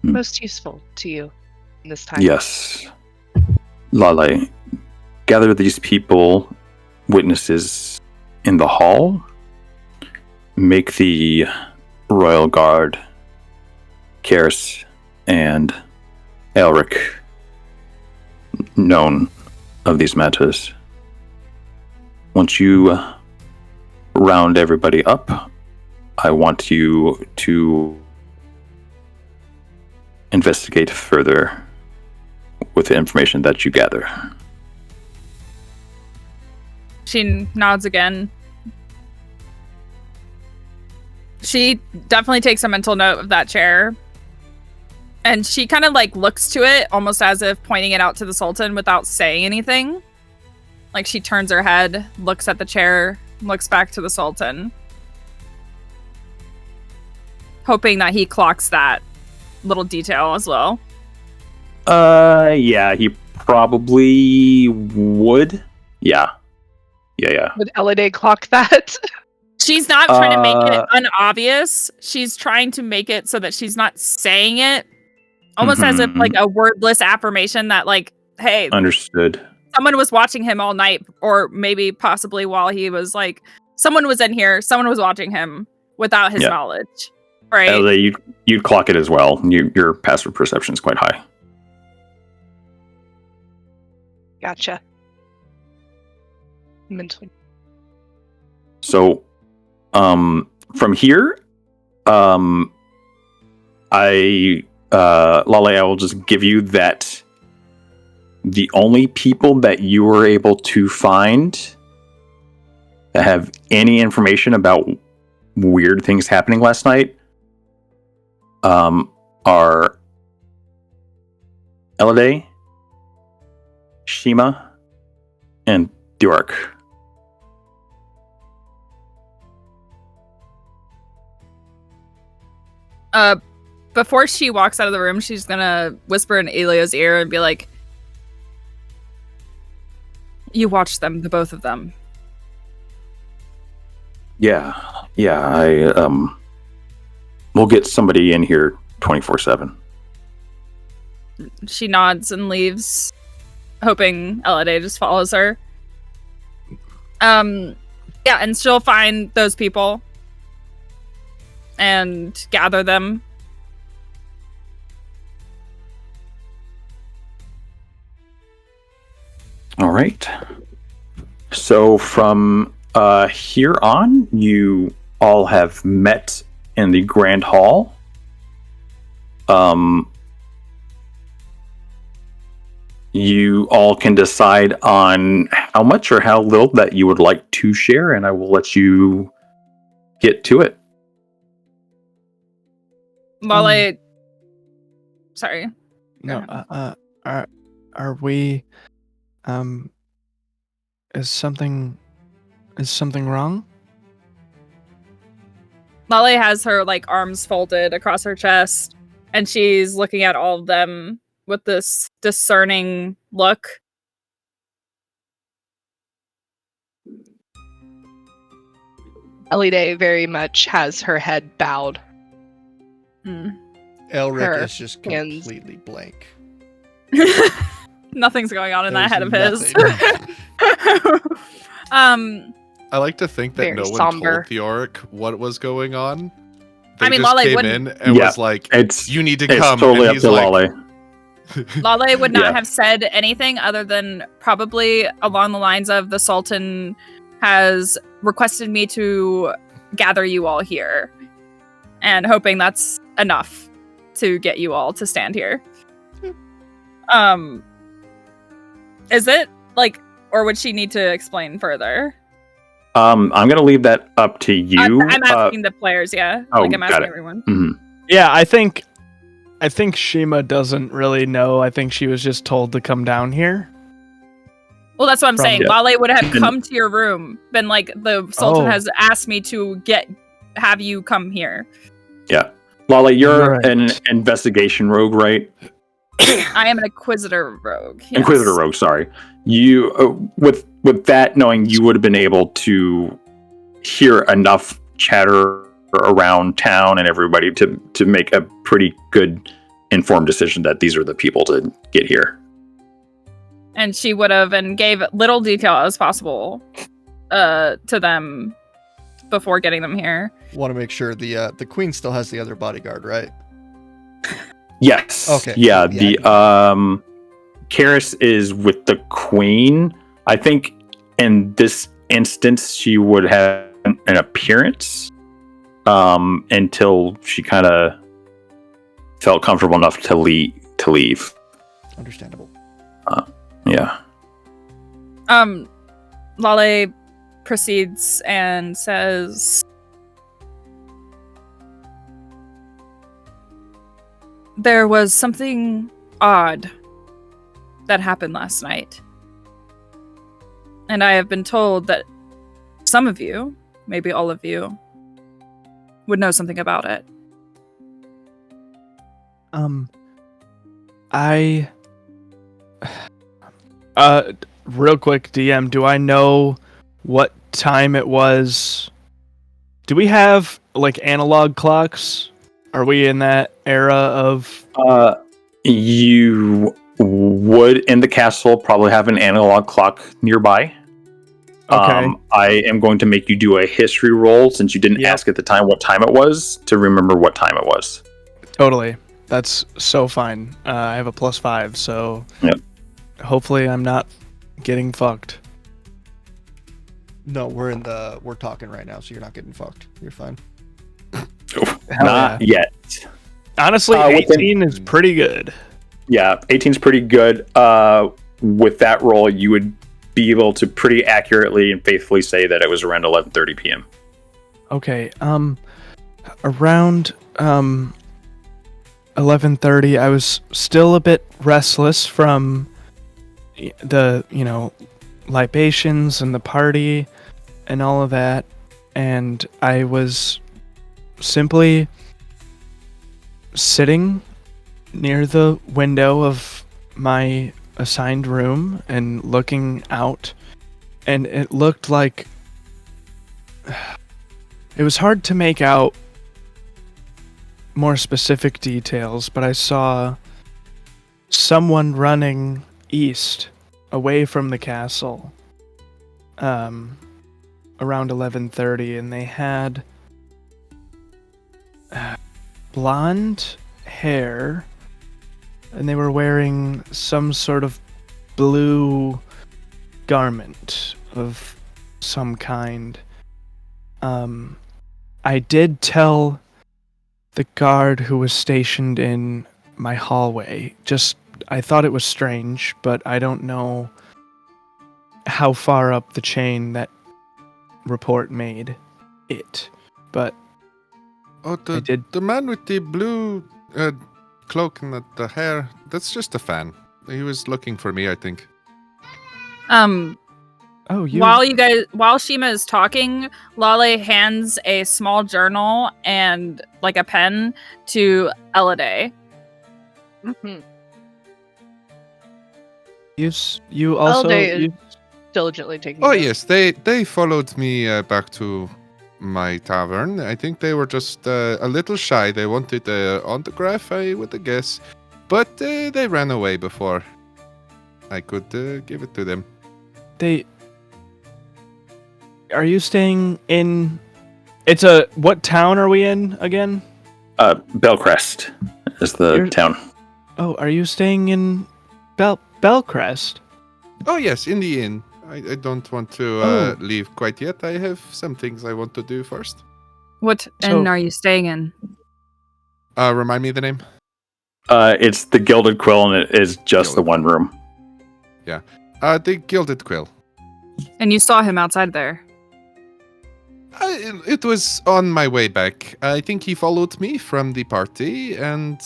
most useful to you in this time. Yes. Laleh, gather these people, witnesses, in the hall. Make the Royal Guard, Karis, and Aelric known of these matters. Once you round everybody up, I want you to investigate further with the information that you gather. She nods again. She definitely takes a mental note of that chair. And she kind of like looks to it, almost as if pointing it out to the Sultan without saying anything. Like she turns her head, looks at the chair, looks back to the Sultan. Hoping that he clocks that little detail as well. Yeah, he probably would. Yeah. Would Elide clock that? She's not trying to make it unobvious. She's trying to make it so that she's not saying it. Almost as if like a wordless affirmation that like, hey, Understood. someone was watching him all night, or maybe possibly while he was like, someone was in here, someone was watching him without his knowledge. Right? Elide, you'd clock it as well. Your passive perception is quite high. Gotcha. Mentally. So, from here, Laleh, I will just give you that the only people that you were able to find that have any information about weird things happening last night are Elide, Shima, and Thjorik. Before she walks out of the room, she's gonna whisper in Elio's ear and be like, "You watched them, the both of them." Yeah. We'll get somebody in here 24/7. She nods and leaves, hoping Elide just follows her. Yeah, and she'll find those people and gather them. All right. So from here on, you all have met in the Grand Hall. You all can decide on how much or how little that you would like to share, and I will let you get to it. Laleh, sorry. No, are we? Is something wrong? Laleh has her like arms folded across her chest, and she's looking at all of them with this discerning look. Elide very much has her head bowed. Aelric Her is just hands. completely blank. Nothing's going on in that head of There's his. I like to think that Very no one somber. told Thjorik what was going on. I mean, just Laleh came wouldn't- in and Yeah, was like, It's "You need to it's come." totally and up he's to like, Laleh. Laleh would not Yeah. have said anything other than probably along the lines of the Sultan has requested me to gather you all here, and hoping that's enough to get you all to stand here. Is it like, or would she need to explain further? I'm gonna leave that up to you. I'm asking the players, yeah. oh, Like I'm got asking it. everyone. Mhm. Yeah, I think Shima doesn't really know. I think she was just told to come down here. Well, that's what I'm saying. Yeah. Laleh would have And- come to your room, been like, the Sultan Oh. has asked me to have you come here. Yeah, Laleh, you're Right. an investigation rogue, right? I am an Inquisitor rogue. Yes. Inquisitor rogue. Sorry, you with that knowing, you would have been able to hear enough chatter around town and everybody to make a pretty good informed decision that these are the people to get here. And she would have and gave little detail as possible to them before getting them here. Want to make sure the queen still has the other bodyguard, right? Yes. Okay. Yeah. Yeah, The Karis is with the queen. I think in this instance she would have an appearance until she kind of felt comfortable enough to leave. Understandable. Yeah. Laleh proceeds and says, there was something odd that happened last night. And I have been told that some of you, maybe all of you, would know something about it. Real quick, DM, do I know what time it was? Do we have like analog clocks? Are we in that era of? You would in the castle probably have an analog clock nearby. Okay. I am going to make you do a history roll since you didn't Yep. ask at the time what time it was to remember what time it was. Totally. That's so fine. I have a +5, so Yep. hopefully I'm not getting fucked. No, we're talking right now, so you're not getting fucked. You're fine. Hell Not yet. Honestly, within- 18 is pretty good. Yeah, 18 is pretty good. With that roll, you would be able to pretty accurately and faithfully say that it was around 11:30 p.m. Okay. Around 11:30, I was still a bit restless from the, libations and the party and all of that, and I was simply sitting near the window of my assigned room and looking out, and it looked like it was hard to make out more specific details, but I saw someone running east away from the castle around 11:30, and they had blonde hair, and they were wearing some sort of blue garment of some kind. I did tell the guard who was stationed in my hallway. I thought it was strange, but I don't know how far up the chain that report made it. But Oh, I did. the man with the blue cloak and the hair, that's just a fan. He was looking for me, I think. Oh, you. While Shima is talking, Laleh hands a small journal and like a pen to Elide. Mhm. You also. Elide is you- diligently taking Oh, notes. yes, they followed me back to my tavern. I think they were just a little shy. They wanted an autograph, I would guess. but they ran away before I could give it to them. Are you staying in? What town are we in again? Bellcrest is the town. Oh, are you staying in Bellcrest? Oh yes, in the inn. I don't want to leave quite yet. I have some things I want to do first. What inn are you staying in? Remind me the name? It's the Gilded Quill, and it is just the one room. Yeah. The Gilded Quill. And you saw him outside there. It was on my way back. I think he followed me from the party, and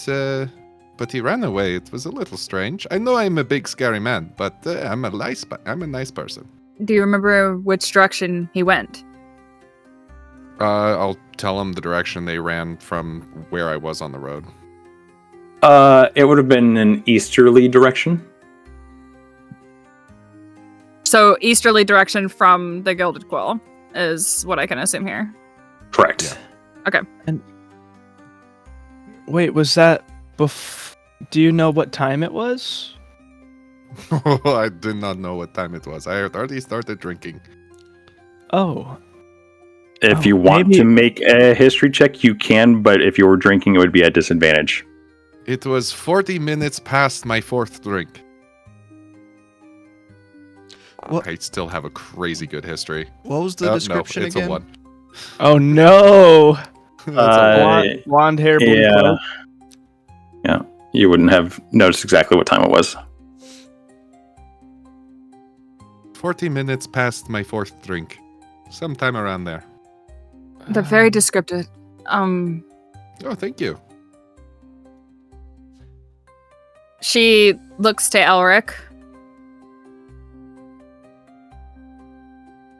but he ran away. It was a little strange. I know I'm a big scary man, but I'm a nice person. Do you remember which direction he went? I'll tell him the direction they ran from where I was on the road. It would have been an easterly direction. So easterly direction from the Gilded Quill is what I can assume here. Correct. Yeah. Okay. And wait, was that do you know what time it was? I did not know what time it was. I had already started drinking. Oh. If you want to make a history check, you can, but if you were drinking, it would be at disadvantage. It was 40 minutes past my fourth drink. What? I still have a crazy good history. What was the description it's again? a 1. Oh no! That's Blonde hair, blue cloak. Yeah, you wouldn't have noticed exactly what time it was. 40 minutes past my fourth drink. Sometime around there. They're very descriptive. Oh, thank you. She looks to Aelric.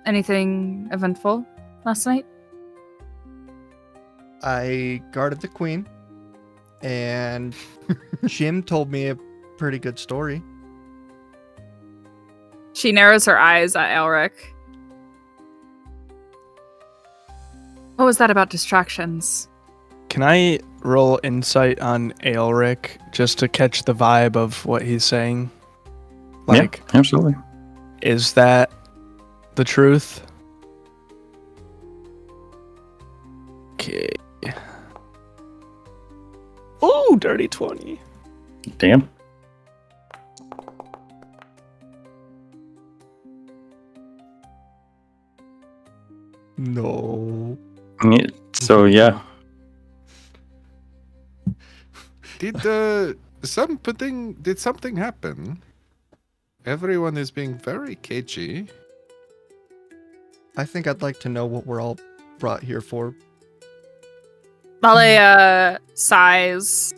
Anything eventful last night? I guarded the queen, and Jim told me a pretty good story. She narrows her eyes at Aelric. What was that about distractions? Can I roll insight on Aelric just to catch the vibe of what he's saying? Yeah, absolutely. Is that the truth? Okay. Oh, dirty 20. Damn. No. Yeah, so yeah. Did something happen? Everyone is being very cagey. I think I'd like to know what we're all brought here for. Laleh sighs.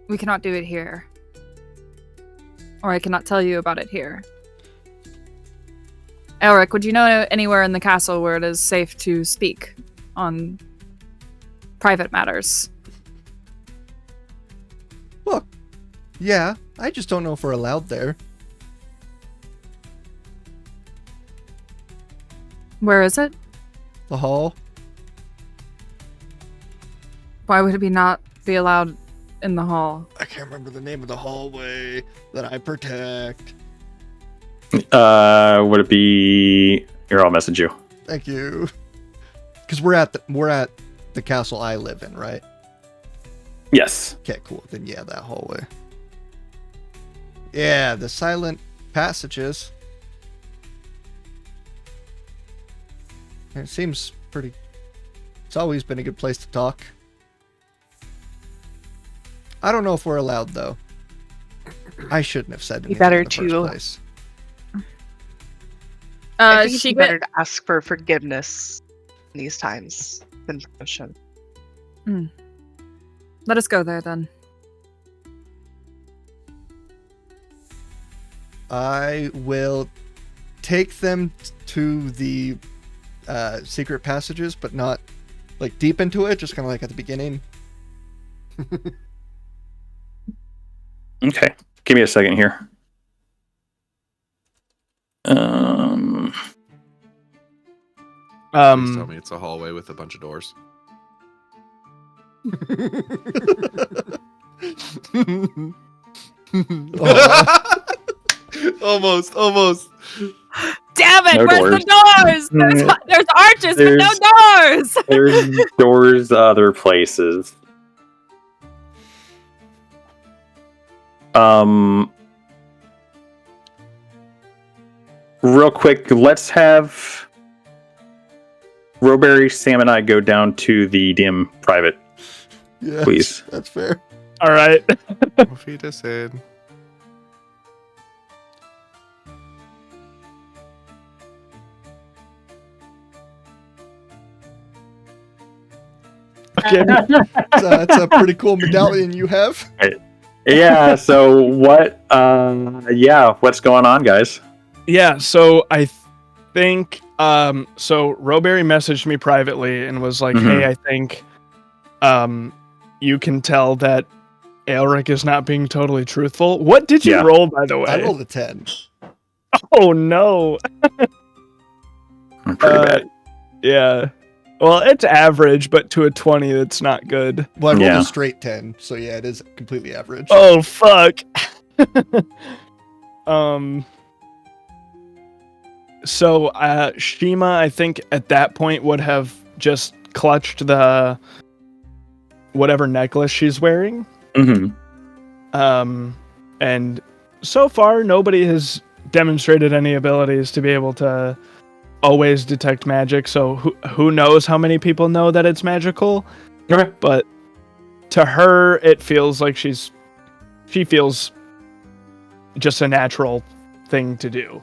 We cannot do it here. Or I cannot tell you about it here. Aelric, would you know anywhere in the castle where it is safe to speak on private matters? Look, yeah, I just don't know if we're allowed there. Where is it? The hall? Why would it not be allowed in the hall? I can't remember the name of the hallway that I protect. Would it be? Here, I'll message you. Thank you. Because we're at the castle I live in, right? Yes. Okay, cool. Then yeah, that hallway. Yeah, the silent passages. It seems pretty. It's always been a good place to talk. I don't know if we're allowed though. I shouldn't have said anything better in the first to- place. I think She it's better to ask for forgiveness in these times than permission. Let us go there then. I will take them to the secret passages, but not like deep into it, just kind of like at the beginning. Okay. Give me a second here. Please tell me it's a hallway with a bunch of doors. Almost. Damn it! No Where's doors. the doors? There's arches, but no doors. There's doors other places. Real quick, let's have Rowberry, Sam, and I go down to the DM private, Yes, please. that's fair. All right. Auf Wiedersehen. Okay. That's a pretty cool medallion you have. Yeah, so what what's going on, guys? Yeah, so I think so Rowberry messaged me privately and was like, Mhm. "Hey, I think you can tell that Aelric is not being totally truthful." What did you Yeah. roll, by the way? I rolled a 10. Oh no. Pretty bad. Yeah. Well, it's average, but to a 20 it's not good. Well, I rolled Yeah. a straight 10, so yeah, it is completely average. Oh fuck. So Shima, I think at that point would have just clutched the whatever necklace she's wearing. Mm-hmm. And so far nobody has demonstrated any abilities to be able to always detect magic. So who knows how many people know that it's magical? Okay. But to her, it feels like she feels just a natural thing to do.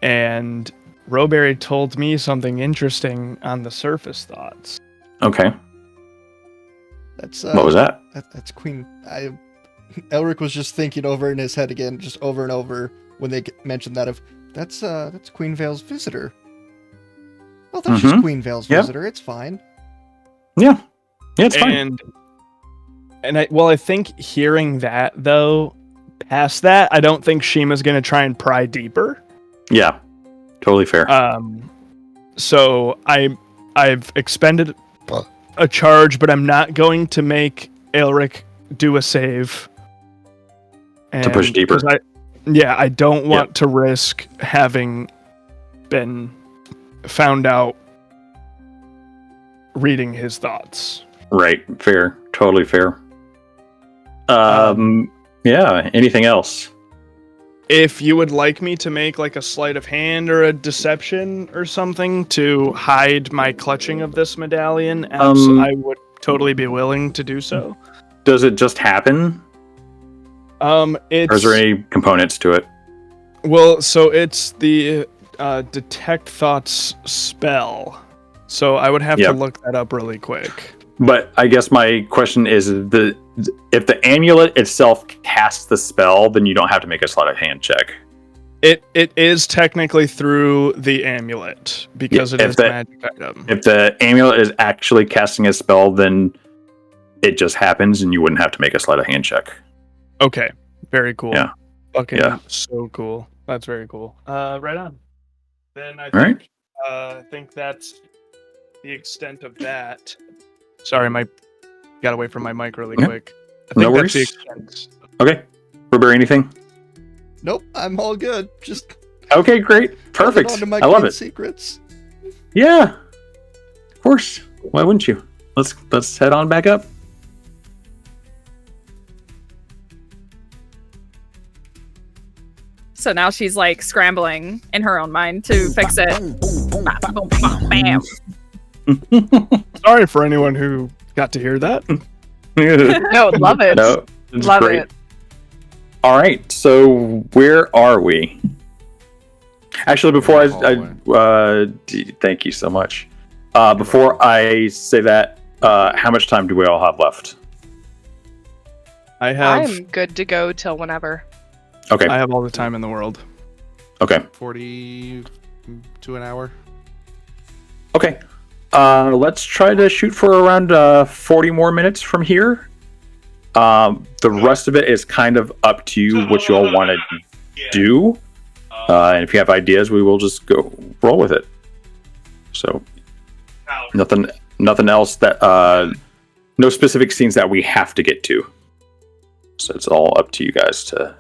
And Rowberry told me something interesting on the surface thoughts. Okay. That's What was that? That's Queen. Elric was just thinking over in his head again, just over and over when they mentioned that that's Queen Vale's visitor. Oh, that's just Mhm. Queen Vale's Yep. visitor. It's fine. Yeah, it's fine. And I think hearing that though, past that, I don't think Shima's gonna try and pry deeper. Yeah, totally fair. So I've expended a charge, but I'm not going to make Aelric do a save. To push deeper. 'cause I don't want to risk having been found out reading his thoughts. Right, fair, totally fair. Yeah. Anything else? If you would like me to make like a sleight of hand or a deception or something to hide my clutching of this medallion, I would totally be willing to do so. Does it just happen, It's or is there any components to it? well, so it's the detect thoughts spell. So I would have to Yep. look that up really quick. But I guess my question is, if the amulet itself casts the spell, then you don't have to make a sleight of hand check. It is technically through the amulet because Yeah, it if is a that- magic item. If the amulet is actually casting a spell, then it just happens, and you wouldn't have to make a sleight of hand check. Okay, very cool. Yeah. Fucking Yeah. so cool. That's very cool. Right on. Then I Right. think that's the extent of that. Sorry, got away from my mic really Yeah. quick. I think No that's the worries. extent. Okay, Rubber, anything? Nope, I'm all good. Just Okay, great, perfect. On to my I love queen it. secrets. Yeah, of course. Why wouldn't you? Let's head on back up. So now she's like scrambling in her own mind to fix it. Boom, boom, bam. Sorry for anyone who got to hear that. No, love it. No, it's Love great. it. All right, so where are we? Actually, before thank you so much. Before I say that, how much time do we all have left? I have I'm good to go till whenever. Okay, I have all the time in the world. okay, 40 to an hour. okay. Let's try to shoot for around 40 more minutes from here. The rest of it is kind of up to you what you all want to do. And if you have ideas, we will just go roll with it. So nothing nothing else that no specific scenes that we have to get to. So it's all up to you guys to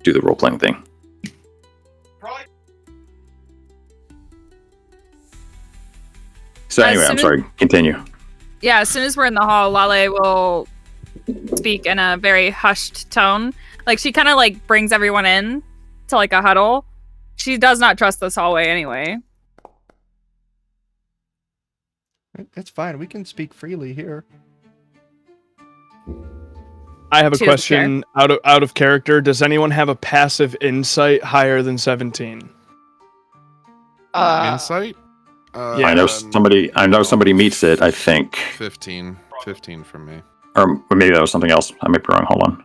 do the role playing thing. So anyway, I'm sorry. Continue. Yeah, as soon as we're in the hall, Laleh will speak in a very hushed tone. Like, she kind of like brings everyone in to like a huddle. She does not trust this hallway anyway. It's fine. We can speak freely here. I have a She doesn't question out of character. Does anyone have a passive insight higher than 17? Insight? Yeah. I know somebody meets it, I think. 15 from me. Or maybe that was something else. I may be wrong. Hold on.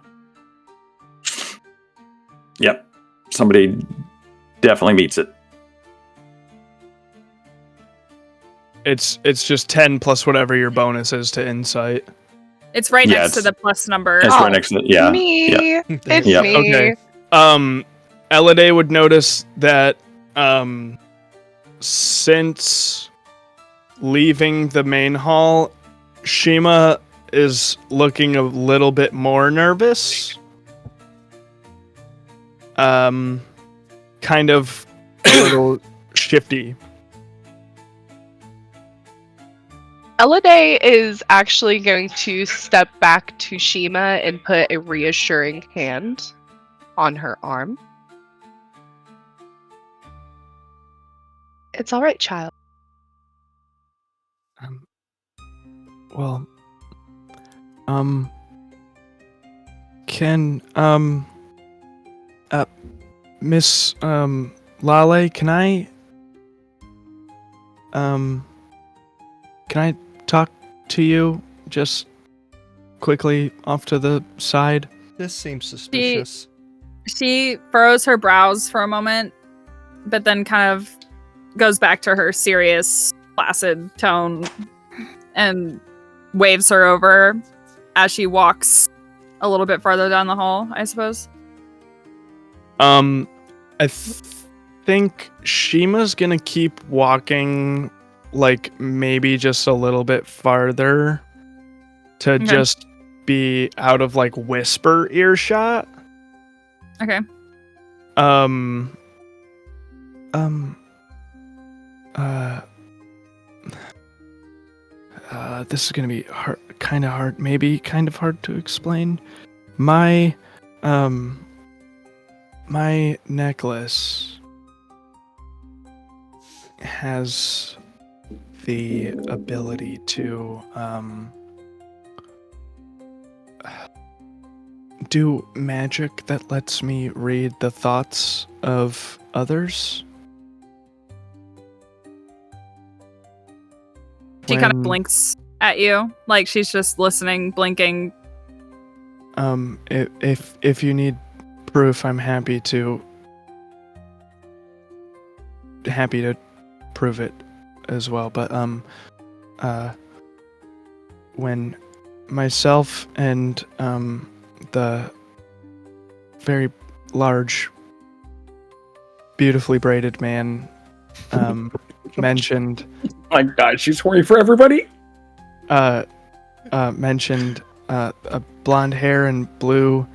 Yep. Somebody definitely meets it. It's just 10 plus whatever your bonus is to insight. It's right Yeah, next to the plus number. It's right next to it. Yeah. Me. Yeah. It's Yep. me. Okay. Elide would notice that since leaving the main hall, Shima is looking a little bit more nervous. Kind of a little shifty. Elide is actually going to step back to Shima and put a reassuring hand on her arm. It's all right, child. Well, can Miss Laleh, can I talk to you just quickly off to the side? This seems suspicious. She furrows her brows for a moment, but then kind of goes back to her serious, placid tone and waves her over as she walks a little bit farther down the hall, I suppose. I think Shima's gonna keep walking, like maybe just a little bit farther to just be out of like whisper earshot. Okay. This is gonna be kind of hard, maybe kind of hard to explain. My necklace has the ability to do magic that lets me read the thoughts of others. She kind of When- blinks at you, like she's just listening, blinking. If you need proof, I'm happy to prove it as well. But when myself and the very large, beautifully braided man mentioned. My God, she's horny for everybody. Mentioned a blonde hair and blue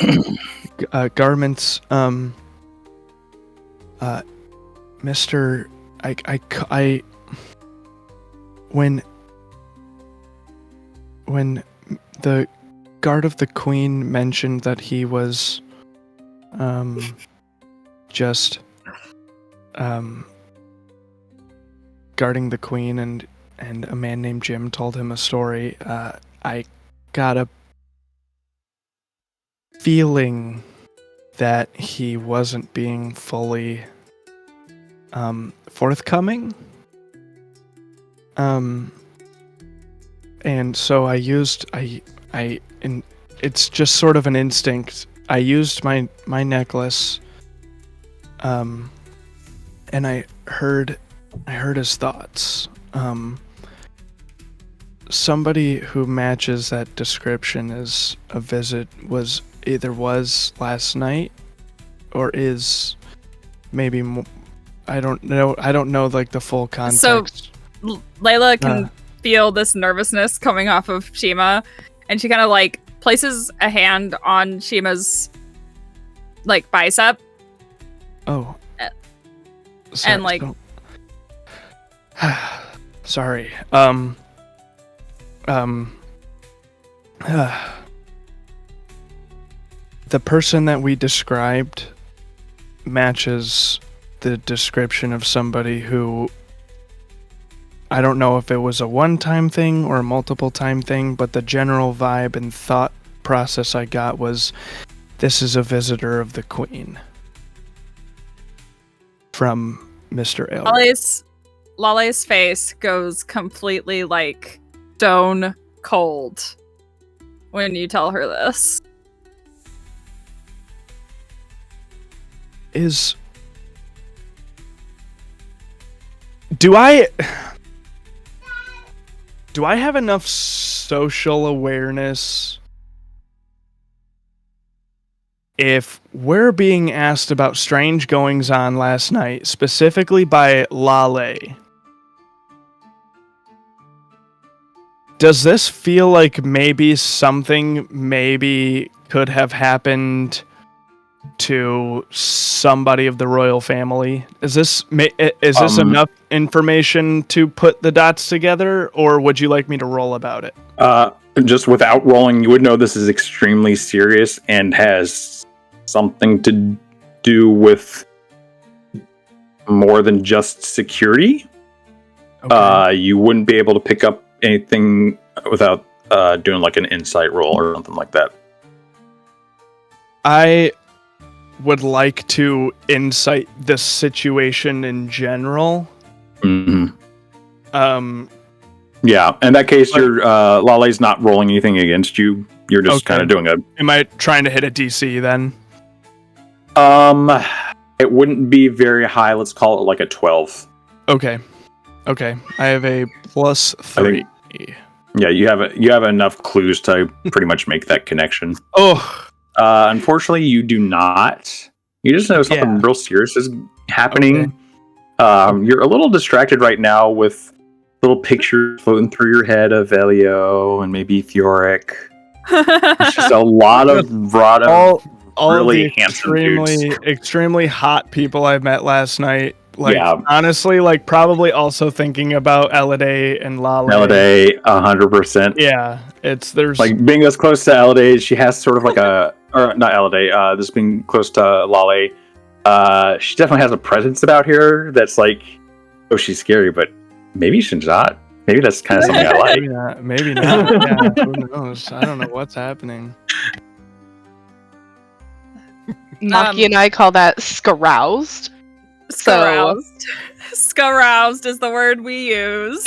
garments. Mr. I when the guard of the queen mentioned that he was just guarding the queen and a man named Jim told him a story, I got a feeling that he wasn't being fully forthcoming. And so I used it's just sort of an instinct. I used my necklace, and I heard his thoughts. Somebody who matches that description as a visit was last night, or is maybe I don't know like the full context. Layla can feel this nervousness coming off of Shima, and she kind of like places a hand on Shima's like bicep. Oh. And like sorry. The person that we described matches the description of somebody who, I don't know if it was a one-time thing or a multiple-time thing, but the general vibe and thought process I got was, this is a visitor of the Queen. From Mr. Aelric. Laleh's face goes completely like stone cold when you tell her this. Do I have enough social awareness if we're being asked about strange goings on last night, specifically by Laleh? Does this feel like maybe something could have happened to somebody of the royal family? Is this enough information to put the dots together, or would you like me to roll about it? Just without rolling, you would know this is extremely serious and has something to do with more than just security. Okay. You wouldn't be able to pick up anything without doing like an insight roll or something like that. I would like to insight this situation in general. Mm-hmm. Yeah, in that case, your Laleh's not rolling anything against you. You're just kind of doing a... Am I trying to hit a DC then? It wouldn't be very high. Let's call it like a 12. Okay. I have a +3. Yeah, you have enough clues to pretty much make that connection. Oh. Unfortunately, you do not. You just know something real serious is happening. Okay. You're a little distracted right now with little pictures floating through your head of Elio and maybe Thjorik. It's just a lot of all really handsome dudes. Extremely hot people I've met last night. Honestly, probably also thinking about Elide and Laleh. Elide, 100%. Yeah, there's being as close to Elide, she has sort of like or not Elide, this being close to Laleh, she definitely has a presence about here that's like, oh, she's scary, but maybe she's not. Maybe that's kind of something I like. Maybe not. Yeah, who knows? I don't know what's happening. Maki and I call that scaroused. Scaroused is the word we use.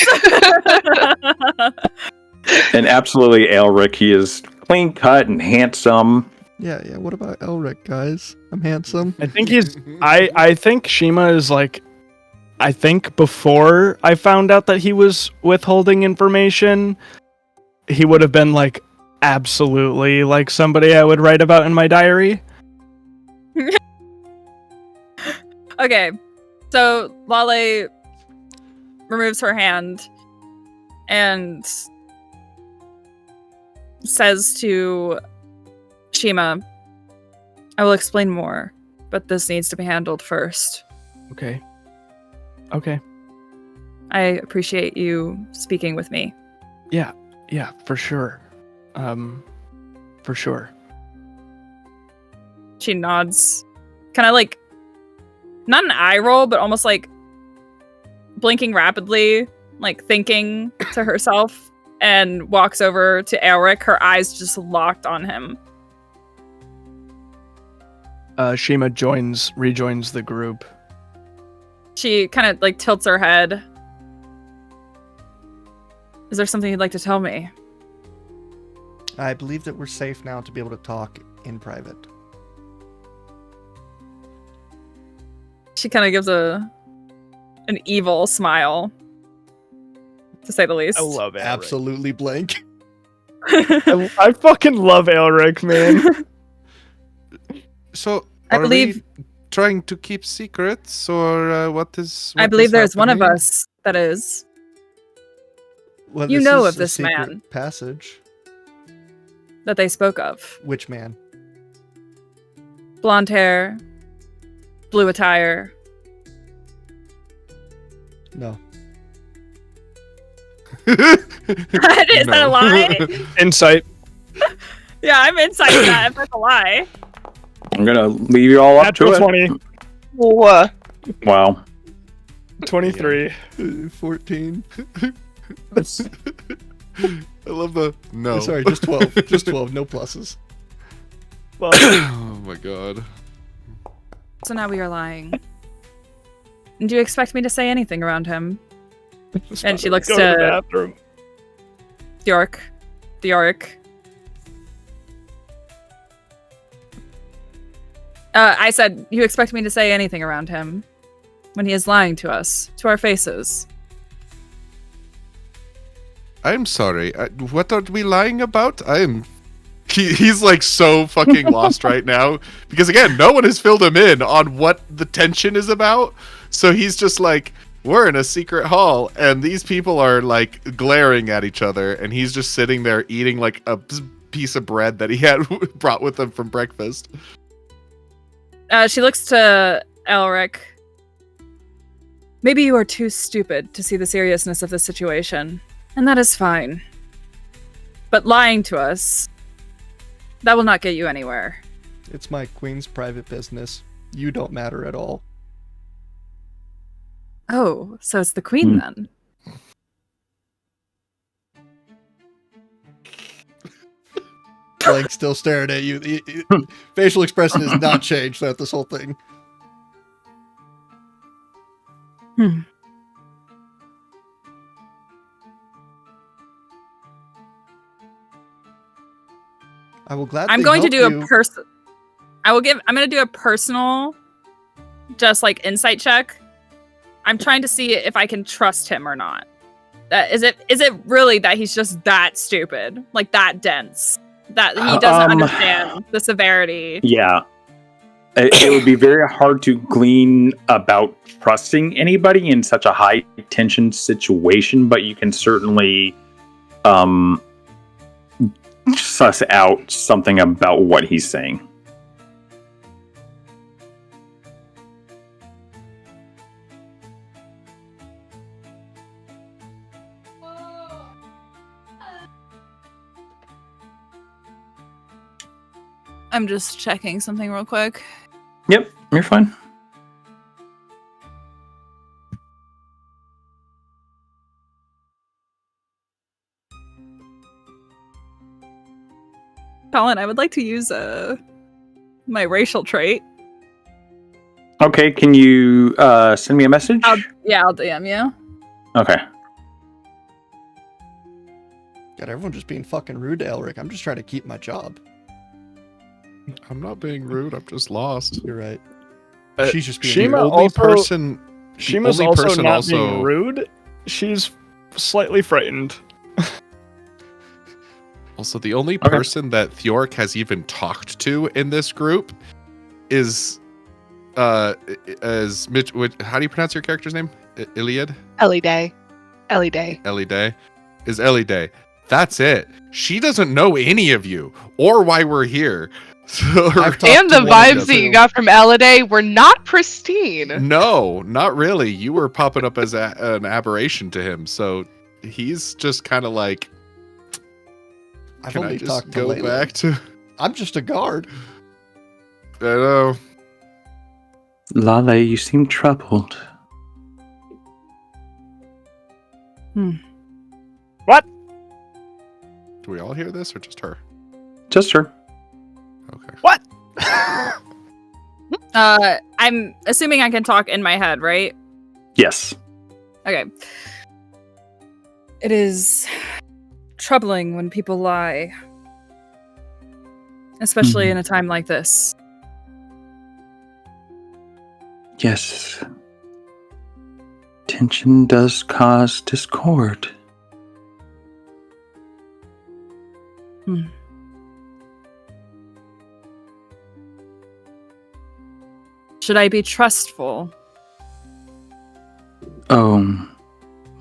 And absolutely Aelric, he is clean cut and handsome. Yeah. What about Aelric, guys? I'm handsome. I think I think Shima is I think before I found out that he was withholding information, he would have been absolutely somebody I would write about in my diary. Okay, so Laleh removes her hand and says to Shima, I will explain more, but this needs to be handled first. Okay. I appreciate you speaking with me. Yeah, for sure. For sure. She nods, kind of not an eye roll, but almost blinking rapidly, thinking to herself, and walks over to Aelric, her eyes just locked on him. Shima rejoins the group. She kind of tilts her head. Is there something you'd like to tell me? I believe that we're safe now to be able to talk in private. She kind of gives an evil smile, to say the least. I love Aelric. Absolutely blank. I fucking love Aelric, man. So, I believe we trying to keep secrets, or what is? I believe there's one of us that is. Well, You this know is of a this secret man. passage. That they spoke of. Which man? Blonde hair, blue attire. No. Is that a lie? Insight. Yeah, I'm inside that if that's a lie. I'm gonna leave you all up to Natural it. 20, Whoa. Wow. 23. 14. I love the no. Sorry, just 12. Just 12. No pluses. Well, Oh my god. So now we are lying. And do you expect me to say anything around him? And she looks go to the to bathroom. Thjorik. I said, you expect me to say anything around him when he is lying to us, to our faces. I'm sorry. What are we lying about? He's like so fucking lost right now because again, no one has filled him in on what the tension is about. So he's just like, we're in a secret hall and these people are like glaring at each other and he's just sitting there eating like a piece of bread that he had brought with him from breakfast. She looks to Aelric. Maybe you are too stupid to see the seriousness of the situation, and that is fine. But lying to us, that will not get you anywhere. It's my queen's private business. You don't matter at all. Oh, so it's the queen then. Like, still staring at you. Facial expression has not changed throughout this whole thing. I will gladly I'm going to help do you. I'm going to do a personal, just like insight check. I'm trying to see if I can trust him or not. Is it really that he's just that stupid, like that dense, that he doesn't understand the severity? Yeah. It would be very hard to glean about trusting anybody in such a high tension situation, but you can certainly suss out something about what he's saying. I'm just checking something real quick. Yep, you're fine. Colin, I would like to use my racial trait. Okay, can you send me a message? I'll DM you. Okay. God, everyone just being fucking rude to Aelric. I'm just trying to keep my job. I'm not being rude. I'm just lost. You're right. Uh, She's just being Shima rude. only also- person. Shima's only also person not also- being rude. She's slightly frightened. Also, the only person that Thjorik has even talked to in this group is Mitch. How do you pronounce your character's name? Elide? Elide. Elide. Is Elide. That's it. She doesn't know any of you or why we're here. So, I've talked And to the one of vibes them, that you too. got from Elide were not pristine. no, not really. You were popping up as an aberration to him. So he's just kind of like, I've can I only just talked to go Laleh. back to... I'm just a guard. I know. Laleh, you seem troubled. What? Do we all hear this or just her? Just her. Okay. What? I'm assuming I can talk in my head, right? Yes. Okay. It is troubling when people lie, especially in a time like this. Yes. Tension does cause discord. Should I be trustful? Oh,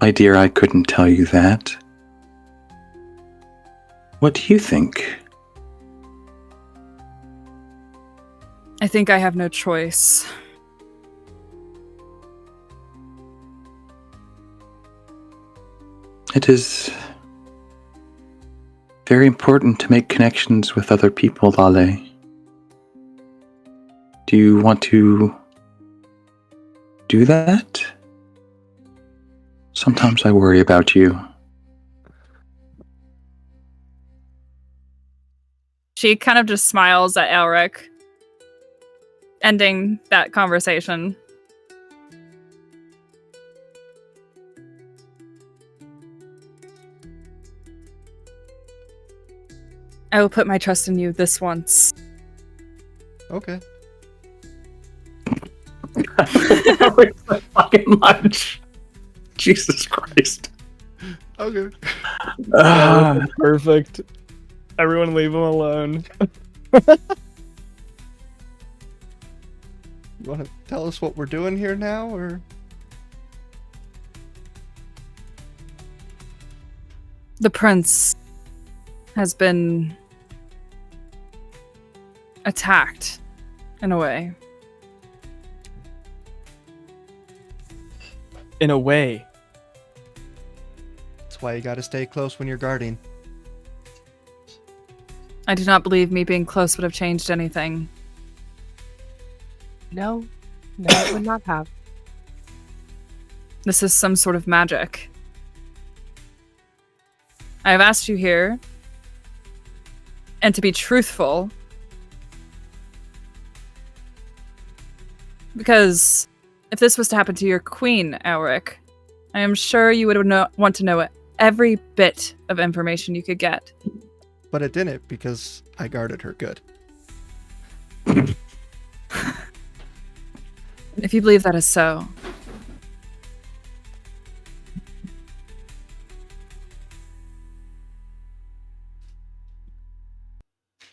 my dear, I couldn't tell you that. What do you think? I think I have no choice. It is very important to make connections with other people, Laleh. Do you want to do that? Sometimes I worry about you. She kind of just smiles at Aelric, ending that conversation. I will put my trust in you this once. Okay. So fucking much. Jesus Christ. Okay. That's perfect. Everyone leave him alone. You want to tell us what we're doing here now, or? The prince has been attacked, in a way. In a way. That's why you gotta stay close when you're guarding. I do not believe me being close would have changed anything. No, it would not have. This is some sort of magic. I have asked you here, and to be truthful, because if this was to happen to your queen, Aelric, I am sure you would want to know every bit of information you could get. But it didn't, because I guarded her good. If you believe that is so,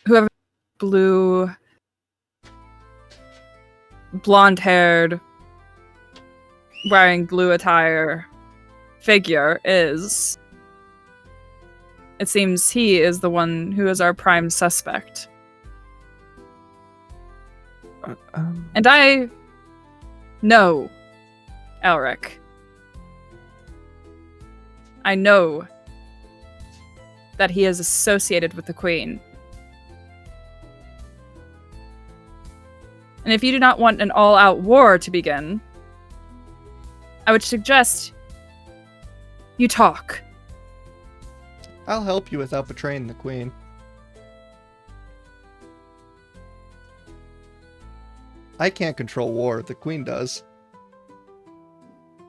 whoever blue, blonde-haired, wearing blue attire figure is, it seems he is the one who is our prime suspect. And I know Aelric. I know that he is associated with the Queen. And if you do not want an all-out war to begin, I would suggest you talk. I'll help you without betraying the queen. I can't control war, the queen does.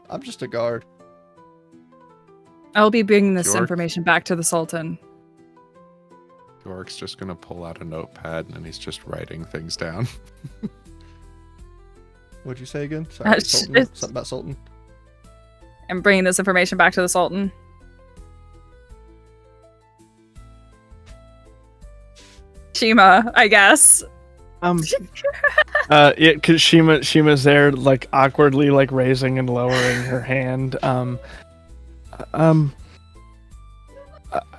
I'm just a guard. I will be bringing this Thjorik? information back to the Sultan. Thjorik's just gonna pull out a notepad and he's just writing things down. What'd you say again? Sorry, Sultan. Something about Sultan. I'm bringing this information back to the Sultan. Shima, I guess. Yeah, because Shima's there, like awkwardly, like raising and lowering her hand.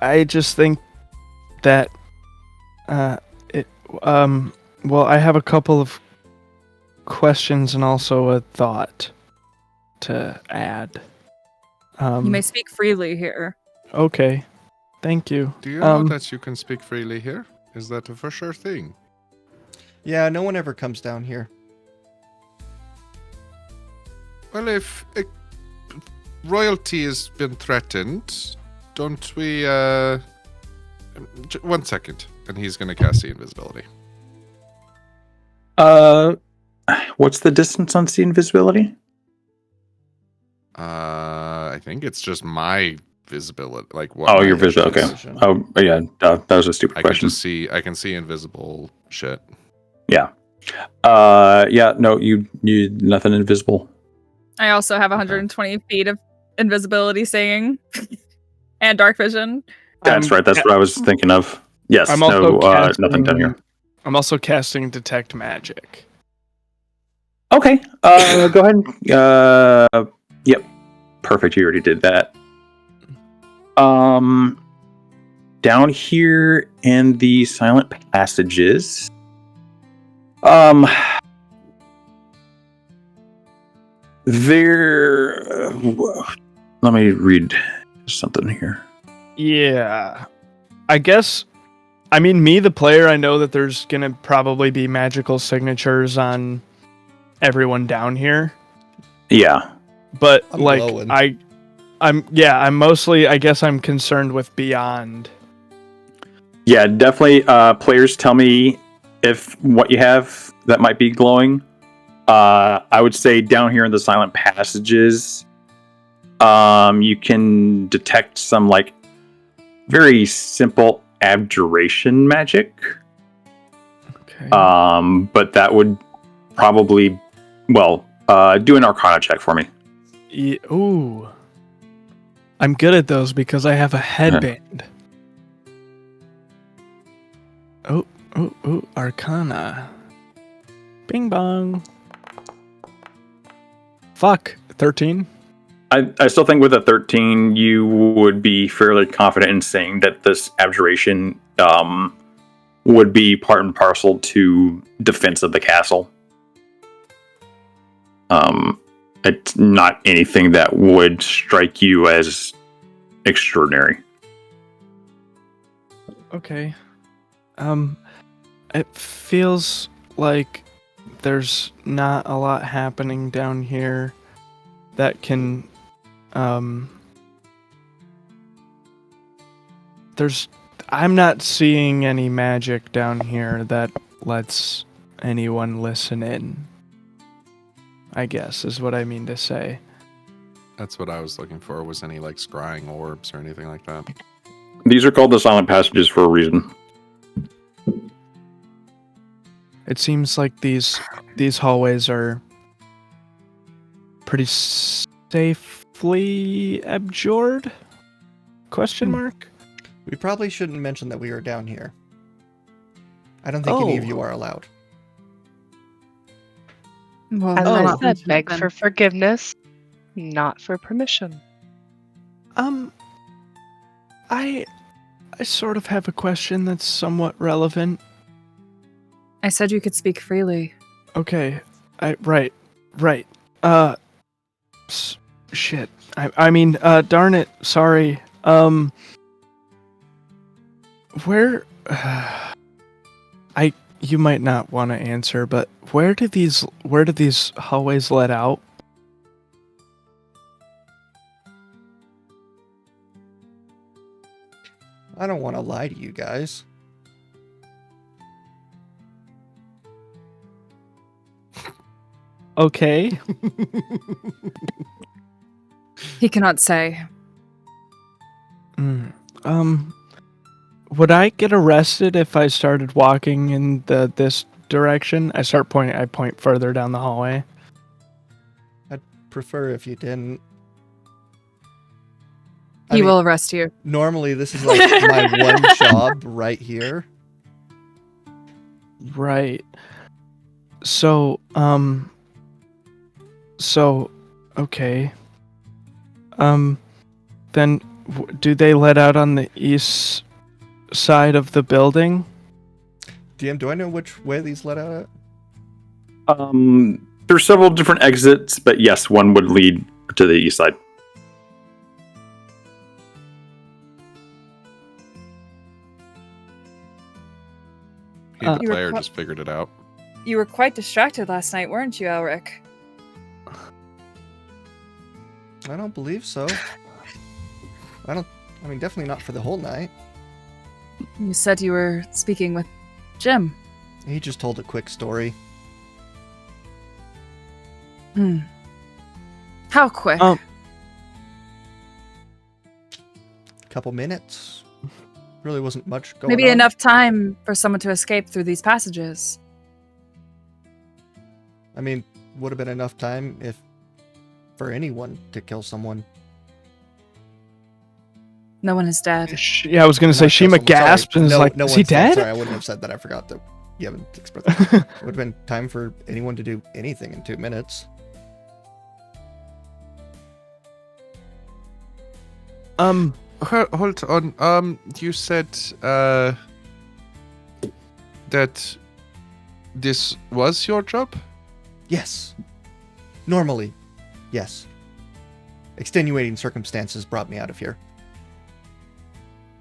I just think that, well, I have a couple of questions and also a thought to add. You may speak freely here. Okay, thank you. Do you know that you can speak freely here? Is that a for sure thing? Yeah, no one ever comes down here. Well, if royalty has been threatened, don't we, 1 second, and he's gonna cast the invisibility. What's the distance on see invisibility? I think it's just my visibility, like what? Oh, my your visible. vision Okay. is. Oh, yeah. That was a stupid I can question. just see. I can see invisible shit. Yeah. Yeah. No, you nothing invisible. I also have 120 feet of invisibility saying and dark vision. That's right. That's what I was thinking of. Yes. I'm also nothing done here. I'm also casting detect magic. Okay. Go ahead. Yep. Perfect. You already did that. down here in the silent passages, there. Let me read something here. Yeah. I guess, I mean, me, the player, I know that there's going to probably be magical signatures on everyone down here. Yeah. But, I'm like, glowing. I'm mostly, I guess I'm concerned with beyond. Yeah, definitely. Players tell me if what you have that might be glowing. I would say down here in the silent passages, you can detect some like very simple abjuration magic. Okay. But that would probably, do an Arcana check for me. Ooh. I'm good at those because I have a headband. Oh, Arcana. Bing bong. Fuck. 13? I still think with a 13, you would be fairly confident in saying that this abjuration would be part and parcel to defense of the castle. It's not anything that would strike you as extraordinary. Okay. It feels like there's not a lot happening down here that can, I'm not seeing any magic down here that lets anyone listen in, I guess, is what I mean to say. That's what I was looking for. Was any like scrying orbs or anything like that? These are called the silent passages for a reason. It seems like these hallways are pretty safely abjured? Question mark? We probably shouldn't mention that we are down here. I don't think any of you are allowed. Well, Unless not that beg then. for forgiveness, not for permission. I sort of have a question that's somewhat relevant. I said you could speak freely. Okay. Right. Shit. I mean, darn it. Sorry. Where you might not want to answer, but where do these hallways let out? I don't want to lie to you guys. Okay. He cannot say. Would I get arrested if I started walking in this direction? I point further down the hallway. I'd prefer if you didn't. He will arrest you. Normally, this is like my one job right here. Right. So, okay. Then do they let out on the east side of the building? DM, do I know which way these let out at? There's several different exits, but yes, one would lead to the east side. The You were player pro- just figured it out. You were quite distracted last night, weren't you, Aelric? I don't believe so. Definitely not for the whole night. You said you were speaking with Jim. He just told a quick story. How quick? Couple minutes. Really wasn't much going Maybe on. enough time for someone to escape through these passages. I mean, would have been enough time for anyone to kill someone. No one is dead. Yeah, I was gonna say Not kill Shima someone. Sorry. gasped and is like, no "Is he one's dead. dead?" Sorry, I wouldn't have said that. I forgot that you haven't expressed that. It would have been time for anyone to do anything in 2 minutes. Hold on. You said that this was your job? Yes. Normally, yes. Extenuating circumstances brought me out of here.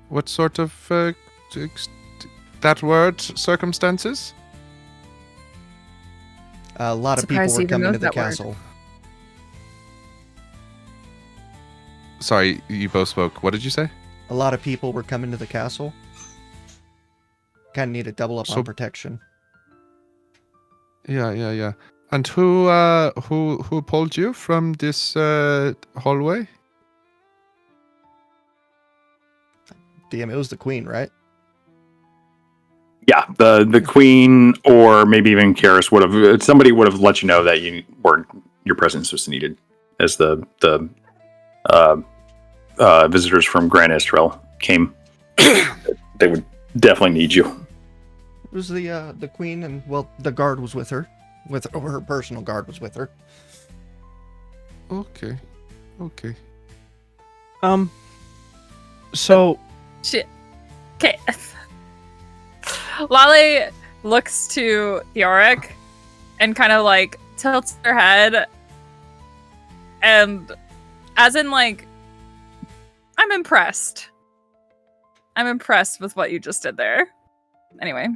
What sort of that word, circumstances? A lot of Surprised people he were even coming knows to the that word. castle. Sorry, you both spoke. What did you say? A lot of people were coming to the castle. Kind of need to double up So- on protection. Yeah. And who pulled you from this hallway? DM, it was the queen, right? Yeah, the queen or maybe even Karis would have somebody would have let you know that your presence was needed as the visitors from Grand Estrel came. They would definitely need you. It was the queen, and well, the guard was with her. Or her personal guard was with her. Okay. So Shit. Okay. Laleh looks to Thjorik and kind of like tilts her head, and as in like, I'm impressed. I'm impressed with what you just did there. Anyway.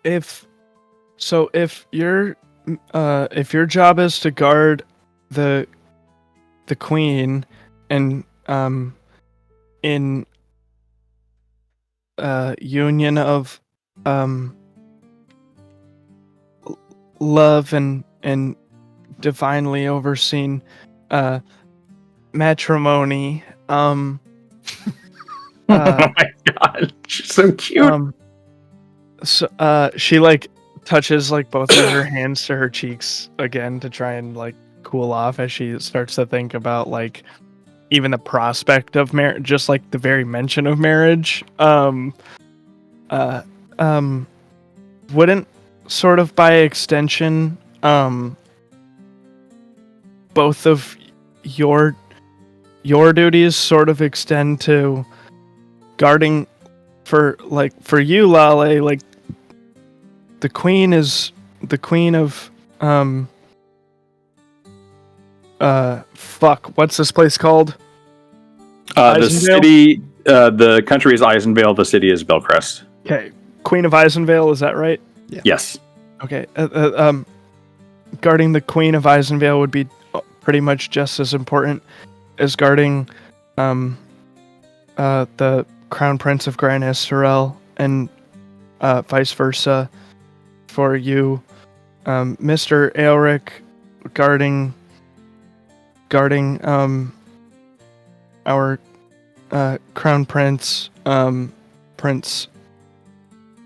if your job is to guard the queen and in union of love and divinely overseen matrimony, Oh my god, she's so cute. so she like touches like both of her hands to her cheeks again to try and like cool off as she starts to think about like even the prospect of marriage, just like the very mention of marriage. Wouldn't sort of by extension both of your duties sort of extend to guarding for you, Laleh, like the queen is the queen of fuck, what's this place called? The Eisenvale? city, the country is Eisenvale. The city is Belcrest. Okay, Queen of Eisenvale, is that right? Yes. Okay. Guarding the Queen of Eisenvale would be pretty much just as important as guarding the Crown Prince of Grand Estrel, and vice versa for you, Mr. Aelric, guarding our Crown Prince,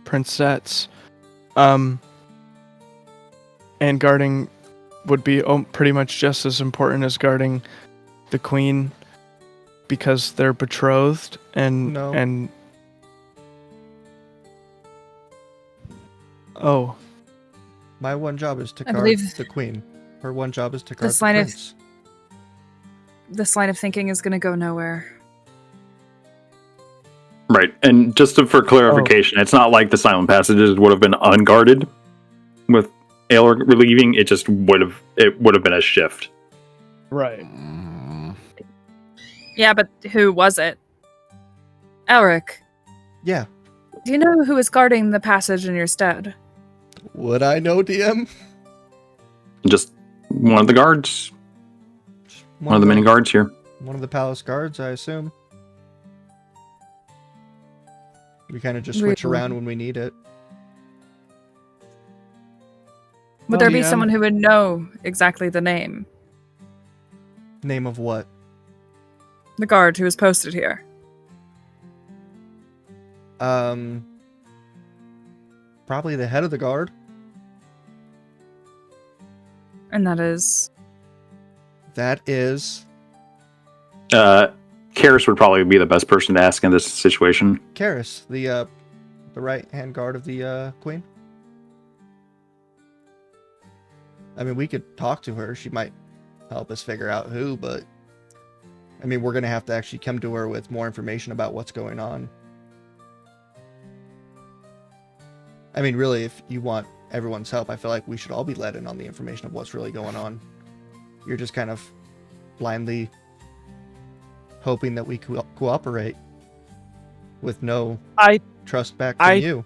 Princess, and guarding would be pretty much just as important as guarding the queen, because they're betrothed and No. and oh, My one job is to I guard believe- the queen. Her one job is to guard This the line of- prince. This line of thinking is going to go nowhere. Right. And just for clarification, it's not like the silent passages would have been unguarded with Aelric relieving. It just would have been a shift. right. Yeah, but who was it? Aelric, Yeah. do you know who is guarding the passage in your stead? Would I know, DM? Just one of the guards, one of the many guards here. One of the palace guards, I assume. We kind of just switch Really? around when we need it. Would there be DM. someone who would know exactly the name? Name of what? The guard who was posted here. Probably the head of the guard. And that is... That is Karis would probably be the best person to ask in this situation. Karis, the right hand guard of the queen. I mean, we could talk to her. She might help us figure out who, but I mean, we're going to have to actually come to her with more information about what's going on. I mean, really, if you want everyone's help, I feel like we should all be let in on the information of what's really going on. You're just kind of blindly hoping that we cooperate with no trust back from you.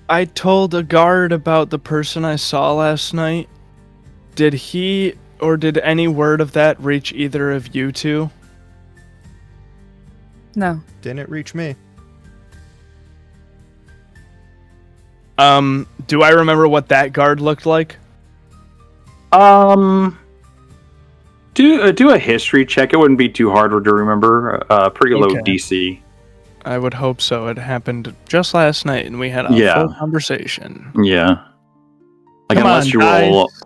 I told a guard about the person I saw last night. Did he or did any word of that reach either of you two? No. Didn't reach me. Do I remember what that guard looked like? Do a history check. It wouldn't be too hard to remember. Pretty low Okay. DC. I would hope so. It happened just last night, and we had a full conversation. Yeah. Like, Come unless on, you roll. guys.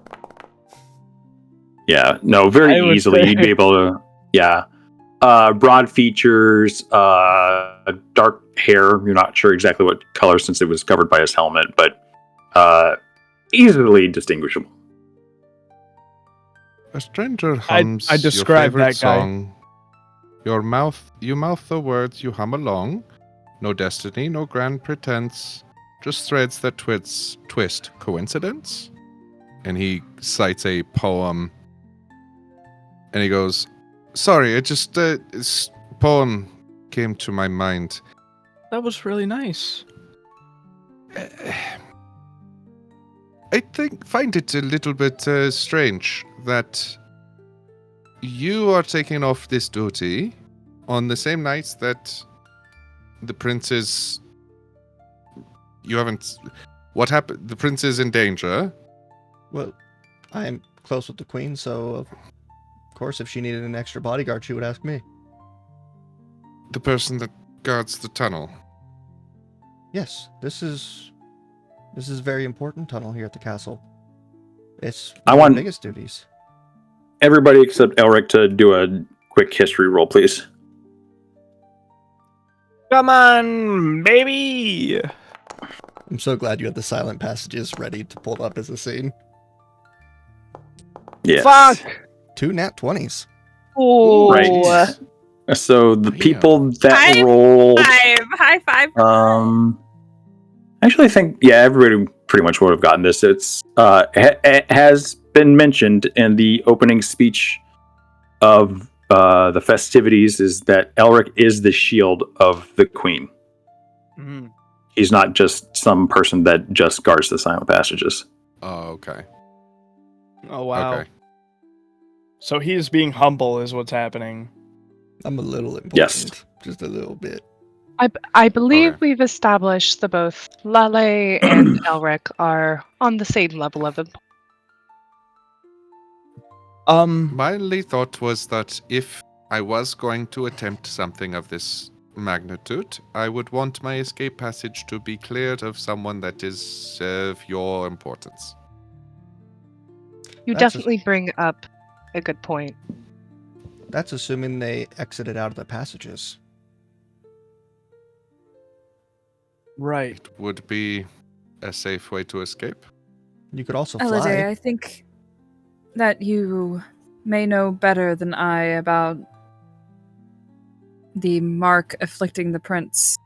Yeah, no, very I would easily say- you'd be able to. Yeah. Broad features, dark hair. You're not sure exactly what color since it was covered by his helmet, but easily distinguishable. A stranger hums I described your favorite that guy. song. You mouth the words, you hum along. No destiny, no grand pretense. Just threads that twist. Coincidence? And he cites a poem. And he goes, sorry, it just, this poem came to my mind. That was really nice. I find it a little bit strange that you are taking off this duty on the same nights that the prince is. You haven't. What happened? The prince is in danger. Well, I am close with the queen, so of course, if she needed an extra bodyguard, she would ask me. The person that guards the tunnel. Yes, this is a very important tunnel here at the castle. It's I one of want- the biggest duties. Everybody except Aelric to do a quick history roll, please. Come on, baby! I'm so glad you had the silent passages ready to pull up as a scene. Yes. Fuck! 2 nat 20s. Oh, Right. So the Damn. people that High rolled. High five. Actually, I think everybody pretty much would have gotten this. It's has been mentioned in the opening speech of the festivities is that Aelric is the shield of the queen. Mm. He's not just some person that just guards the silent passages. Oh, okay. Oh, wow. Okay. So he is being humble is what's happening. I'm a little important. Yes. Just a little bit. I believe Okay. we've established that both Laleh and Aelric are on the same level of importance. My only thought was that if I was going to attempt something of this magnitude, I would want my escape passage to be cleared of someone that is of your importance. You That's definitely bring up a good point. That's assuming they exited out of the passages. Right. It would be a safe way to escape. You could also Elide, fly. I think that you may know better than I about the mark afflicting the prince.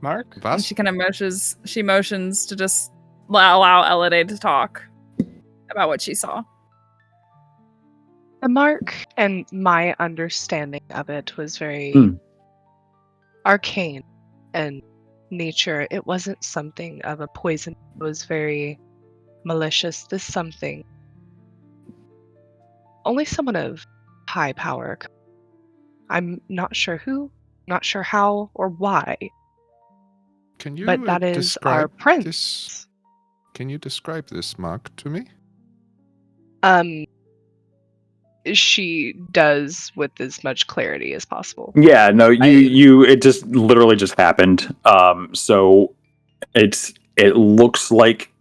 Mark? And Vas? she kind of motions to just allow Elide to talk about what she saw. The mark and my understanding of it was very Hmm. arcane and nature. It wasn't something of a poison. It was very malicious. This something only someone of high power. I'm not sure who, not sure how or why, Can you but that is our describe prince. this? Can you describe this mark to me? She does with as much clarity as possible. Yeah, no, it just literally just happened. So it looks like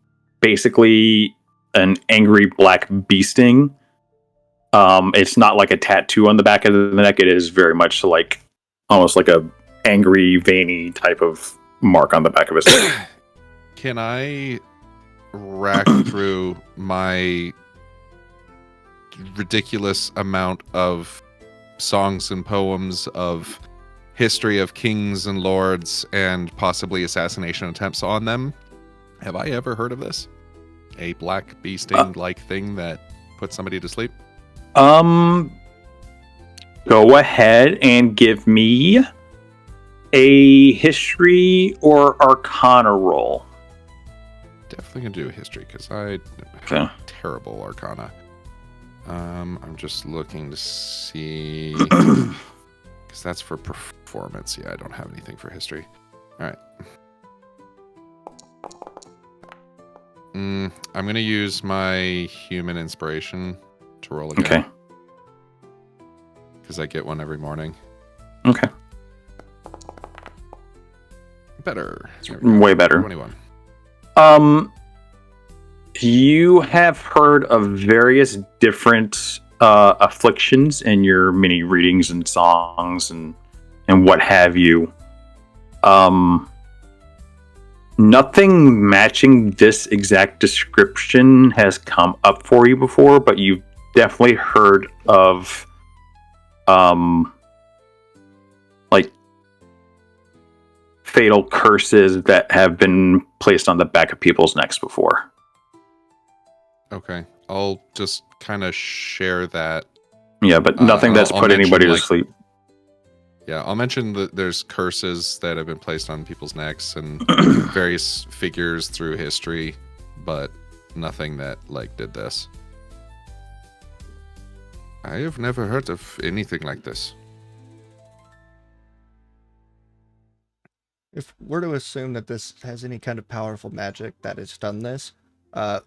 basically an angry black bee sting. It's not like a tattoo on the back of the neck. It is very much like almost like a angry, veiny type of mark on the back of his neck. Can I rack through my ridiculous amount of songs and poems of history of kings and lords and possibly assassination attempts on them. Have I ever heard of this? A black bee sting like thing that puts somebody to sleep? Go ahead and give me a history or arcana roll. Definitely gonna do history because I Okay. have terrible arcana. I'm just looking to see because that's for performance. Yeah, I don't have anything for history. All right. I'm gonna use my human inspiration to roll again. Okay. Because I get one every morning. Okay. Better. There we go. Way better. 21. You have heard of various different afflictions in your mini readings and songs and what have you. Nothing matching this exact description has come up for you before, but you've definitely heard of like fatal curses that have been placed on the back of people's necks before. Okay. I'll just kind of share that. Yeah, but nothing that's I'll put mention, anybody to like, sleep. Yeah, I'll mention that there's curses that have been placed on people's necks and various figures through history, but nothing that like did this. I have never heard of anything like this. If we're to assume that this has any kind of powerful magic that has done this,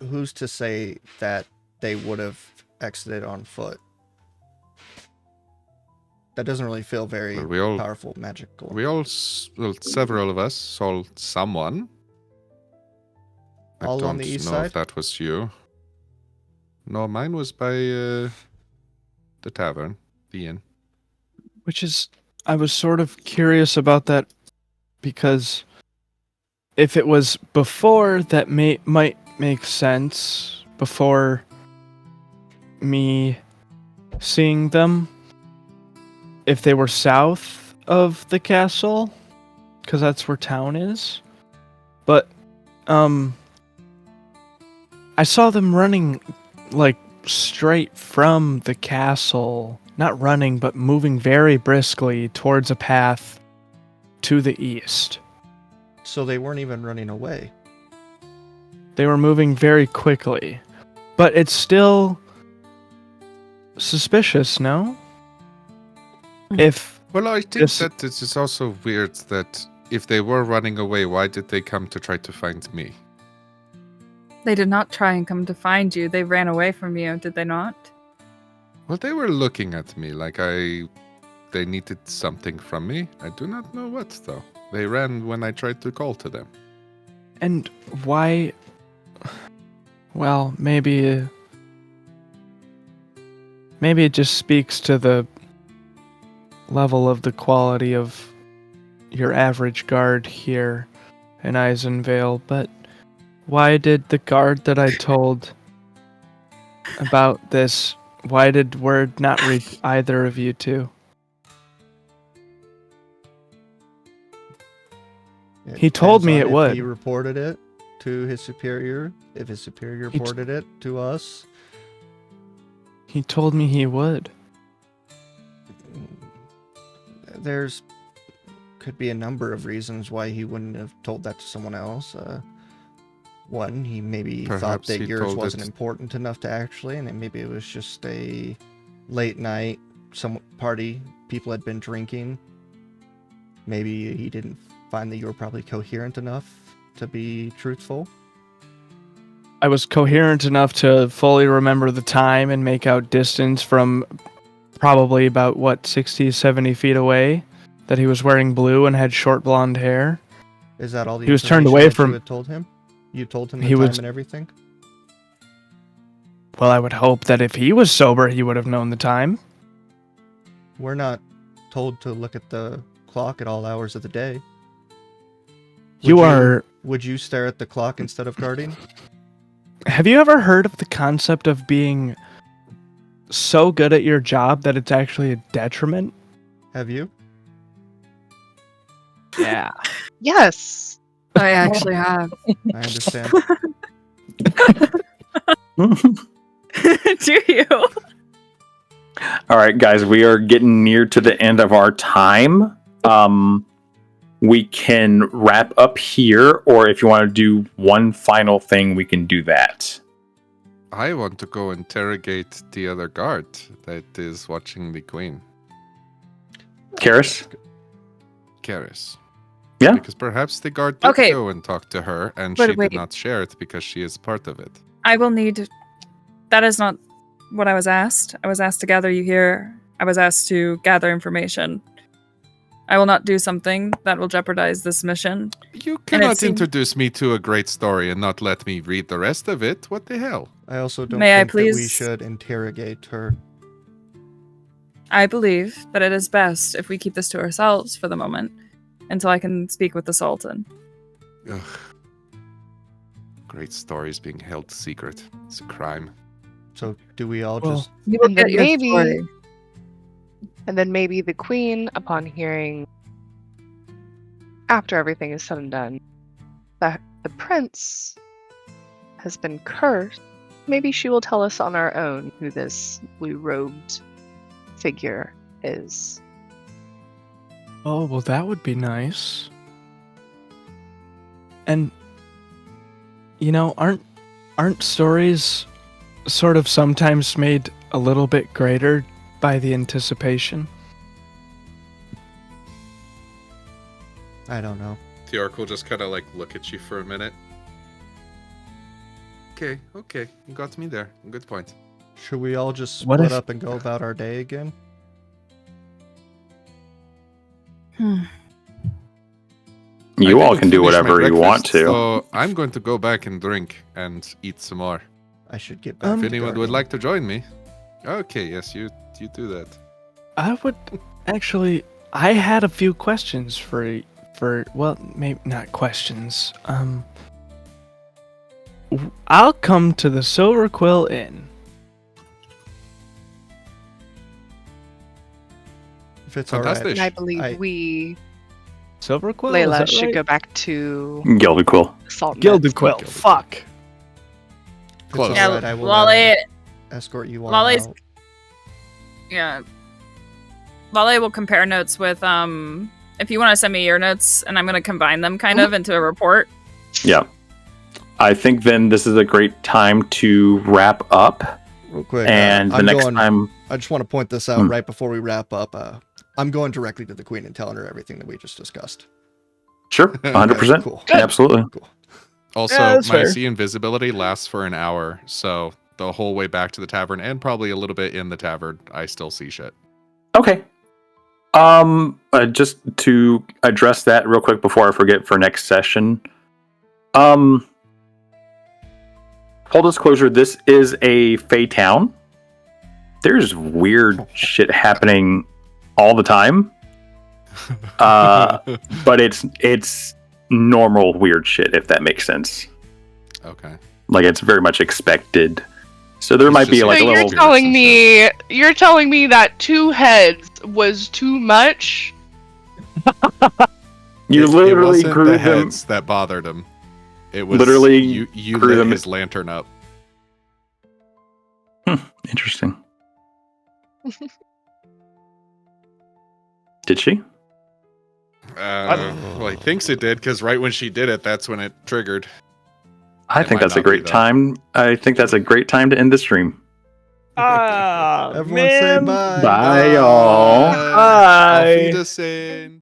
who's to say that they would have exited on foot? That doesn't really feel very Well, we all- powerful magical. Several of us saw someone. I All don't on the east know side? if that was you. No, mine was by the tavern, the inn. Which is, I was sort of curious about that because if it was before, that might make sense before me seeing them. If they were south of the castle, because that's where town is. But, I saw them running, like, straight from the castle. Not running, but moving very briskly towards a path to the east. So they weren't even running away. They were moving very quickly. But it's still suspicious, no? If Well, I think This- that it is also weird that if they were running away, why did they come to try to find me? They did not try and come to find you. They ran away from you, did they not? Well, they were looking at me like they needed something from me. I do not know what, though. They ran when I tried to call to them. And why? Well, maybe it just speaks to the level of the quality of your average guard here in Eisenvale, but why did the guard that I told about this, why did word not reach either of you two? He told depends me on it if would. He reported it to his superior. If his superior He t- reported it to us, He told me he would. there's could be a number of reasons why he wouldn't have told that to someone else. One, he maybe thought Perhaps that he yours told wasn't it- important enough to actually, and then maybe it was just a late night, some party, people had been drinking. Maybe he didn't find that you were probably coherent enough to be truthful. I was coherent enough to fully remember the time and make out distance from probably about, 60, 70 feet away, that he was wearing blue and had short blonde hair. Is that all the He was turned information away that from- you had told him? You told him the He time was- and everything? Well, I would hope that if he was sober, he would have known the time. We're not told to look at the clock at all hours of the day. Would you Would you stare at the clock instead of guarding? Have you ever heard of the concept of being so good at your job that it's actually a detriment? Have you? Yeah. Yes. I actually have. I understand. Do you? All right, guys, we are getting near to the end of our time. We can wrap up here, or if you want to do one final thing, we can do that. I want to go interrogate the other guard that is watching the queen, Karis? Karis. Yeah? Because perhaps the guard did Okay. go and talk to her, and But she wait. did not share it because she is part of it. I will need. That is not what I was asked. I was asked to gather you here. I was asked to gather information. I will not do something that will jeopardize this mission. You cannot seemed- introduce me to a great story and not let me read the rest of it. What the hell? I also don't May I think that we please- should interrogate her. I believe that it is best if we keep this to ourselves for the moment until I can speak with the Sultan. Ugh. Great stories being held secret. It's a crime. So do we all Well- just... You will And then get your maybe- story. And then maybe the queen, upon hearing, after everything is said and done, that the prince has been cursed, maybe she will tell us on our own who this blue-robed figure is. Oh, well, that would be nice. And, aren't stories sort of sometimes made a little bit greater by the anticipation? I don't know. Thjorik will just kind of look at you for a minute. Okay, you got me there. Good point. Should we all just What split if- up and go about our day again? You I all didn't can do finish my whatever you want breakfast, to. So I'm going to go back and drink and eat some more. I should get back If to anyone would guarding. like to join me. Okay, yes, you do that. I would actually. I had a few questions well, maybe not questions. I'll come to the Silver Quill Inn. If it's Fantastic. And I believe I- we, Silver Quill? Is Layla, that should right? go back to Gilded Quill. Salt Gilded Quill. Gilded Fuck. Close. It's Yeah, alright, I will Laleh. escort you all Laleh's- out. Yeah. Laleh will compare notes with if you want to send me your notes, and I'm going to combine them kind of into a report. Yeah. I think then this is a great time to wrap up. Real quick. And the I'm next going, time. I just want to point this out right before we wrap up. I'm going directly to the queen and telling her everything that we just discussed. Sure. 100%. Cool. Absolutely. Cool. Also, Yeah, that's my fair. sea invisibility lasts for an hour, so the whole way back to the tavern and probably a little bit in the tavern, I still see shit. Okay. Just to address that real quick before I forget for next session. Full disclosure, this is a Fey town. There's weird shit happening all the time. But it's normal weird shit, if that makes sense. Okay. Like, it's very much expected. So there It's might be just like so a you're little. telling me that 2 heads was too much? You It literally wasn't grew the them. heads that bothered him. It was Literally you grew lit them- his lantern up. Interesting. Did she? Well, he thinks it did because right when she did it, that's when it triggered. I It think might that's a not be, great though. time. I think that's a great time to end the stream. Ah, Everyone say man. bye. Bye, y'all. Auf Bye. Wiedersehen.